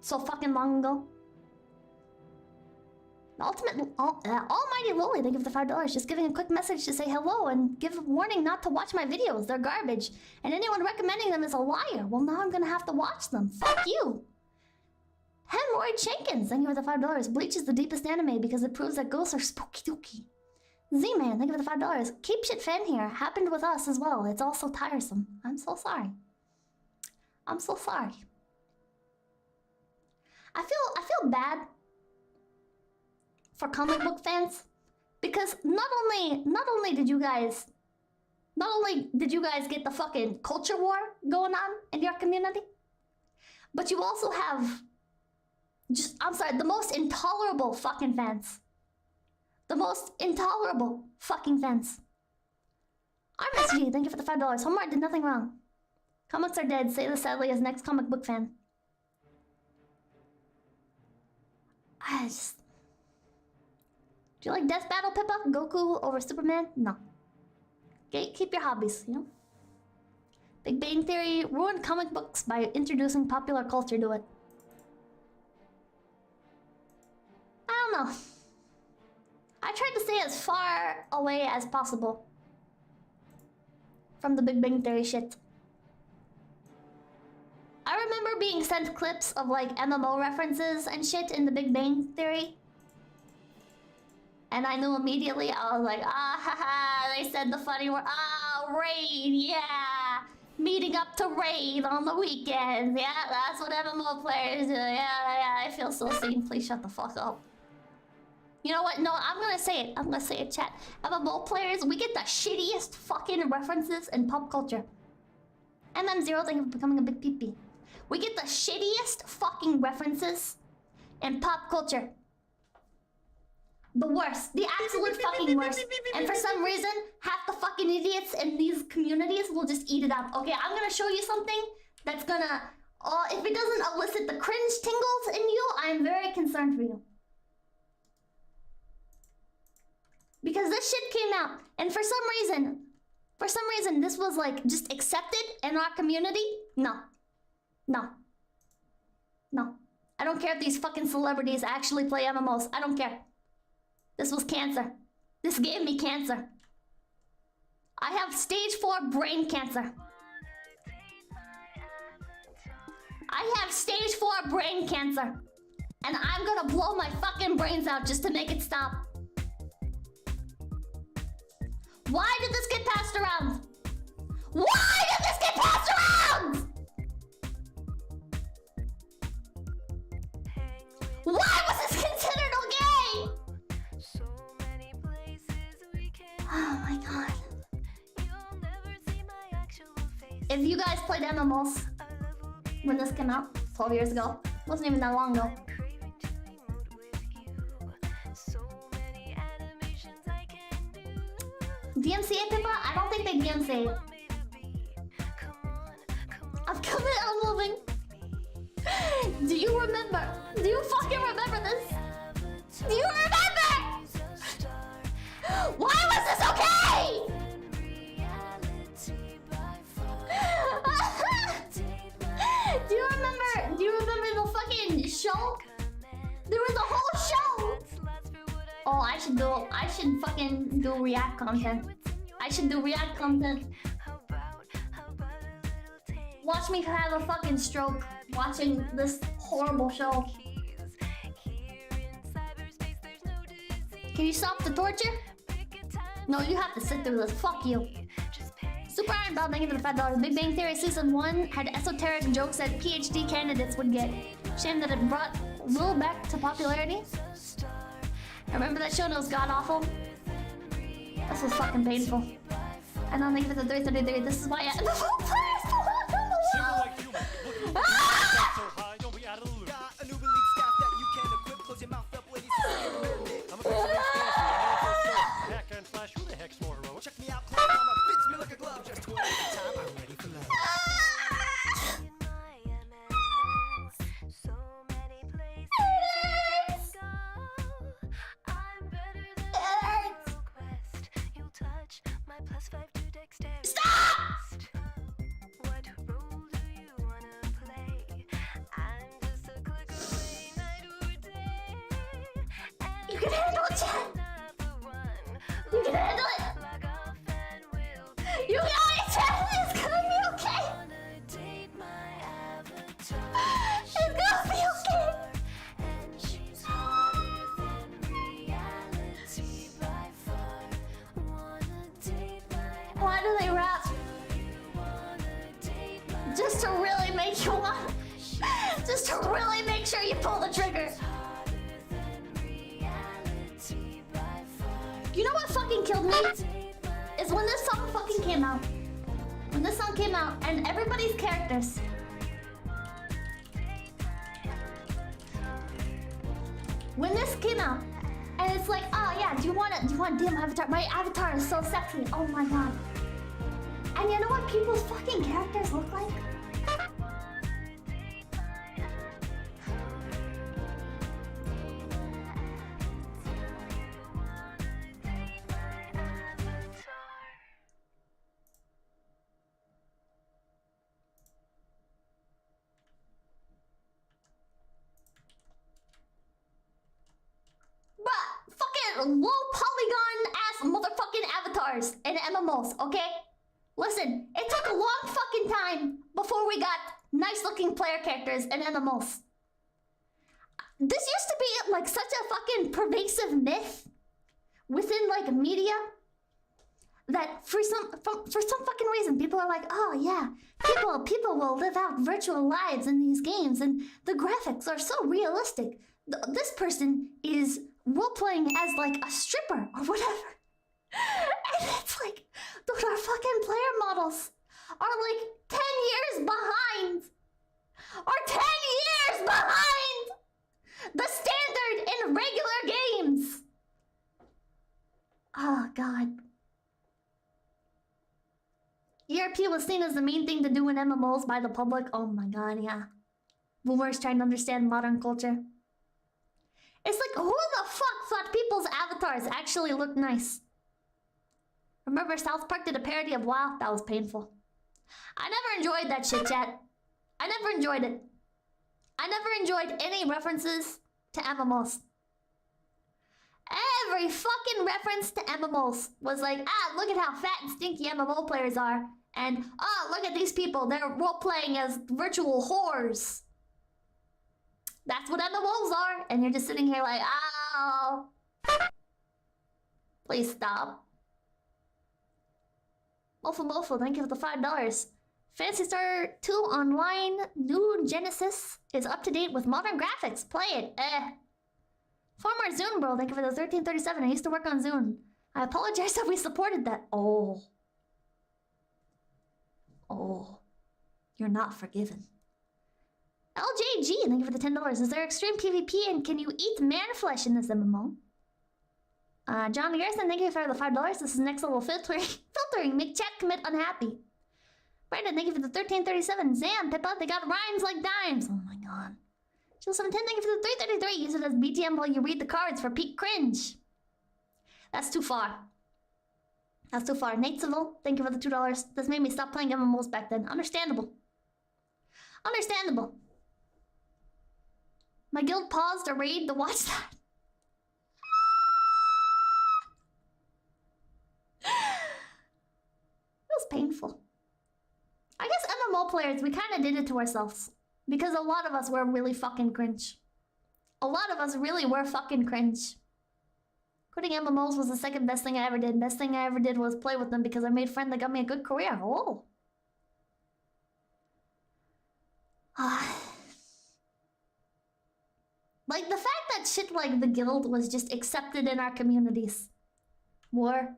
S3: so fucking long ago. The ultimate almighty lowly, thank you for the $5. Just giving a quick message to say hello and give a warning not to watch my videos. They're garbage. And anyone recommending them is a liar. Well, now I'm gonna have to watch them. Fuck you. Hemorrhoid Jenkins, thank you for the $5. Bleach is the deepest anime because it proves that ghosts are spooky dooky. Z-Man, thank you for the $5. Keep shit fan here. Happened with us as well. It's all so tiresome. I'm so sorry. I'm so sorry. I feel bad for comic book fans because not only did you guys get the fucking culture war going on in your community, but you also have the most intolerable fucking fans. The most intolerable fucking fans. RMSG, thank you for the $5. Homework did nothing wrong. Comics are dead. Say this sadly as next comic book fan. Do you like Death Battle, Pippa? Goku over Superman? No. Okay, keep your hobbies, you know? Big Bang Theory ruined comic books by introducing popular culture to it. I don't know. I tried to stay as far away as possible from the Big Bang Theory shit. I remember being sent clips of like MMO references and shit in the Big Bang Theory. And I knew immediately, I was like, haha, they said the funny word, Raid, yeah. Meeting up to Raid on the weekends, yeah, that's what MMO players do, yeah, I feel so seen, please shut the fuck up. You know what? No, I'm gonna say it. I'm gonna say it, chat. MMO players, we get the shittiest fucking references in pop culture. MM0, thank you for becoming a big peepee. We get the shittiest fucking references in pop culture. The worst. The absolute fucking worst. And for some reason, half the fucking idiots in these communities will just eat it up. Okay, I'm gonna show you something that's gonna... if it doesn't elicit the cringe tingles in you, I'm very concerned for you. Because this shit came out, and for some reason, this was like just accepted in our community. No. No. No. I don't care if these fucking celebrities actually play MMOs. I don't care. This was cancer. This gave me cancer. I have stage 4 brain cancer. I have stage 4 brain cancer. And I'm gonna blow my fucking brains out just to make it stop. Why did this get passed around? Why did this get passed around? Why was this considered okay? Oh my god. If you guys played MMOs when this came out 12 years ago, wasn't even that long ago. DMCA Pippa? I don't think they DMCA. I'm coming out moving. Do you remember? Do you fucking remember this? Do you remember? Why was this okay? Do you remember the fucking show? There was a whole show. Oh, I should fucking do React content. I should do React content. Watch me have a fucking stroke watching this horrible show. Can you stop the torture? No, you have to sit through this. Fuck you. Super Iron Bell, thank you for the $5. Big Bang Theory Season 1 had esoteric jokes that PhD candidates would get. Shame that it brought Will back to popularity. Remember that show and it was god-awful? This was fucking painful. I don't think it's a 333. This is why I... You can handle it, Jen! You can handle it! You got it, Jen! It's gonna be okay! It's gonna be okay! Why do they rap? Just to really make you want... Just to really make sure you pull the trigger. You know what fucking killed me? Is when this song fucking came out. When this song came out and everybody's characters. When this came out and it's like, oh yeah, do you want DM avatar? My avatar is so sexy. Oh my god. And you know what people's fucking characters look like? Low polygon ass motherfucking avatars in MMOs, okay? Listen, it took a long fucking time before we got nice looking player characters in MMOs. This used to be like such a fucking pervasive myth within like media that for some fucking reason people are like, oh yeah, people will live out virtual lives in these games and the graphics are so realistic. this person is role-playing as like a stripper or whatever. And it's like, dude, our fucking player models are like 10 years behind. Are 10 years behind the standard in regular games. Oh, God. ERP was seen as the main thing to do in MMOs by the public. Oh my god, yeah. Boomers trying to understand modern culture. It's like, who the fuck thought people's avatars actually looked nice? Remember South Park did a parody of WoW? That was painful. I never enjoyed that shit, chat. I never enjoyed it. I never enjoyed any references to MMOs. Every fucking reference to MMOs was like, ah, look at how fat and stinky MMO players are. And, oh, look at these people. They're role-playing as virtual whores. That's what MMOs are. And you're just sitting here like, oh. Please stop. Mofo, thank you for the $5. Phantasy Star 2 Online New Genesis is up to date with modern graphics. Play it. Former Zune Bro, thank you for the 1337. I used to work on Zune. I apologize that we supported that. Oh. Oh. You're not forgiven. LJG, thank you for the $10. Is there extreme PvP and can you eat man flesh in this MMO? John Garrison, thank you for the $5. This is next level filtering. Make chat commit unhappy. Brandon, thank you for the 1337. Zam, Pippa, they got rhymes like dimes. Oh my god. Jill 710, thank you for the 333. Use it as BTM while you read the cards for peak cringe. That's too far. That's too far. Nate Civil, thank you for the $2. This made me stop playing MMOs back then. Understandable. Understandable. My guild paused a raid to watch that. It was painful. I guess MMO players, we kind of did it to ourselves. Because a lot of us were really fucking cringe. A lot of us really were fucking cringe. Quitting MMOs was the second best thing I ever did. Best thing I ever did was play with them because I made friends that got me a good career. Oh. Like the fact that shit like the guild was just accepted in our communities. War.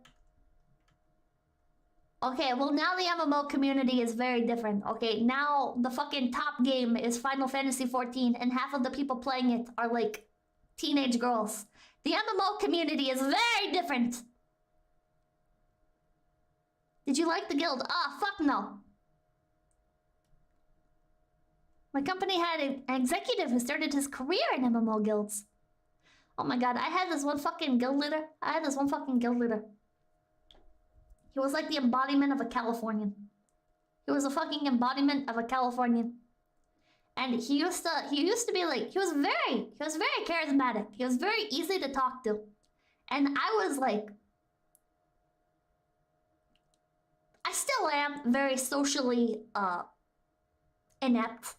S3: Okay, well now the MMO community is very different. Okay, now the fucking top game is Final Fantasy XIV and half of the people playing it are like teenage girls. The MMO community is very different. Did you like the guild? Ah, fuck no. My company had an executive who started his career in MMO guilds. Oh my god, I had this one fucking guild leader. He was like the embodiment of a Californian. He was a fucking embodiment of a Californian. And he used to be like, he was very charismatic. He was very easy to talk to. And I was like, I still am very socially inept.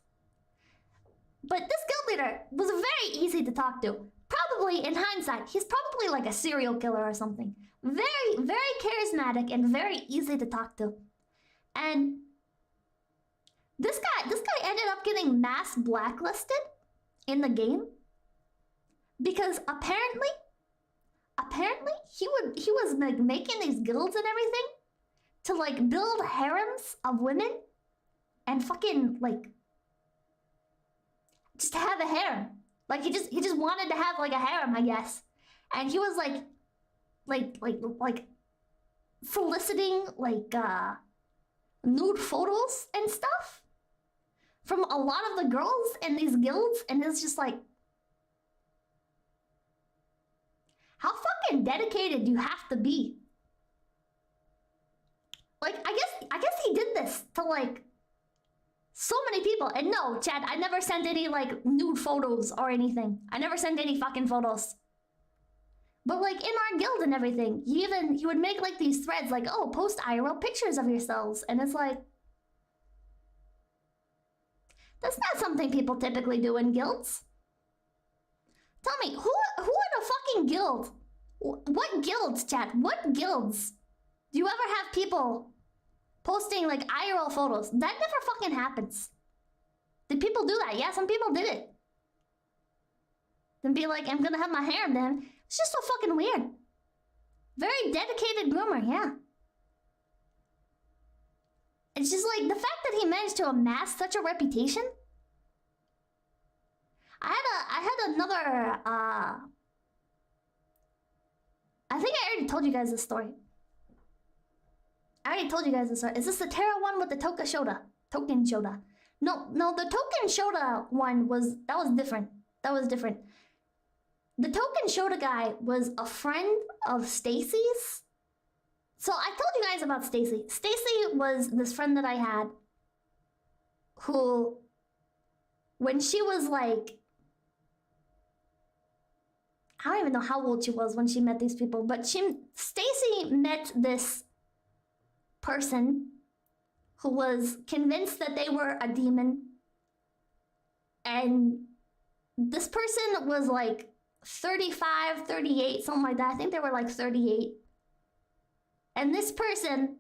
S3: But this guild leader was very easy to talk to. Probably, in hindsight, he's probably like a serial killer or something. Very, very charismatic and very easy to talk to. And this guy ended up getting mass blacklisted in the game because apparently he was like making these guilds and everything to like build harems of women and fucking like just to have a harem. Like he just wanted to have like a harem, I guess. And he was like soliciting like nude photos and stuff from a lot of the girls in these guilds, and it's just like, how fucking dedicated do you have to be? Like, I guess he did this to like so many people. And no, Chad, I never sent any like nude photos or anything. I never sent any fucking photos. But like in our guild and everything, he would make like these threads like, oh, post IRL pictures of yourselves. And it's like, that's not something people typically do in guilds. Tell me, who in a fucking guild? What guilds, chat? What guilds? Do you ever have people posting like IRL photos? That never fucking happens. Did people do that? Yeah, some people did it. and be like, I'm gonna have my harem then. It's just so fucking weird. Very dedicated groomer, yeah. It's just like the fact that he managed to amass such a reputation. I had another I think I already told you guys this story. Is this the Terra one with the Token Shoda? No, the Token Shoda one was different. The Token Shoda guy was a friend of Stacy's. So I told you guys about Stacy. Stacy was this friend that I had who, when she was like, I don't even know how old she was when she met these people, but Stacy met this person who was convinced that they were a demon. And this person was like 35, 38, something like that. I think they were like 38. And this person,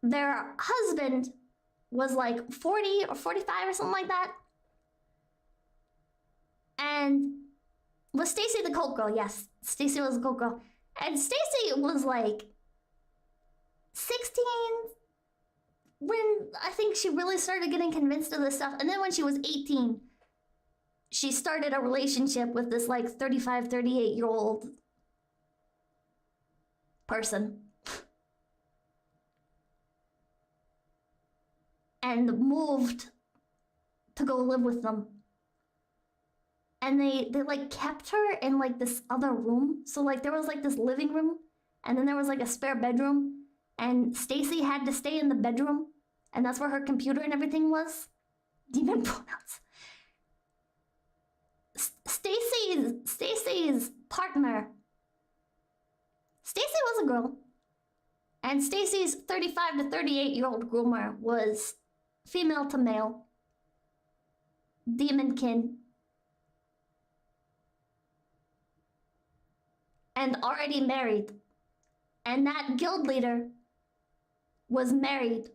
S3: their husband was like 40 or 45 or something like that. And was Stacy the cult girl? Yes, Stacy was the cult girl. And Stacy was like 16 when I think she really started getting convinced of this stuff. And then when she was 18, she started a relationship with this like 35, 38-year-old person. And moved to go live with them. And they like kept her in like this other room. So like there was like this living room and then there was like a spare bedroom and Stacy had to stay in the bedroom and that's where her computer and everything was. Demon pronouns. Stacy's partner. Stacy was a girl. And Stacy's 35 to 38-year-old groomer was female to male. Demonkin. And already married. And that guild leader was married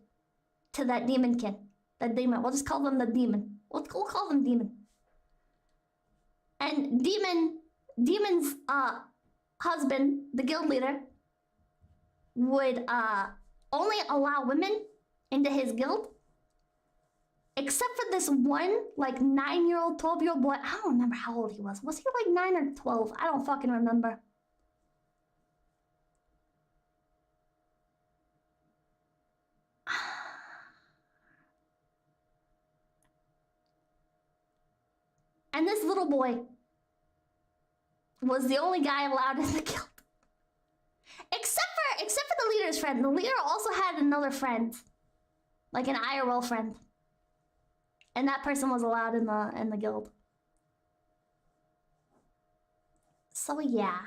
S3: to that demonkin. That demon. We'll just call them the demon. We'll call them demon. And demon's husband, the guild leader, would only allow women into his guild. Except for this one, like 9-year-old, 12-year-old boy. I don't remember how old he was. Was he like 9 or 12? I don't fucking remember. And this little boy was the only guy allowed in the guild. Except for the leader's friend. The leader also had another friend. Like an IRL friend. And that person was allowed in the guild. So yeah.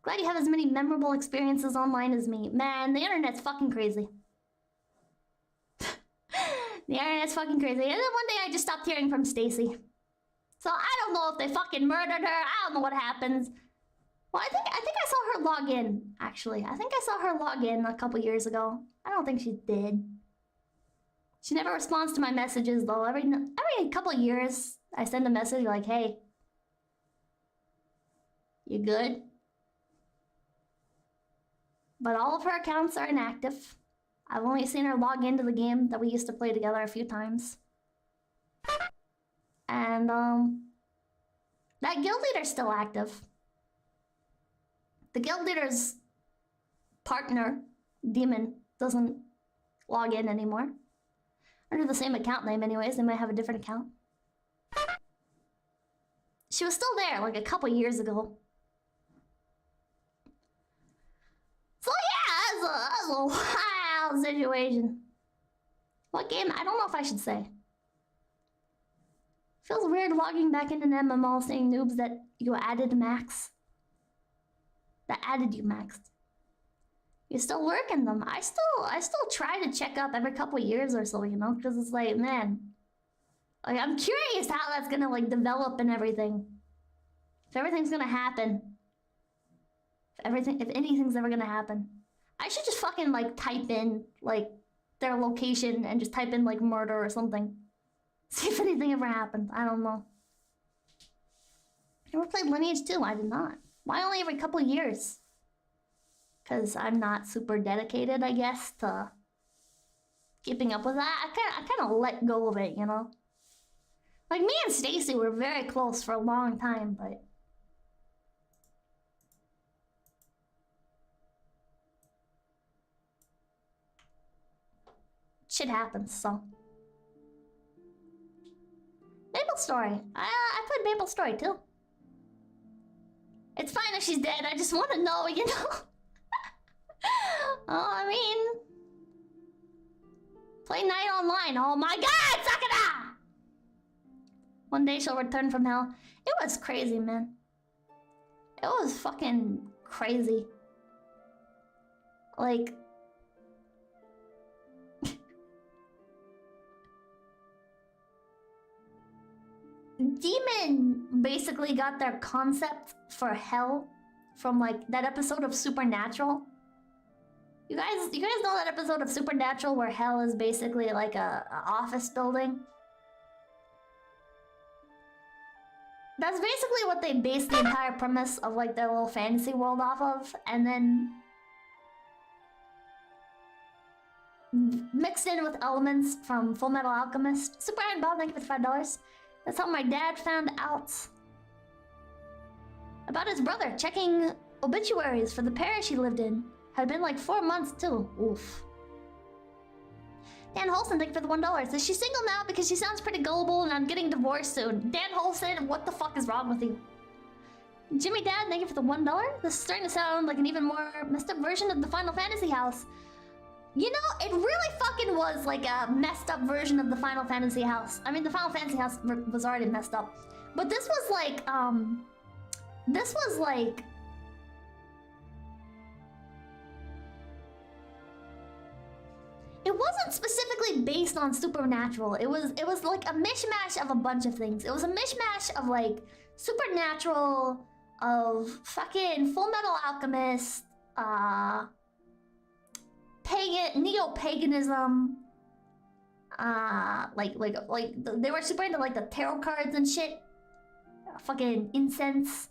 S3: Glad you have as many memorable experiences online as me. Man, the internet's fucking crazy. The internet's fucking crazy. And then one day I just stopped hearing from Stacy. So I don't know if they fucking murdered her. I don't know what happens. Well, I think I saw her log in, actually. I think I saw her log in a couple years ago. I don't think she's dead. She never responds to my messages, though. Every couple of years, I send a message like, hey, you good? But all of her accounts are inactive. I've only seen her log into the game that we used to play together a few times. And, that guild leader's still active. The guild leader's partner, Demon, doesn't log in anymore. Under the same account name anyways, they might have a different account. She was still there, like a couple years ago. So yeah, that's a wild situation. What game? I don't know if I should say. Feels weird logging back into an MMO saying noobs that you added max. That added you maxed. You still work in them. I still try to check up every couple years or so, you know, because it's like, man, like I'm curious how that's gonna like develop and everything. If everything's gonna happen. If anything's ever gonna happen. I should just fucking like type in like their location and just type in like murder or something. See if anything ever happened. I don't know. You ever played Lineage 2? I did not. Why only every couple years? Because I'm not super dedicated, I guess, to keeping up with that. I kind of let go of it, you know? Like, me and Stacy were very close for a long time, but... shit happens, so... Maple Story. I played Maple Story, too. It's fine if she's dead, I just want to know, you know? Oh, I mean... Play Night Online. Oh my god, Sakura! One day she'll return from hell. It was crazy, man. It was fucking crazy. Like... Demon basically got their concept for hell from like that episode of Supernatural. You guys know that episode of Supernatural where hell is basically like a office building? That's basically what they based the entire premise of like their little fantasy world off of, and then mixed in with elements from Full Metal Alchemist. Super Iron Ball, thank you for the $5. That's how my dad found out about his brother, checking obituaries for the parish he lived in. Had been like 4 months too. Oof. Dan Holson, thank you for the $1. Is she single now because she sounds pretty gullible and I'm getting divorced soon? Dan Holson, what the fuck is wrong with you? Jimmy Dad, thank you for the $1. This is starting to sound like an even more messed up version of the Final Fantasy house. You know, it really fucking was like a messed up version of the Final Fantasy house. I mean, the Final Fantasy house was already messed up. But this was like, this was like... It wasn't specifically based on Supernatural. It was like a mishmash of a bunch of things. It was a mishmash of like Supernatural, of fucking Full Metal Alchemist, neo-paganism, like they were super into like the tarot cards and shit. Fucking incense.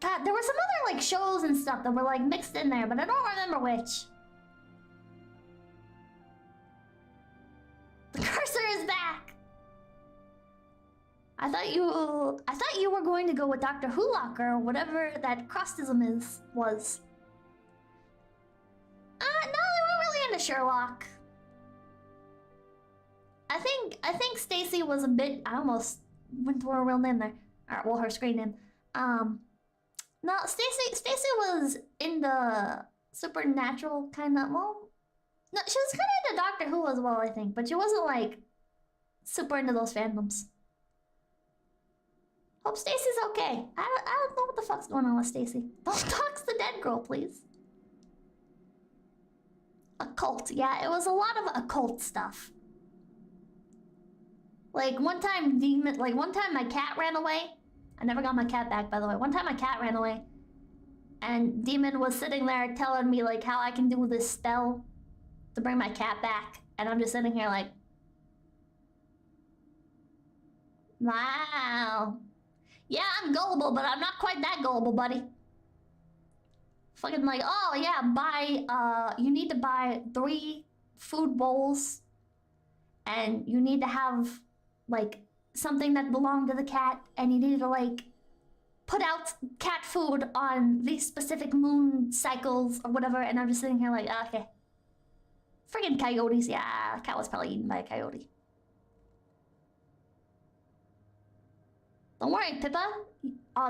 S3: God, there were some other like shows and stuff that were like mixed in there, but I don't remember which. The cursor is back. I thought you were going to go with Dr. Hulock or whatever that crostism was. No, they weren't really into Sherlock. I think Stacy was a bit. I almost went through her real name there. Alright, well, her screen name. No, Stacy was in the Supernatural kind of. Well, no, she was kind of into Doctor Who as well, I think, but she wasn't like super into those fandoms. Hope Stacy's okay. I don't know what the fuck's going on with Stacy. Don't dox the dead girl, please. Occult, yeah, it was a lot of occult stuff. Like one time my cat ran away. I never got my cat back, by the way. One time my cat ran away. And Demon was sitting there telling me like how I can do this spell to bring my cat back. And I'm just sitting here like, wow. Yeah, I'm gullible, but I'm not quite that gullible, buddy. Fucking like, oh yeah, you need to buy 3 food bowls. And you need to have, like, something that belonged to the cat. And you need to, like, put out cat food on these specific moon cycles or whatever. And I'm just sitting here like, oh, okay. Friggin' coyotes, yeah, the cat was probably eaten by a coyote. Don't worry, Pippa.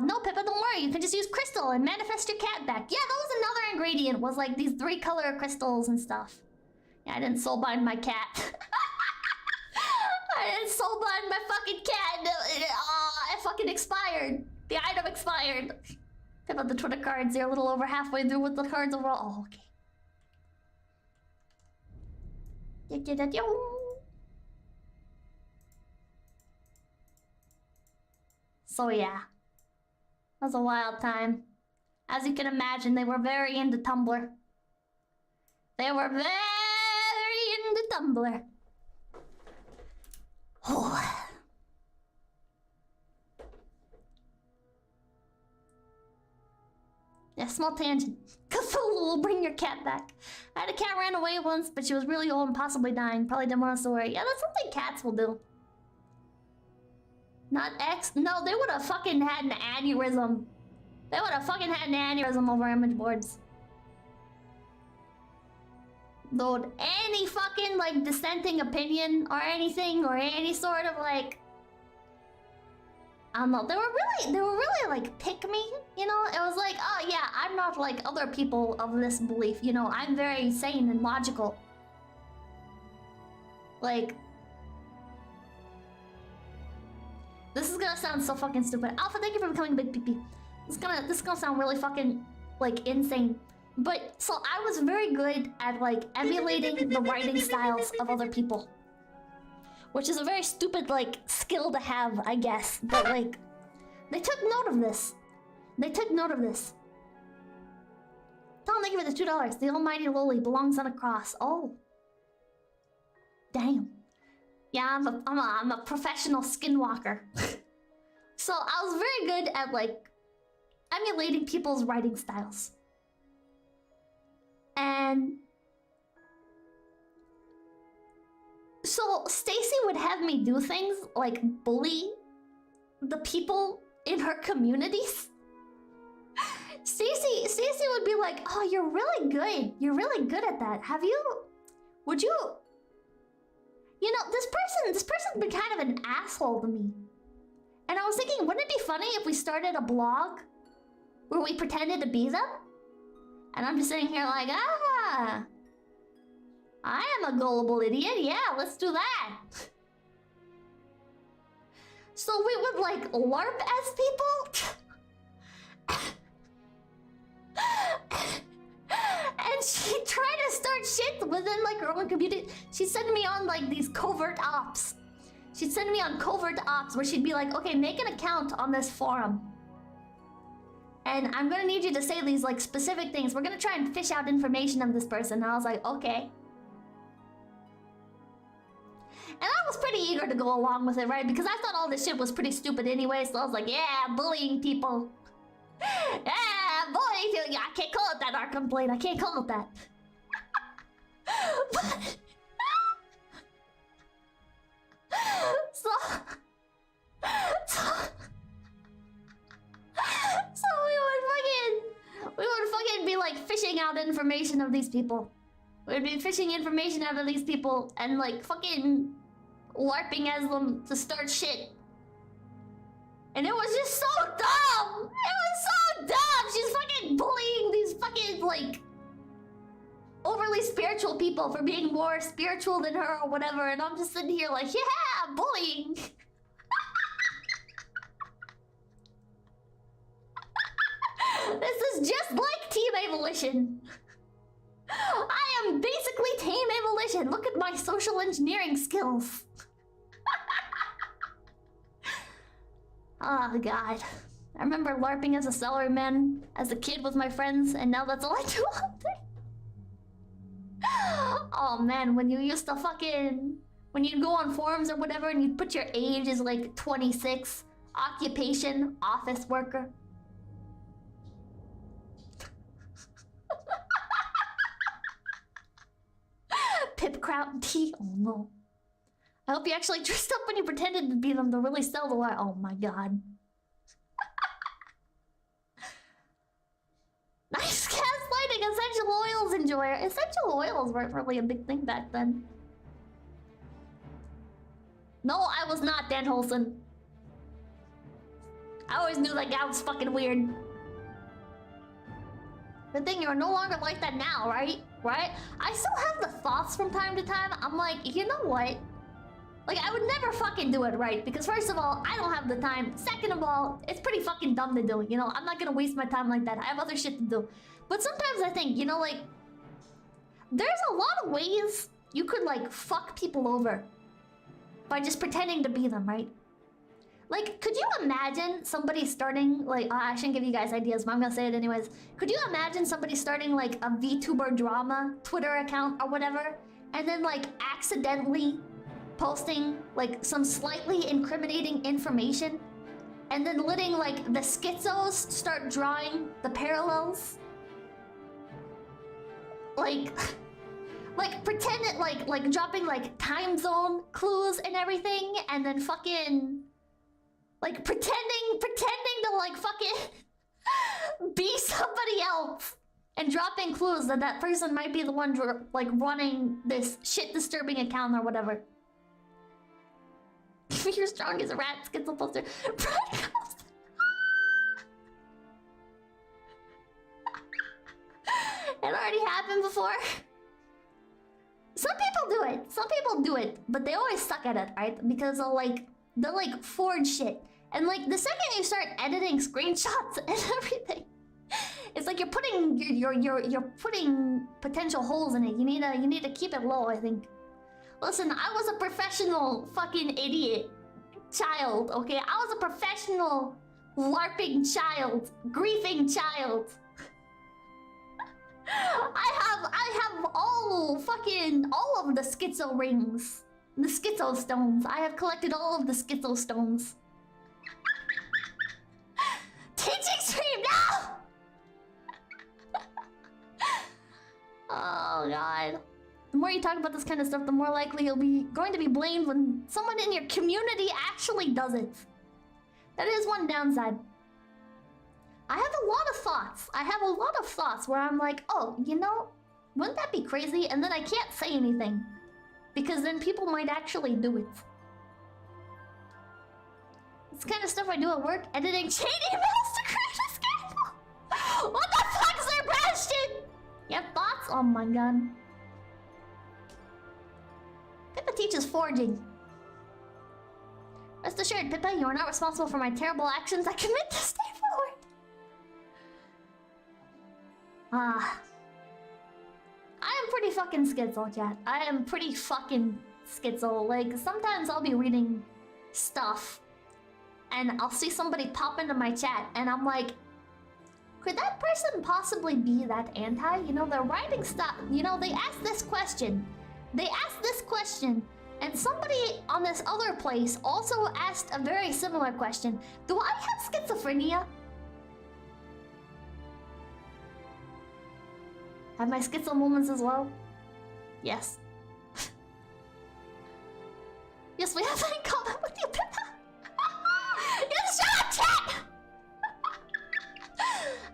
S3: No, Pippa, don't worry. You can just use crystal and manifest your cat back. Yeah, that was another ingredient, was like these 3-color crystals and stuff. Yeah, I didn't soulbind my cat. I didn't soulbind my fucking cat. It fucking expired. The item expired. Pippa, the Twitter cards, you're a little over halfway through with the cards overall. Oh, okay. So yeah, that was a wild time. As you can imagine, they were very into Tumblr. They were very into Tumblr. Oh. Yeah, small tangent. Cthulhu will bring your cat back. I had a cat ran away once, but she was really old and possibly dying. Probably didn't want us to worry. Yeah, that's something cats will do. Not X. No, they would have fucking had an aneurysm. They would have fucking had an aneurysm over image boards. Dude, any fucking like dissenting opinion or anything or any sort of like, I don't know, they were really like pick me, you know? It was like, oh yeah, I'm not like other people of this belief, you know, I'm very sane and logical. Like, this is gonna sound so fucking stupid. Alpha, thank you for becoming a big PP. This is gonna sound really fucking like insane. But so I was very good at like emulating the writing styles of other people. Which is a very stupid like skill to have, I guess. But like, they took note of this. They took note of this. Tom, thank you for the $2. The almighty lowly belongs on a cross. Oh. Damn. Yeah, I'm a professional skinwalker. So I was very good at like emulating people's writing styles. And so Stacy would have me do things like bully the people in her communities. Stacy would be like, "Oh, you're really good. You're really good at that. Would you know, this person's been kind of an asshole to me." And I was thinking, wouldn't it be funny if we started a blog where we pretended to be them? And I'm just sitting here like, ah, I am a gullible idiot. Yeah, let's do that. So we would like LARP as people. And she'd try to start shit within like her own community. She'd send me on like these covert ops. She'd send me on covert ops where she'd be like, okay, make an account on this forum. And I'm gonna need you to say these like specific things. We're gonna try and fish out information of this person. And I was like, okay. And I was pretty eager to go along with it, right? Because I thought all this shit was pretty stupid anyway. So I was like, yeah, bullying people. Yeah, bullying people. Yeah, I can't call it that, Arkham Blade. I can't call it that. So we would fucking be like fishing out information of these people. We'd be fishing information out of these people and like fucking LARPing as them to start shit. And it was just so dumb! It was so dumb! She's fucking bullying these fucking like overly spiritual people for being more spiritual than her or whatever, and I'm just sitting here like, yeah, bullying! This is just like Team Abolition. I am basically Team Abolition. Look at my social engineering skills. Oh god. I remember LARPing as a salaryman as a kid with my friends, and now that's all I do all day. Oh man, when you used to fucking... when you'd go on forums or whatever and you'd put your age as like 26, occupation, office worker. Pip Kraut tea? Oh no. I hope you actually dressed up when you pretended to be them to really sell the lie. Oh my god. Nice gaslighting, essential oils enjoyer. Essential oils weren't really a big thing back then. No, I was not Dan Holson. I always knew that guy was fucking weird. Good thing you're no longer like that now, right? Right? I still have the thoughts from time to time. I'm like, you know what? Like, I would never fucking do it, right? Because first of all, I don't have the time. Second of all, it's pretty fucking dumb to do. You know, I'm not gonna waste my time like that. I have other shit to do. But sometimes I think, you know, like, there's a lot of ways you could, like, fuck people over by just pretending to be them, right? Like, could you imagine somebody starting, like, I shouldn't give you guys ideas, but I'm gonna say it anyways. Could you imagine somebody starting, like, a VTuber drama Twitter account or whatever, and then, like, accidentally posting, like, some slightly incriminating information, and then letting, like, the schizos start drawing the parallels? Like, like, pretend it, like, dropping, like, time zone clues and everything, and then fucking... Like, pretending to, like, fucking be somebody else and dropping clues that that person might be the one, like, running this shit-disturbing account or whatever. You're strong as a rat, schizo poster. It already happened before. Some people do it. Some people do it, but they always suck at it, right? Because they'll, like, forge shit. And, like, the second you start editing screenshots and everything, it's like you're putting potential holes in it. You need to keep it low, I think. Listen, I was a professional fucking idiot child, okay? I was a professional LARPing child, griefing child. I have all of the schizo rings, the schizo stones. I have collected all of the schizo stones. Teaching stream now! Oh god. The more you talk about this kind of stuff, the more likely you'll be going to be blamed when someone in your community actually does it. That is one downside. I have a lot of thoughts. I have a lot of thoughts where I'm like, oh, you know, wouldn't that be crazy? And then I can't say anything, because then people might actually do it. It's the kind of stuff I do at work, editing chain emails to create a scandal. What the fuck's their question? You have thoughts? Oh my god. Pippa teaches forging. Rest assured, Pippa, you are not responsible for my terrible actions. I commit to stay forward. I am pretty fucking schizo, chat. I am pretty fucking schizo. Like, sometimes I'll be reading stuff and I'll see somebody pop into my chat and I'm like, could that person possibly be that anti? You know, they're writing stuff. You know, they asked this question. And somebody on this other place also asked a very similar question. Do I have schizophrenia? Have my schizo moments as well? Yes. Yes, we have in common with you, Pippa. Yes, shut up, chat!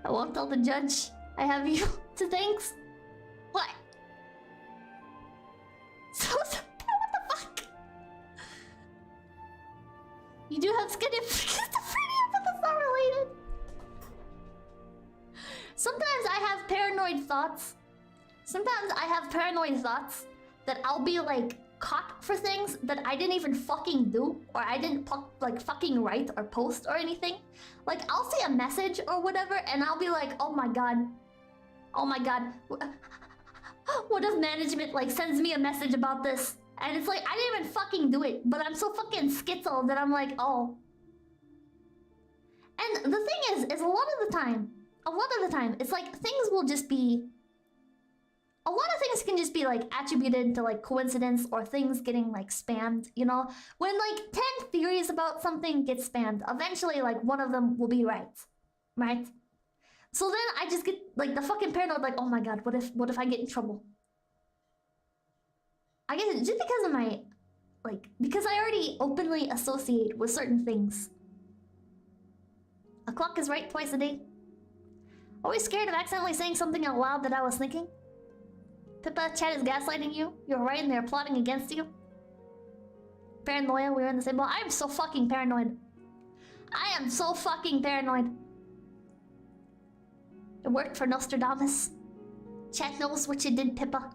S3: I won't tell the judge. I have you to thanks. What? So, what the fuck? You do have schizophrenia, but that's not related. Sometimes I have paranoid thoughts. Sometimes I have paranoid thoughts that I'll be like caught for things that I didn't even fucking do, or I didn't like fucking write or post or anything. Like, I'll see a message or whatever and I'll be like, oh my god. Oh my god. What if management like sends me a message about this? And it's like, I didn't even fucking do it, but I'm so fucking schizo that I'm like, oh. And the thing is a lot of the time, it's like things will just be... A lot of things can just be like attributed to like coincidence or things getting like spammed, you know? When like 10 theories about something get spammed, eventually like one of them will be right? So then I just get like the fucking paranoid, like, oh my god, what if I get in trouble? I guess just because of my, like, because I already openly associate with certain things. A clock is right twice a day. Always scared of accidentally saying something out loud that I was thinking. Pippa, chat is gaslighting you. You're right and they're plotting against you. Paranoia, we're in the same boat. I am so fucking paranoid. I am so fucking paranoid. It worked for Nostradamus. Chat knows what you did, Pippa.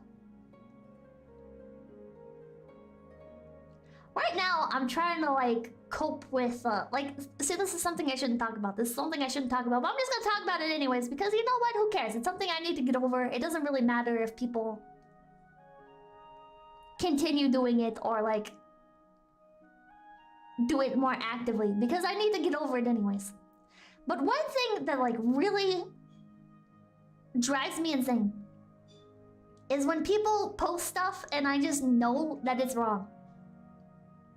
S3: Right now, I'm trying to like cope with like, see, this is something I shouldn't talk about. This is something I shouldn't talk about, but I'm just gonna talk about it anyways because you know what? Who cares? It's something I need to get over. It doesn't really matter if people continue doing it or like do it more actively because I need to get over it anyways. But one thing that like really drives me insane is when people post stuff and I just know that it's wrong.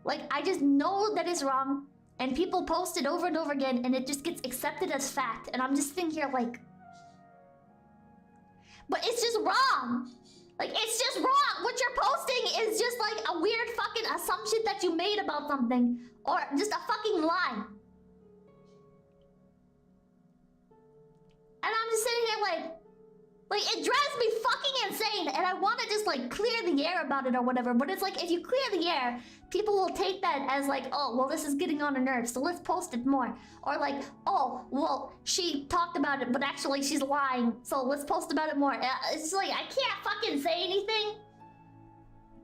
S3: Like, I just know that it's wrong, and people post it over and over again, and it just gets accepted as fact, and I'm just thinking here like... But it's just wrong! Like, it's just wrong! What you're posting is just like a weird fucking assumption that you made about something, or just a fucking lie. And I'm just sitting here like it drives me fucking insane, and I want to just like clear the air about it or whatever, but it's like if you clear the air, people will take that as like, oh, well, this is getting on her nerves, so let's post it more. Or like, oh, well, she talked about it, but actually she's lying, so let's post about it more. It's like, I can't fucking say anything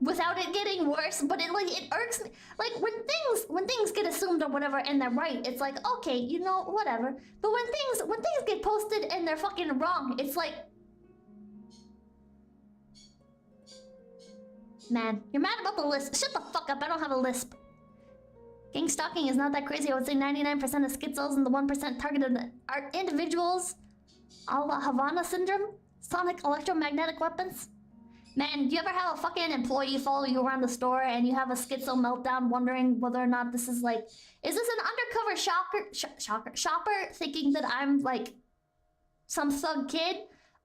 S3: without it getting worse, but it irks me. Like, when things get assumed or whatever and they're right, it's like, okay, you know, whatever. But when things get posted and they're fucking wrong, it's like... Man, you're mad about the lisp. Shut the fuck up, I don't have a lisp. Gang stalking is not that crazy. I would say 99% of schizos and the 1% targeted are individuals. A la Havana syndrome? Sonic electromagnetic weapons? Man, do you ever have a fucking employee follow you around the store and you have a schizo meltdown wondering whether or not this is like... Is this an undercover shopper thinking that I'm like some thug kid?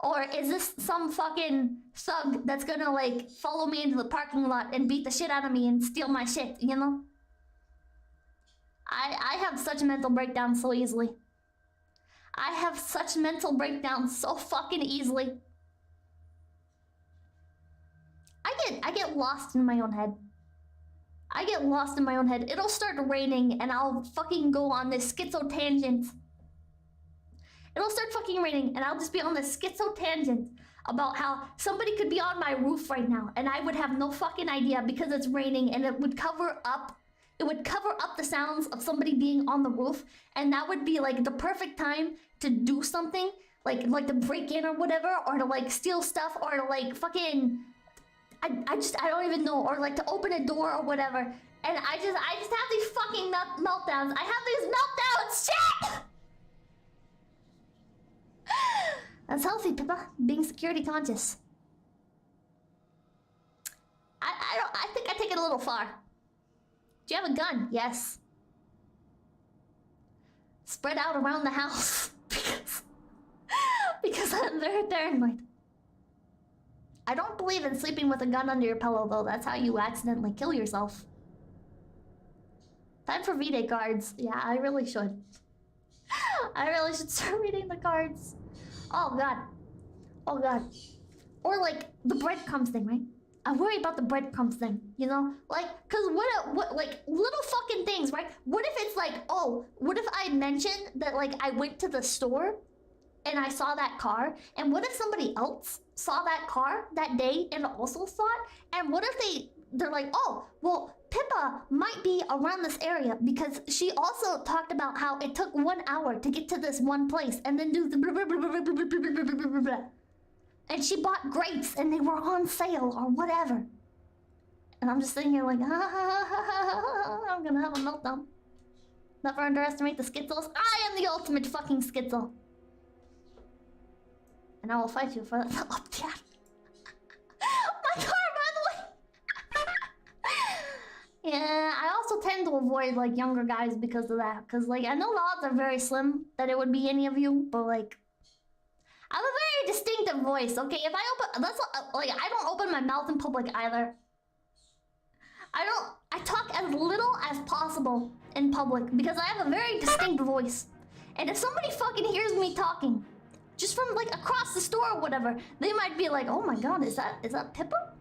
S3: Or is this some fucking thug that's gonna like follow me into the parking lot and beat the shit out of me and steal my shit, you know? I have such mental breakdowns so easily. I have such mental breakdowns so fucking easily. I get lost in my own head. I get lost in my own head. It'll start raining and I'll fucking go on this schizo tangent. It'll start fucking raining and I'll just be on this schizo tangent about how somebody could be on my roof right now and I would have no fucking idea because it's raining, and it would cover up the sounds of somebody being on the roof, and that would be like the perfect time to do something like to break in or whatever, or to like steal stuff, or to like fucking I don't even know, or like to open a door or whatever. And I just have these fucking meltdowns. I have these meltdowns. Shit! That's healthy, Pippa. Being security conscious. I think I take it a little far. Do you have a gun? Yes. Spread out around the house because I'm very paranoid. I don't believe in sleeping with a gun under your pillow, though. That's how you accidentally kill yourself. Time for V-Day cards. Yeah, I really should. I really should start reading the cards. Oh god. Oh god. Or like the breadcrumbs thing, right? I worry about the breadcrumbs thing, you know? Like, cause what like little fucking things, right? What if it's like, oh, what if I mentioned that like I went to the store and I saw that car, and what if somebody else saw that car that day and also saw it? And what if they're like, oh, well, Pippa might be around this area because she also talked about how it took 1 hour to get to this one place and then do the blah, blah, blah, blah, blah, blah, blah, blah, blah, blah, blah. And she bought grapes and they were on sale or whatever. And I'm just sitting here like, I'm gonna have a meltdown. Never underestimate the schizos. I am the ultimate fucking schizo. And I will fight you for that. Oh, yeah. My car, by the way. Yeah, I also tend to avoid like younger guys because of that. Because like I know the odds are very slim that it would be any of you, but like I have a very distinctive voice. Okay, if I open, that's like I don't open my mouth in public either. I talk as little as possible in public because I have a very distinct voice. And if somebody fucking hears me talking, just from like across the store or whatever, they might be like, oh my god, is that Pippa?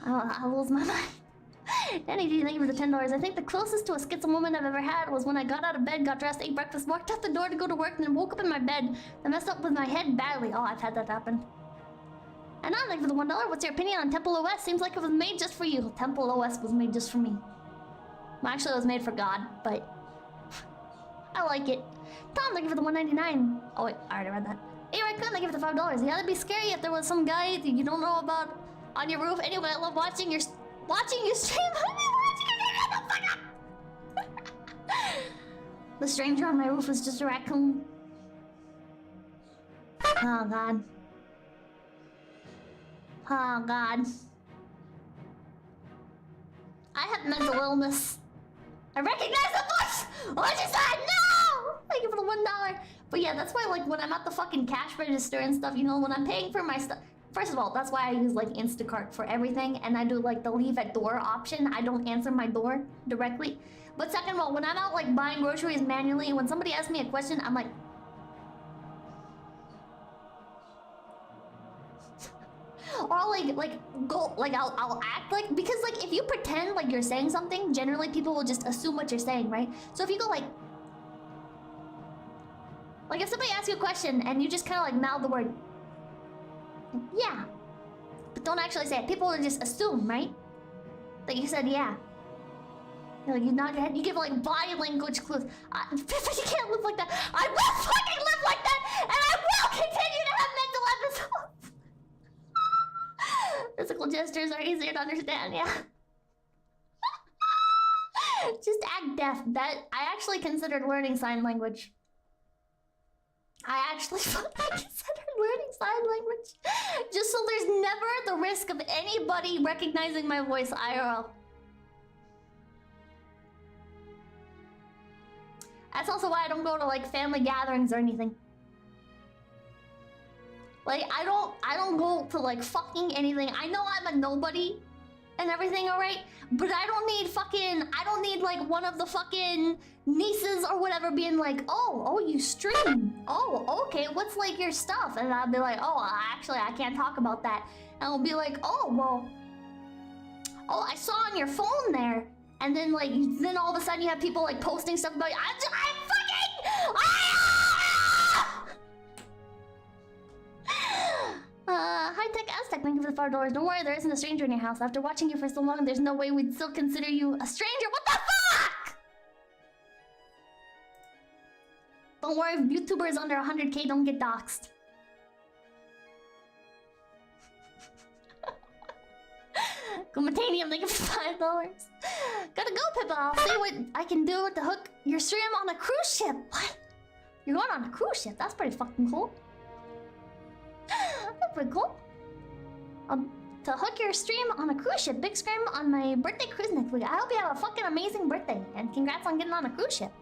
S3: I lose my mind. Danny, thank you for the $10. I think the closest to a schizo moment I've ever had was when I got out of bed, got dressed, ate breakfast, walked out the door to go to work, and then woke up in my bed and messed up with my head badly. Oh, I've had that happen. And I'm like, for the $1, what's your opinion on Temple OS? Seems like it was made just for you. Temple OS was made just for me. Well, actually, it was made for God, but I like it. Tom, thank you for the $1.99. Oh wait, I already read that. Hey, Raccoon, thank you for the $5. Yeah, that'd be scary if there was some guy that you don't know about on your roof. Anyway, I love watching your stream. I've been watching it The stranger on my roof was just a raccoon. Oh god. Oh god. I have mental illness. I recognize the voice! What is that? No! Thank you for the $1. But yeah, that's why, like, when I'm at the fucking cash register and stuff, you know, when I'm paying for my stuff... First of all, that's why I use, like, Instacart for everything. And I do, like, the leave at door option. I don't answer my door directly. But second of all, when I'm out, like, buying groceries manually, when somebody asks me a question, I'm like... Or I'll I'll act like, because like if you pretend like you're saying something, generally people will just assume what you're saying, right? So if you go like if somebody asks you a question and you just kind of like mouth the word yeah, but don't actually say it, people will just assume, right? That you said yeah. You're like, you nod your head, you give like body language clues. You can't live like that. I will fucking live like that, and I will continue to have mental episodes. Physical gestures are easier to understand, yeah. Just act deaf. That I actually considered learning sign language. I considered learning sign language. Just so there's never the risk of anybody recognizing my voice IRL. That's also why I don't go to like family gatherings or anything. Like, I don't go to, like, fucking anything. I know I'm a nobody and everything, alright? But I don't need, like, one of the fucking nieces or whatever being like, oh, you stream. Oh, okay, what's, like, your stuff? And I'll be like, oh, actually, I can't talk about that. And I'll be like, oh, well... Oh, I saw on your phone there. And then, like, then all of a sudden you have people, like, posting stuff about you. I'm fucking... High-tech Aztec, thank you for the $5. Don't worry, there isn't a stranger in your house. After watching you for so long, there's no way we'd still consider you a stranger. What the fuck? Don't worry, YouTubers under 100K don't get doxxed. Gumatanium, thank you for $5. Gotta go, Pippa. I'll see what I can do to hook your stream on a cruise ship. What? You're going on a cruise ship? That's pretty fucking cool. That's pretty cool. To hook your stream on a cruise ship. Big scream on my birthday cruise next week. I hope you have a fucking amazing birthday. And congrats on getting on a cruise ship.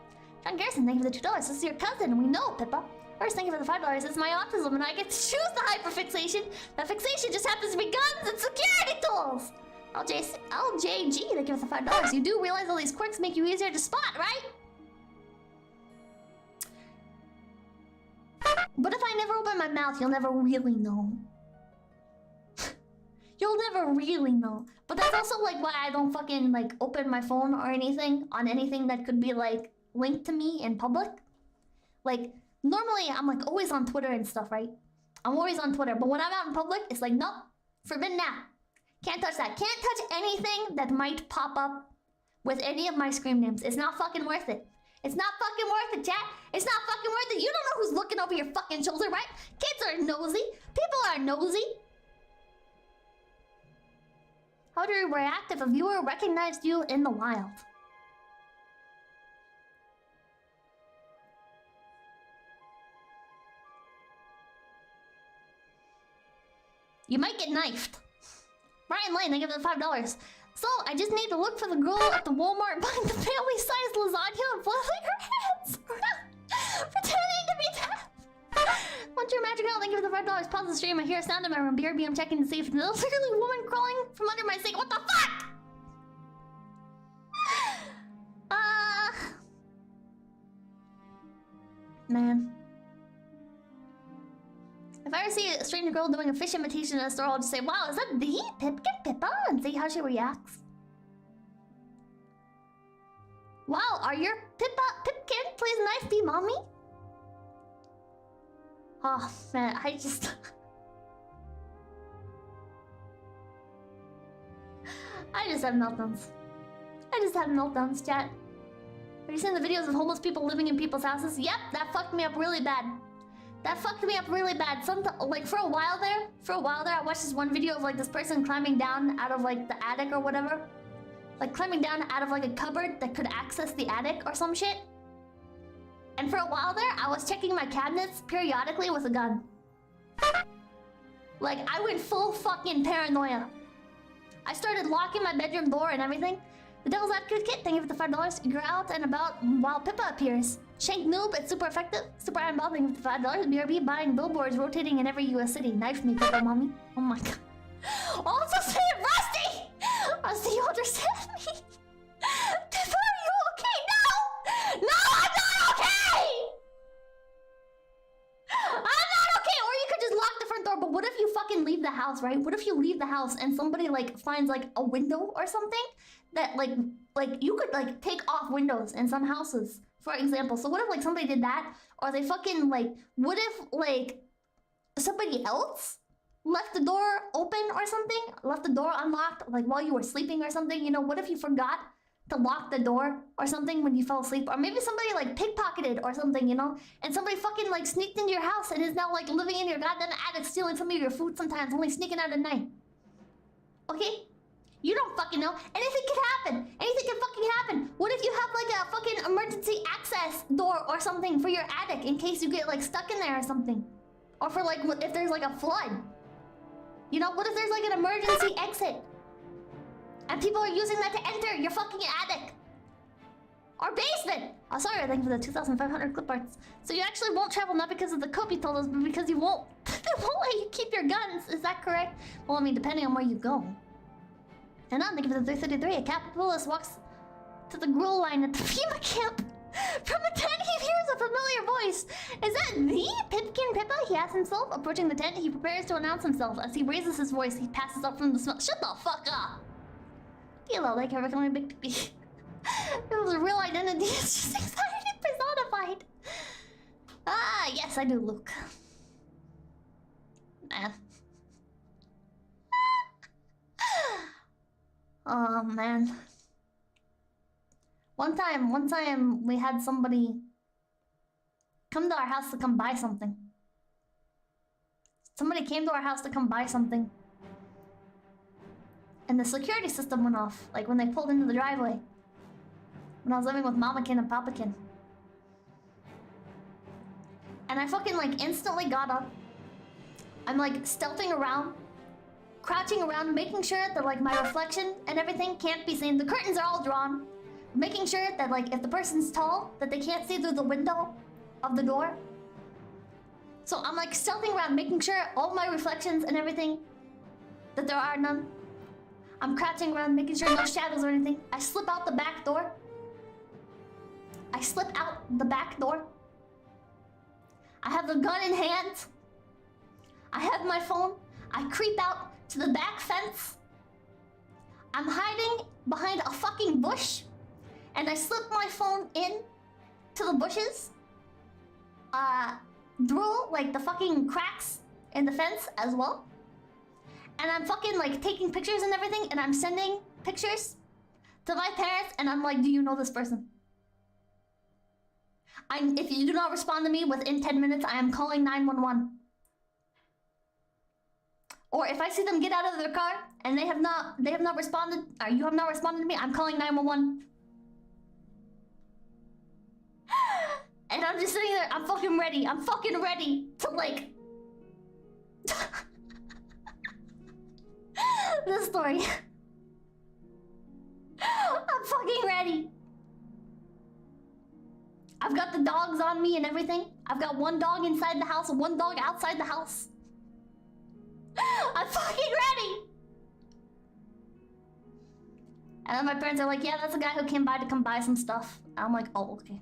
S3: John Garrison, thank you for the $2. This is your cousin. We know, Pippa. First, thank you for the $5. It's my autism and I get to choose the hyperfixation. That fixation just happens to be guns and security tools. LJG, thank you for the $5. You do realize all these quirks make you easier to spot, right? But if I never open my mouth, you'll never really know. You'll never really know. But that's also like why I don't fucking like open my phone or anything on anything that could be like linked to me in public. Like normally I'm like always on Twitter and stuff, right? I'm always on Twitter, but when I'm out in public, it's like nope, forbidden now. Can't touch that. Can't touch anything that might pop up with any of my screen names. It's not fucking worth it. It's not fucking worth it, chat. It's not fucking worth it. You don't know who's looking over your fucking shoulder, right? Kids are nosy. People are nosy. How do you react if a viewer recognized you in the wild? You might get knifed. Ryan Lane, thank you for the $5. So, I just need to look for the girl at the Walmart buying the family-sized lasagna and flailing her hands around, pretending to be deaf. Once you're magic out, thank you for the $5. Pause the stream. I hear a sound in my room. BRB, I'm checking to see if there's literally a woman crawling from under my sink. What the fuck? Man. If I ever see a stranger girl doing a fish imitation in a store, I'll just say, wow, is that the Pipkin Pippa? And see how she reacts. Wow, are your Pipkin plays nice, the mommy? Oh, man, I just... I just have meltdowns. I just have meltdowns, chat. Have you seen the videos of homeless people living in people's houses? Yep, that fucked me up really bad. That fucked me up really bad. Like for a while there, I watched this one video of like this person climbing down out of like the attic or whatever. Like climbing down out of like a cupboard that could access the attic or some shit. And for a while there, I was checking my cabinets periodically with a gun. Like, I went full fucking paranoia. I started locking my bedroom door and everything. The Devil's Advocate Kit, thank you for the $5. You're out and about while Pippa appears. Shank Noob, it's super effective. Super Iron Ball, thank you for the $5. BRB buying billboards rotating in every US city. Knife me, Pippa, mommy. Oh my god. Also say Rusty! Rusty, you understand me? Pippa, are you okay? No! No, I'm not okay! I'm not okay! Or you could just lock the front door, but what if you fucking leave the house, right? What if you leave the house and somebody like finds like a window or something that like you could like take off windows in some houses, for example. So what if like somebody did that? Or they fucking like, what if like somebody else left the door open or something? Left the door unlocked like while you were sleeping or something? You know, what if you forgot to lock the door or something when you fell asleep? Or maybe somebody like pickpocketed or something, you know? And somebody fucking like sneaked into your house and is now like living in your goddamn attic, stealing some of your food sometimes, only sneaking out at night. Okay? You don't fucking know. Anything can happen. Anything can fucking happen. What if you have like a fucking emergency access door or something for your attic in case you get like stuck in there or something? Or for like if there's like a flood. You know, what if there's like an emergency exit? And people are using that to enter your fucking attic. Or basement. Oh, sorry, thank you for the 2,500 clip arts. So you actually won't travel not because of the cope you told us, but because you won't. They won't let you keep your guns. Is that correct? Well, I mean, depending on where you go. And I'm thinking for the 333, a capitalist walks to the gruel line at the FEMA camp. From the tent, he hears a familiar voice. Is that the Pipkin Pippa? He asks himself. Approaching the tent, he prepares to announce himself. As he raises his voice, he passes up from the smell. Shut the fuck up! Hello, like ever becoming a big pippy. It was a real identity. It's just anxiety personified. Ah, yes, I do, Luke. Man. Oh man. One time we had somebody come to our house to come buy something. Somebody came to our house to come buy something. And the security system went off, like when they pulled into the driveway. When I was living with Mamakin and Papakin. And I fucking like instantly got up. I'm like stealthing around, crouching around, making sure that like my reflection and everything can't be seen. The curtains are all drawn. Making sure that like if the person's tall, that they can't see through the window of the door. So I'm like stealthing around, making sure all my reflections and everything, that there are none. I'm crouching around, making sure no shadows or anything. I slip out the back door. I slip out the back door. I have the gun in hand. I have my phone. I creep out to the back fence. I'm hiding behind a fucking bush. And I slip my phone in to the bushes. Through like the fucking cracks in the fence as well. And I'm fucking like taking pictures and everything. And I'm sending pictures to my parents. And I'm like, do you know this person? If you do not respond to me within 10 minutes, I am calling 911. Or if I see them get out of their car and they have not responded, or you have not responded to me, I'm calling 911. And I'm just sitting there, I'm fucking ready. I'm fucking ready to like... This story. I'm fucking ready. I've got the dogs on me and everything. I've got one dog inside the house and one dog outside the house. I'm fucking ready. And then my parents are like, yeah, that's a guy who came by to come buy some stuff. And I'm like, oh, okay.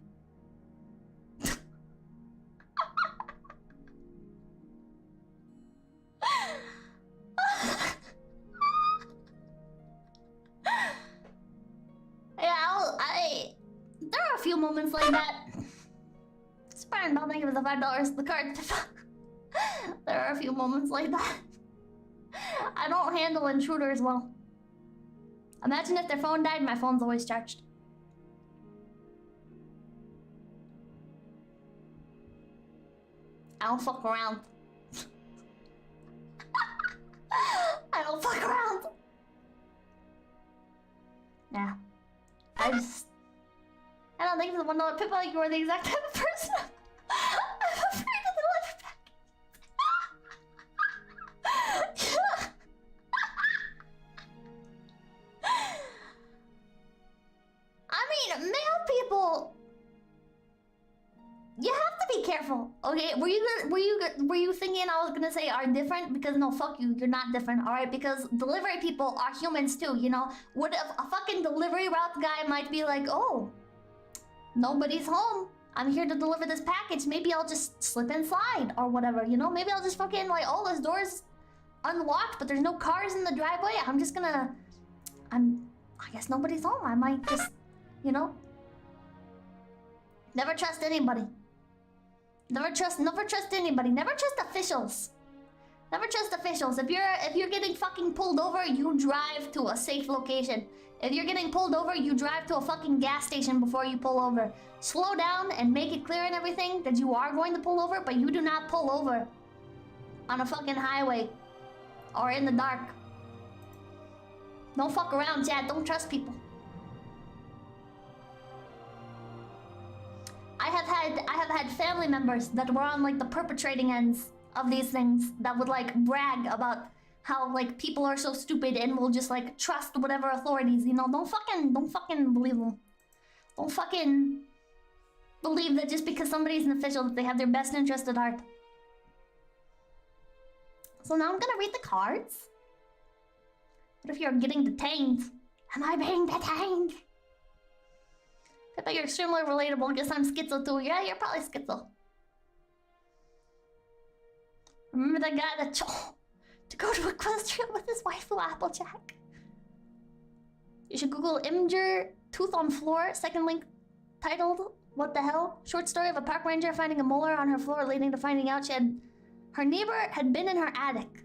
S3: Yeah, there are a few moments like that. Spider not thank you for the $5. The card. There are a few moments like that. I don't handle intruders well. Imagine if their phone died, my phone's always charged. I don't fuck around. I don't fuck around. Yeah. I don't think for the someone know Pippa, you are the exact type of person I'm afraid of the delivery package. I mean, male people, you have to be careful. Okay, were you thinking I was gonna say are different? Because no, fuck you, you're not different, alright? Because delivery people are humans too, you know? What if a fucking delivery route guy might be like, oh, nobody's home, I'm here to deliver this package, maybe I'll just slip inside or whatever, you know? Maybe I'll just fucking like, oh, this door's unlocked, but there's no cars in the driveway, I'm just gonna, I guess nobody's home, I might just, you know? Never trust anybody. Never trust anybody. Never trust officials. Never trust officials. If you're getting fucking pulled over, you drive to a safe location. If you're getting pulled over, you drive to a fucking gas station before you pull over. Slow down and make it clear and everything that you are going to pull over, but you do not pull over on a fucking highway or in the dark. Don't fuck around, Chad. Don't trust people. I have had family members that were on like the perpetrating ends of these things that would like brag about how like people are so stupid and will just like trust whatever authorities, you know. Don't fucking believe them. Don't fucking believe that just because somebody's an official that they have their best interest at heart. So now I'm gonna read the cards. What if you're getting detained? Am I being detained? I bet you're extremely relatable. Guess I'm schizo too. Yeah, you're probably schizo. Remember that guy that to go to Equestria with his waifu Applejack? You should Google Imgur tooth on floor. Second link titled "What the hell?" Short story of a park ranger finding a molar on her floor, leading to finding out her neighbor had been in her attic.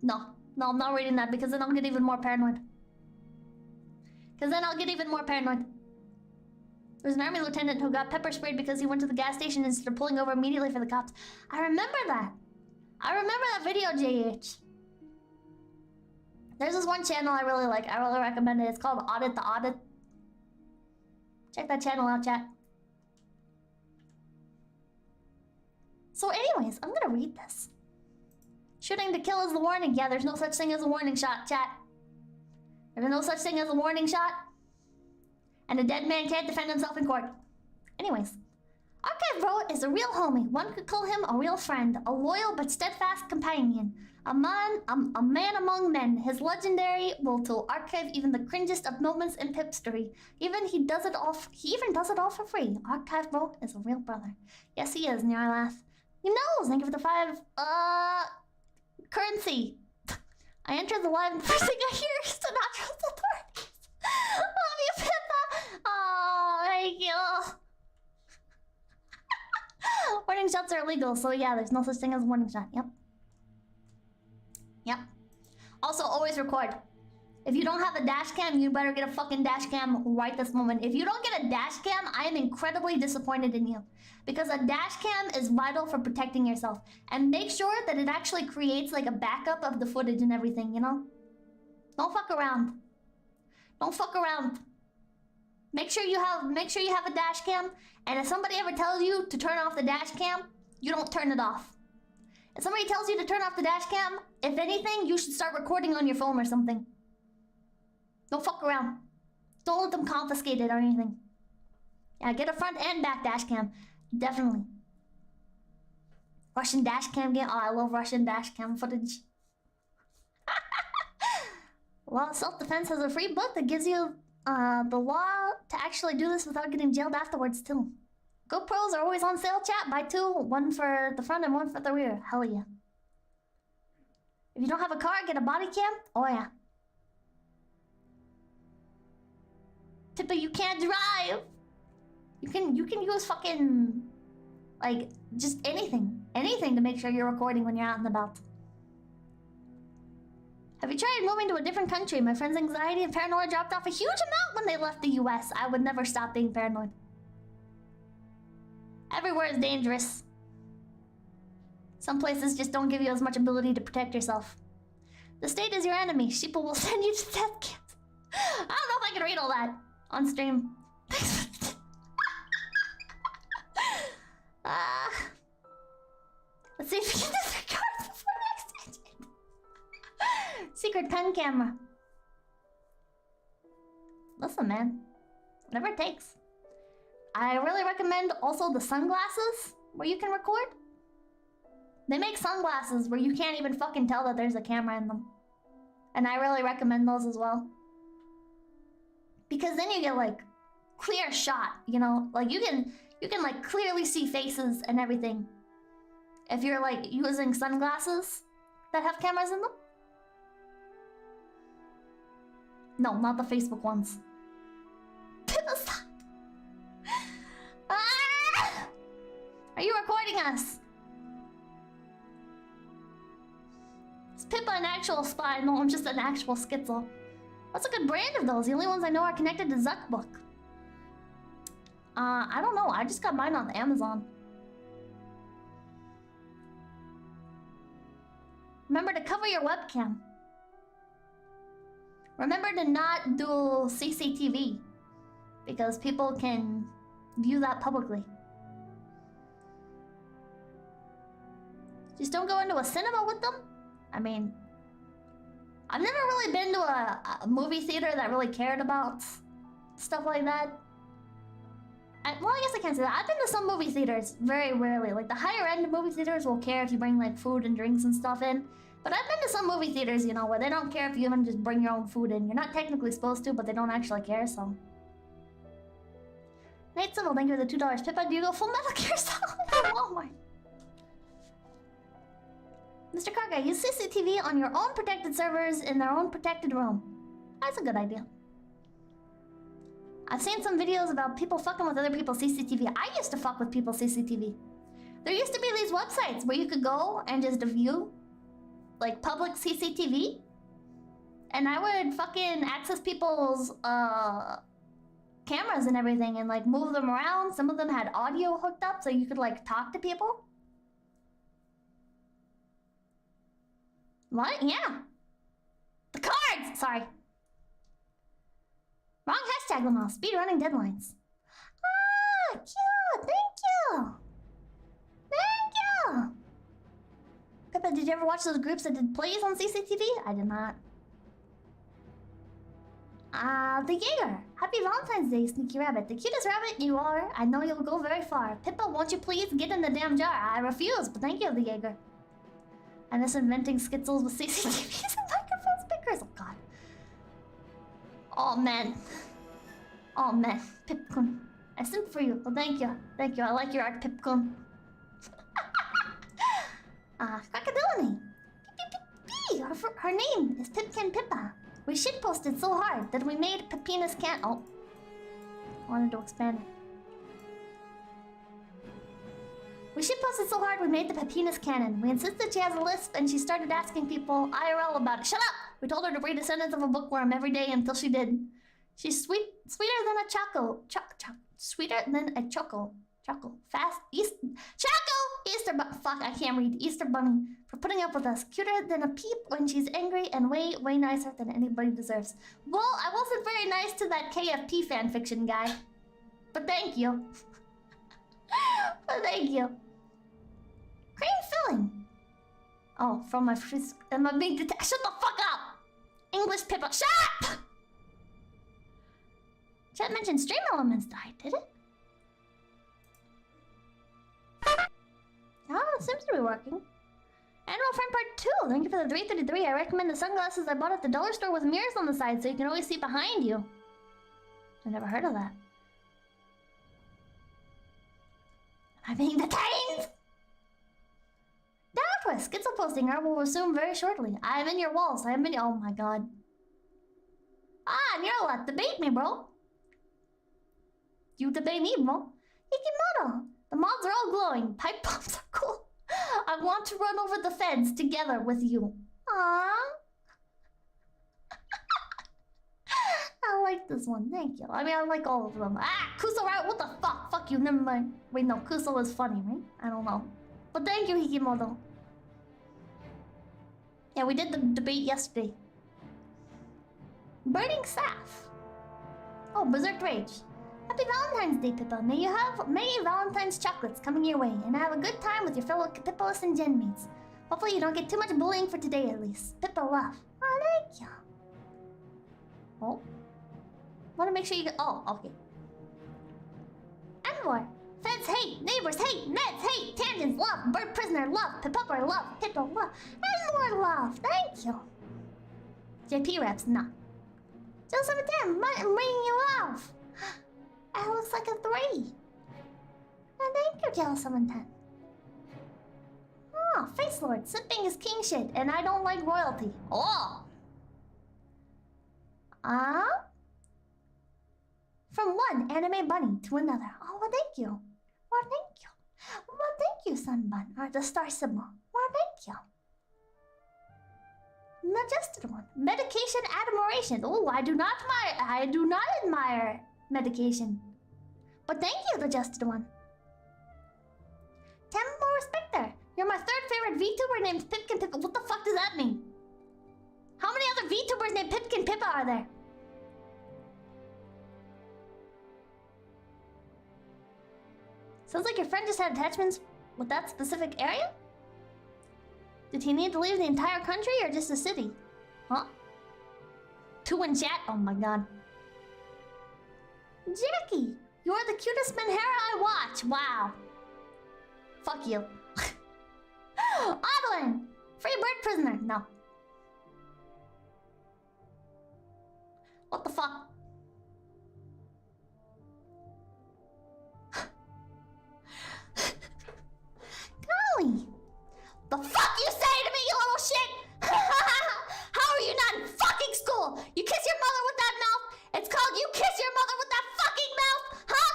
S3: No, I'm not reading that because then I'll get even more paranoid. There's an army lieutenant who got pepper sprayed because he went to the gas station instead of pulling over immediately for the cops. I remember that. I remember that video, JH. There's this one channel I really like. I really recommend it. It's called Audit the Audit. Check that channel out, chat. So anyways, I'm gonna read this. Shooting to kill is the warning. Yeah, there's no such thing as a warning shot, chat. There's no such thing as a warning shot. And a dead man can't defend himself in court. Anyways. 𝐴𝐻𝐻 is a real homie. One could call him a real friend. A loyal but steadfast companion. A man among men. His legendary will to archive even the cringest of moments in Pipstery. He even does it all for free. 𝐴𝐻𝐻𝐻 is a real brother. Yes, he is, Nyarlath. He knows. Thank you for the 5 currency. I entered the live and the first thing I hear is to not trust authorities. Love you, Pippa. Oh, thank you. Warning shots are illegal, so yeah, there's no such thing as a warning shot. Yep. Also, always record. If you don't have a dash cam, you better get a fucking dash cam right this moment. If you don't get a dash cam, I am incredibly disappointed in you. Because a dash cam is vital for protecting yourself. And make sure that it actually creates like a backup of the footage and everything, you know? Don't fuck around. Don't fuck around. Make sure you have a dash cam, and if somebody ever tells you to turn off the dash cam, you don't turn it off. If somebody tells you to turn off the dash cam, if anything, you should start recording on your phone or something. Don't fuck around. Don't let them confiscate it or anything. Yeah, get a front and back dash cam. Definitely. Russian dash cam game. Oh, I love Russian dash cam footage. Well, self-defense has a free book that gives you the law to actually do this without getting jailed afterwards too. GoPros are always on sale, chat. Buy 2, one for the front and one for the rear. Hell yeah. If you don't have a car, get a body cam. Oh yeah. Pippa, you can't drive. You can use fucking like just anything to make sure you're recording when you're out and about. Have you tried moving to a different country? My friend's anxiety and paranoia dropped off a huge amount when they left the US. I would never stop being paranoid. Everywhere is dangerous. Some places just don't give you as much ability to protect yourself. The state is your enemy. Sheeple will send you to death camps. I don't know if I can read all that on stream. Let's see if we can disregard before next digit. Secret pen camera. Listen, man. Whatever it takes. I really recommend also the sunglasses where you can record. They make sunglasses where you can't even fucking tell that there's a camera in them. And I really recommend those as well. Because then you get like clear shot, you know? Like you can like clearly see faces and everything. If you're like using sunglasses that have cameras in them. No, not the Facebook ones. Stop. Ah! Are you recording us? Is Pippa an actual spy? No, I'm just an actual schizo. What's a good brand of those? The only ones I know are connected to Zuckbook. I don't know. I just got mine on Amazon. Remember to cover your webcam. Remember to not do CCTV. Because people can view that publicly. Just don't go into a cinema with them. I mean, I've never really been to a movie theater that really cared about stuff like that. Well, I guess I can't say that. I've been to some movie theaters very rarely. Like the higher end movie theaters will care if you bring like food and drinks and stuff in. But I've been to some movie theaters, you know, where they don't care if you even just bring your own food in. You're not technically supposed to, but they don't actually care, so. Nate Civil, thank you for the $2. Pippa, do you go full Metal Gear Solid at Walmart? Mr. Karga, use CCTV on your own protected servers in their own protected room. That's a good idea. I've seen some videos about people fucking with other people's CCTV. I used to fuck with people's CCTV. There used to be these websites where you could go and just view like public CCTV. And I would fucking access people's cameras and everything and like move them around. Some of them had audio hooked up so you could like talk to people. What? Yeah. The cards! Sorry. Wrong hashtag, Lamal. Speedrunning deadlines. Ah, cute! Thank you! Thank you! Pippa, did you ever watch those groups that did plays on CCTV? I did not. The Jaeger. Happy Valentine's Day, Sneaky Rabbit. The cutest rabbit you are. I know you'll go very far. Pippa, won't you please get in the damn jar? I refuse, but thank you, the Jaeger. And this inventing skitzles with CCTVs and microphone speakers. Oh, God. Oh, man. Oh, man. Pipkin. I sent for you. Well, thank you. Thank you. I like your art, Pipkin. Crocodilini. Her name is Pipkin Pippa. We shitposted so hard that we made Peppina's can. Oh. Wanted to expand it. We shitposted so hard we made the Peppina's canon. We insisted she has a lisp and she started asking people IRL about it. Shut up! We told her to read a sentence of a bookworm every day until she did. She's sweeter than a choco. Sweeter than a choco. Fast Easter bunny. Fuck, I can't read. Easter bunny. For putting up with us. Cuter than a peep when she's angry and way, way nicer than anybody deserves. Well, I wasn't very nice to that KFP fanfiction guy. But thank you. But thank you. Cream filling. Oh, from my frizz. Am I being detected? Shut the fuck up! English Pippa. Shut up! Chat mentioned stream elements died, did it? Oh, it seems to be working. Animal Friend Part 2. Thank you for the 333. I recommend the sunglasses I bought at the dollar store with mirrors on the side so you can always see behind you. I've never heard of that. Am I being detained? Downward, schizo posting hour will resume very shortly. I am in your walls. I am in. Oh my god. Ah, Nirla, debate me, bro. You debate me, bro. Ikimoto. The mods are all glowing. Pipe bombs are cool. I want to run over the feds together with you. Aww. I like this one. Thank you. I mean, I like all of them. Ah, Kuso, right? What the fuck? Fuck you. Never mind. Wait, no. Kuso is funny, right? I don't know. But thank you, Hikimoto. Yeah, we did the debate yesterday. Burning Staff. Oh, Berserk Rage. Happy Valentine's Day, Pippa. May you have many Valentine's chocolates coming your way, and have a good time with your fellow Pippolas and Gen mates. Hopefully you don't get too much bullying for today, at least. Pippa love. Oh, thank you. Oh. Want to make sure you get... Oh, okay. And more. Feds hate, neighbors hate, meds hate, tangents love, bird prisoner love, Pippa love, Pippa love, and more love. Thank you. JP reps, no. Just some damn, I'm bringing you off. That looks like a 3. And thank you, Jail 710. Oh, Face Lord, sipping is king shit, and I don't like royalty. Oh. From one anime bunny to another. Oh, well, thank you. Well, thank you. Well, thank you, Sunbun, or the star symbol. Well, thank you. Majestic one. Medication admiration. Oh, I do not admire medication. But thank you, the just one. Tempo Respecter. You're my 3rd favorite VTuber named Pipkin Pippa. What the fuck does that mean? How many other VTubers named Pipkin Pippa are there? Sounds like your friend just had attachments with that specific area? Did he need to leave the entire country or just a city? Huh? 2 in chat? Oh my god. Jackie! You're the cutest Menhera I watch! Wow. Fuck you. Adeline! Free bird prisoner! No. What the fuck? Golly! The fuck you say to me, you little shit? How are you not in fucking school? You kiss your mother with that mouth? It's called you kiss your mother with that fucking mouth? Huh?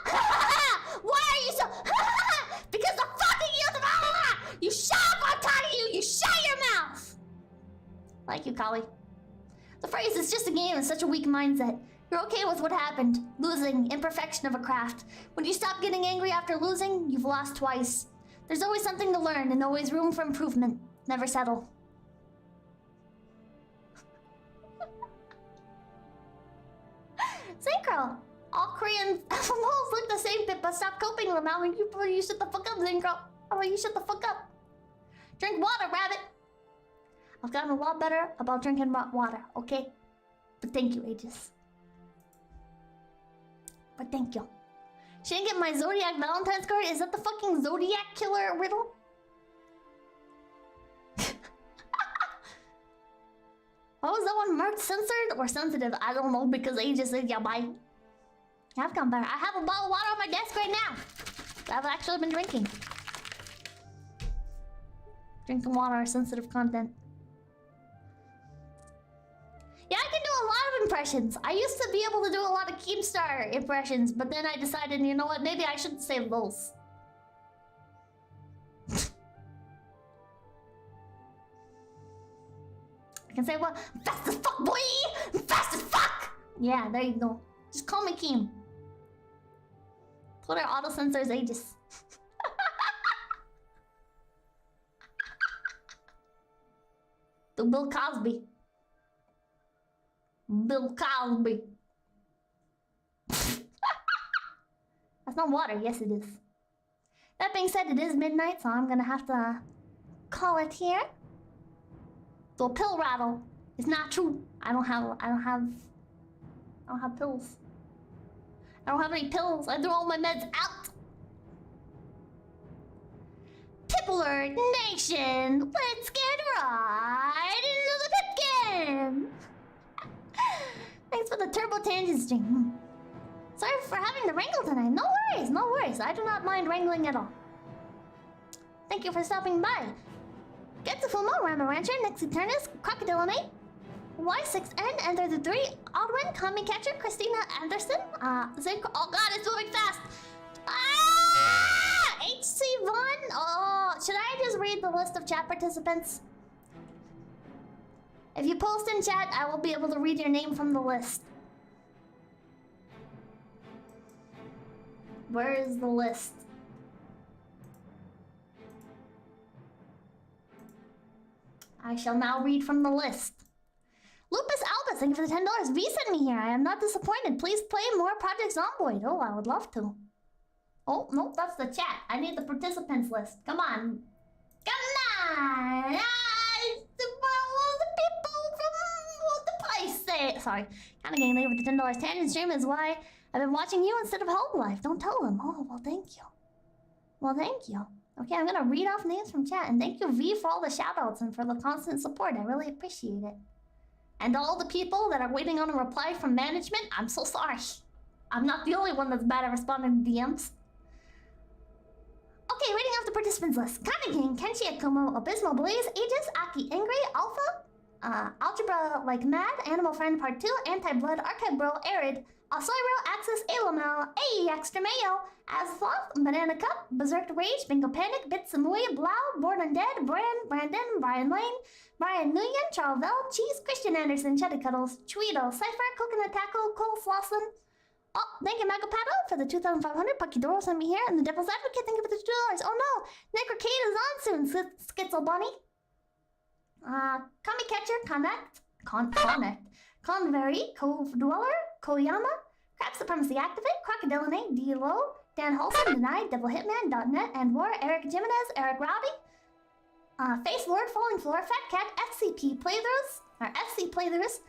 S3: Huh? Why are you so... Because the fucking youth... You shut up, I'm talking to you! You shut your mouth! Like you, Kali. The phrase "it's just a game" is such a weak mindset. You're okay with what happened. Losing, imperfection of a craft. When you stop getting angry after losing, you've lost twice. There's always something to learn and always room for improvement. Never settle. Synchro! All Korean FMOs look the same, Pippa. Stop coping with them. How about you shut the fuck up, Synchro? How about you shut the fuck up? Drink water, rabbit! I've gotten a lot better about drinking water, okay? But thank you, Aegis. But thank you. She didn't get my Zodiac Valentine's card? Is that the fucking Zodiac killer riddle? What was that one? Marked censored or sensitive? I don't know because Aegis said yeah, bye. I've gone better. I have a bottle of water on my desk right now. I've actually been drinking. Drinking water is sensitive content. Yeah, I can do a lot of impressions. I used to be able to do a lot of Keemstar impressions, but then I decided, you know what, maybe I shouldn't save those. I can say, well, I'm fast as fuck, boy! I'm fast as fuck! Yeah, there you go. Just call me Keem. Twitter auto-censors Aegis. The Bill Cosby. Bill Cosby. That's not water. Yes, it is. That being said, it is midnight, so I'm gonna have to call it here. The pill rattle is not true. I don't have pills. I don't have any pills. I threw all my meds out. Pippler Nation, let's get right into the Pipkin. Thanks for the turbo tangent stream. Sorry for having to wrangle tonight. No worries, no worries. I do not mind wrangling at all. Thank you for stopping by. Get to Fumo, Rama Rancher, Next Eternus, Crocodile Mate, Y6N, Enter the 3, Aldwin, Kami Catcher, Christina Anderson, Zinc. Oh god, it's moving fast. HC1. Oh, should I just read the list of chat participants? If you post in chat, I will be able to read your name from the list. Where is the list? I shall now read from the list. Lupus Albus, thank you for the $10. V sent me here. I am not disappointed. Please play more Project Zomboid. Oh, I would love to. Oh, nope, that's the chat. I need the participants list. Come on. Come on! The people from the place say. Sorry. Kind of getting late with the $10 tangent stream is why I've been watching you instead of Home Life. Don't tell them. Oh, well, thank you. Well, thank you. Okay, I'm gonna read off names from chat. And thank you, V, for all the shoutouts and for the constant support. I really appreciate it. And all the people that are waiting on a reply from management, I'm so sorry. I'm not the only one that's bad at responding to DMs. Okay, reading off the participants list. Kaneki, Kenshi Akumo, Abysmal Blaze, Aegis, Aki Angry, Alpha, Algebra Like Mad, Animal Friend Part 2, Anti-Blood, Archive Bro, Arid, Osoiro, Axis, Alamel, AE Extra Mayo, Azloth, Banana Cup, Berserk Rage, Bingo Panic, Bitsamui, Blau, Born Undead, Brandon, Brian Lane, Brian Nguyen, Charles Bell, Cheese, Christian Anderson, Cheddar Cuddles, Tweedle, Cypher, Coconut Taco, Cole Slauson. Oh, thank you, Magopado, for the 2,500. Pakidoro sent me here, and the Devil's Advocate, thank you for the $2. Oh no, Necrocade is on soon, Schizo Bunny. Kami Catcher, Connect, Convery, Cove Dweller, Koyama, Crab Supremacy Activate, Crocodillinate, D-Lo, Dan Holson, Denied, Devil Hitman, .net, and War, Eric Jimenez, Eric Rowdy, Face Lord, Falling Floor, Fat Cat, FCP Playthroughs, or FC Playthroughs,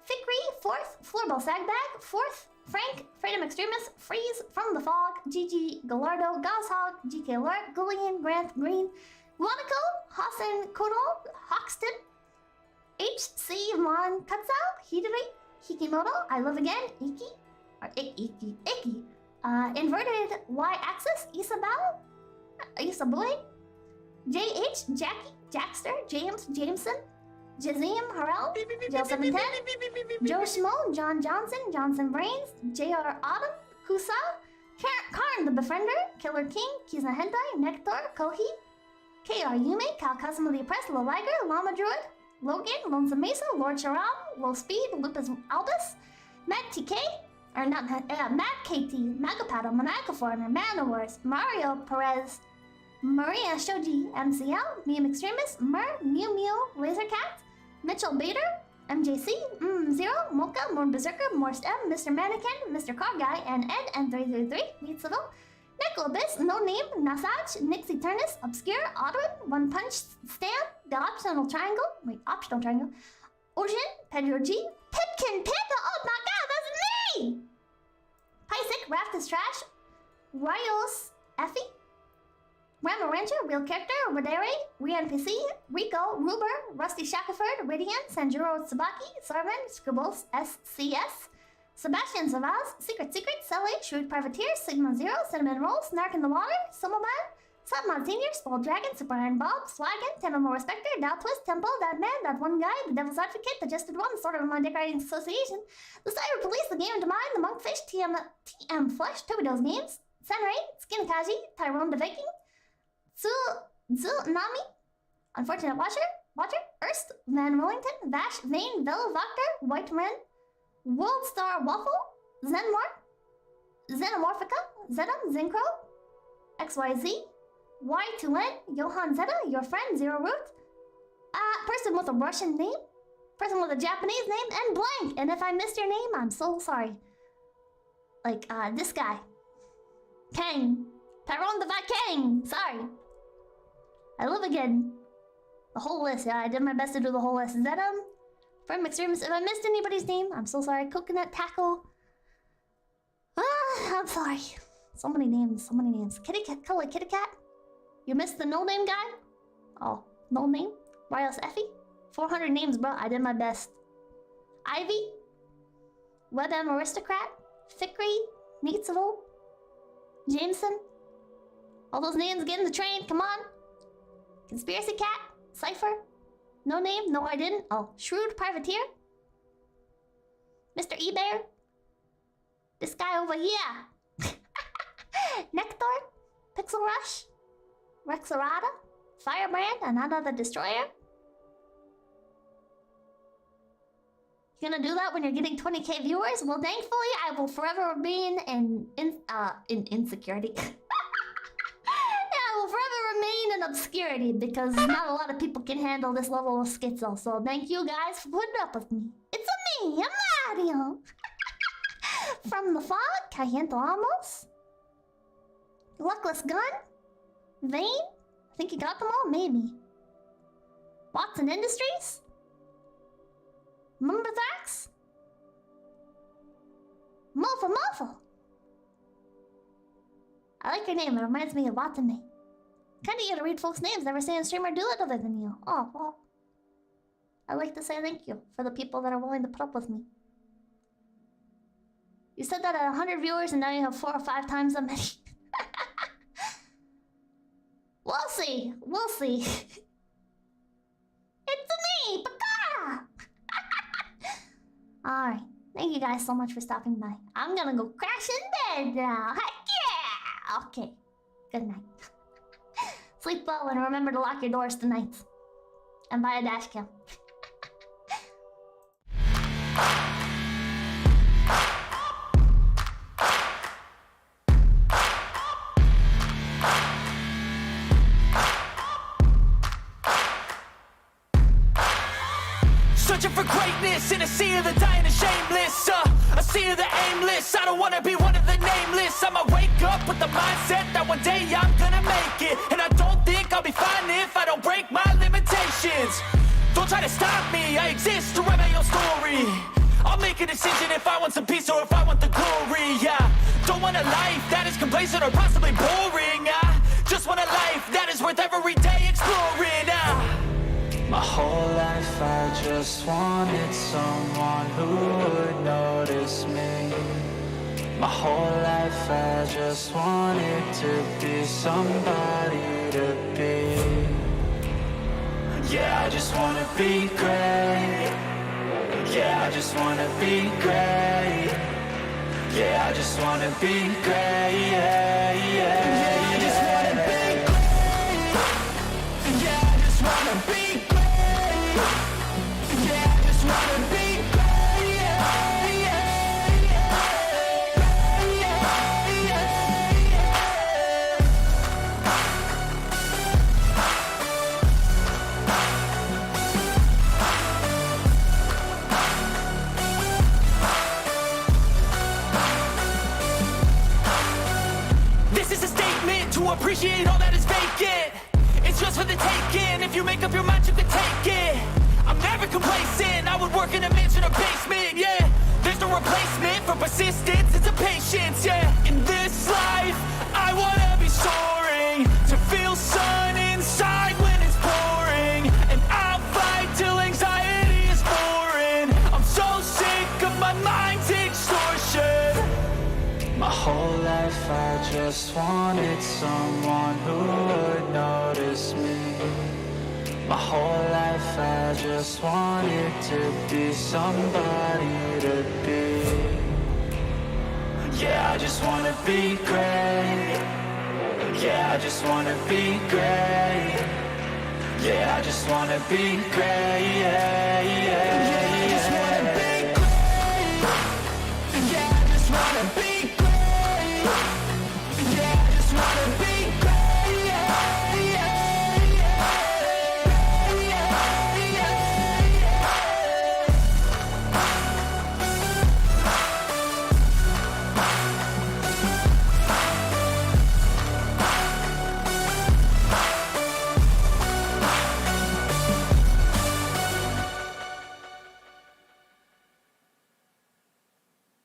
S3: Fikri, 4th, Floorball Sagbag, 4th, Frank, Freedom Extremis, Freeze, From the Fog, GG, Gallardo, Gaushog, GK Alert, Gullian, Grant, Green, Guanaco, Hassan Kodal, Hoxton, HC Mon Katsao, Hidari, Hikimoto, I Love Again, Iki, or Iki, Inverted Y-Axis, Isabel, JH, Jackie, Jackster, James, Jameson, Jazim Harrell, Jill710, Joe Schmo, John Johnson, Johnson Brains, JR Autumn, Kusa, Karn the Befriender, Killer King, Kizna Hentai, Nectar, Kohi, KR Yume, Cal Cosmo the Oppressed, Low Liger, Llama Druid, Logan, Lonesome Mesa, Lord Charal, Low Speed, Lupus Albus, Matt TK, or not Matt KT, Magapado, Maniacal Foreigner, Manowars, Mario Perez, Maria Shoji, MCL, Meme Extremist, Mew Mew, Lasercat, Mitchell Bader, MJC, Zero, Mocha, More Berserker, Morse M, Mr. Mannequin, Mr. Car Guy, and Ed, M333, Meat Civil, Neko Abyss, No Name, Nasaj, Nixie Turnus, Obscure, Audwin, One Punch, Stan, The Optional Triangle, Ocean, Pedro G, Pipkin, Panda, oh my god, that's me! Pisek, Raft is Trash, Ryos, Effie, Rama Rancher, Real Character, Rodere, ReNPC, Rico, Ruber, Rusty Shackelford, Radiant, Sanjuro Tsubaki, Sarvin, Scribbles, SCS, Sebastian Zavaz, Secret, Selly, Shrewd Privateer, Sigma Zero, Cinnamon Roll, Snark in the Water, Sumoman, Submod Senior, Spoiled Dragon, Super Iron Bob, Swaggin, Tenma Respector, Dow Twist, Temple, That Man, That One Guy, The Devil's Advocate, The Justed One, the Sword of Online Decorating Association, The Cyber Police, The Game of Mind, The Monkfish, TM Flesh, Tobido's Games, Senrai, Skinkaji, Tyrone the Viking, Nami, Unfortunate Watcher, Erst, Van Wellington, Vash, Vane, Velo Voctor, White Ren, World Star Waffle, Xenomorphica, Zedam, Zincro, XYZ, Y2N, Johan Zeta, Your Friend, Zero Root, person with a Russian name, person with a Japanese name, and blank. And if I missed your name, I'm so sorry. Like, this guy. Kang. Tyrone the Vikang. Sorry. I live again. The whole list, yeah, I did my best to do the whole list. Is that, from Extremis, if I missed anybody's name, I'm so sorry. Coconut Tackle. I'm sorry. So many names, so many names. Kitty Cat, Color Kitty Cat. You missed the no-name guy? Oh, no name? Rios Effie? 400 names, bro. I did my best. Ivy. WebM Aristocrat. Fikri. Neatsville. Jameson. All those names get in the train, come on. Conspiracy Cat. Cypher. No name? No, I didn't. Oh, Shrewd Privateer. Mr. eBear. This guy over here. Nectar. Pixel Rush. Rexarada. Firebrand. Another the Destroyer. You gonna do that when you're getting 20k viewers? Well, thankfully, I will forever remain in insecurity. Yeah, I will forever remain in obscurity because not a lot of people can handle this level of schizo. So thank you guys for putting up with me. It's me, I'm Mario. From the fog, 𝐏𝐡𝐚𝐭. Luckless Gun? Vane? I think you got them all, maybe. Watson Industries? Mumberthax? Mofo. I like your name, it reminds me of Watame. Kinda eager to read folks' names, never seen a streamer do it other than you. Oh, well. I'd like to say thank you for the people that are willing to put up with me. You said that at 100 viewers and now you have 4 or 5 times that many. We'll see. It's me, Picard! Alright. Thank you guys so much for stopping by. I'm gonna go crash in bed now. Heck yeah! Okay. Good night. Sleep well and remember to lock your doors tonight. And buy a dash cam.
S1: Searching for greatness in a sea of the dying and shameless, a sea of the aimless. I don't wanna be one of the nameless. I'ma wake up with the mindset that one day I'm gonna make it. And I don't think I'll be fine if I don't break my limitations. Don't try to stop me, I exist to write my own story. I'll make a decision if I want some peace or if I want the glory. Yeah, don't want a life that is complacent or possibly boring. I just want a life that is worth every day exploring.
S4: My whole life I just wanted someone who would notice me. My whole life I just wanted to be somebody to be. Yeah, I just wanna be great. Yeah, I just wanna be great. Yeah, I just wanna be great. Yeah, I just wanna be great. Yeah, I just wanna be great. Yeah, I just wanna be great.
S1: This is a statement to appreciate all that is vacant. It's just for the taking. If you make up your mind, you can take it. I'm never complacent. I would work in a mansion or basement. Yeah, there's no replacement for persistence. It's a patience. Yeah, in this life, I wanna be soaring, to feel sun inside when it's pouring, and I'll fight till anxiety is foreign. I'm so sick of my mind's extortion.
S4: My whole life I just wanted someone who would notice me. My whole life I just wanted to be somebody to be. Yeah, I just wanna be great. Yeah, I just wanna be great. Yeah, I just wanna be great. Yeah.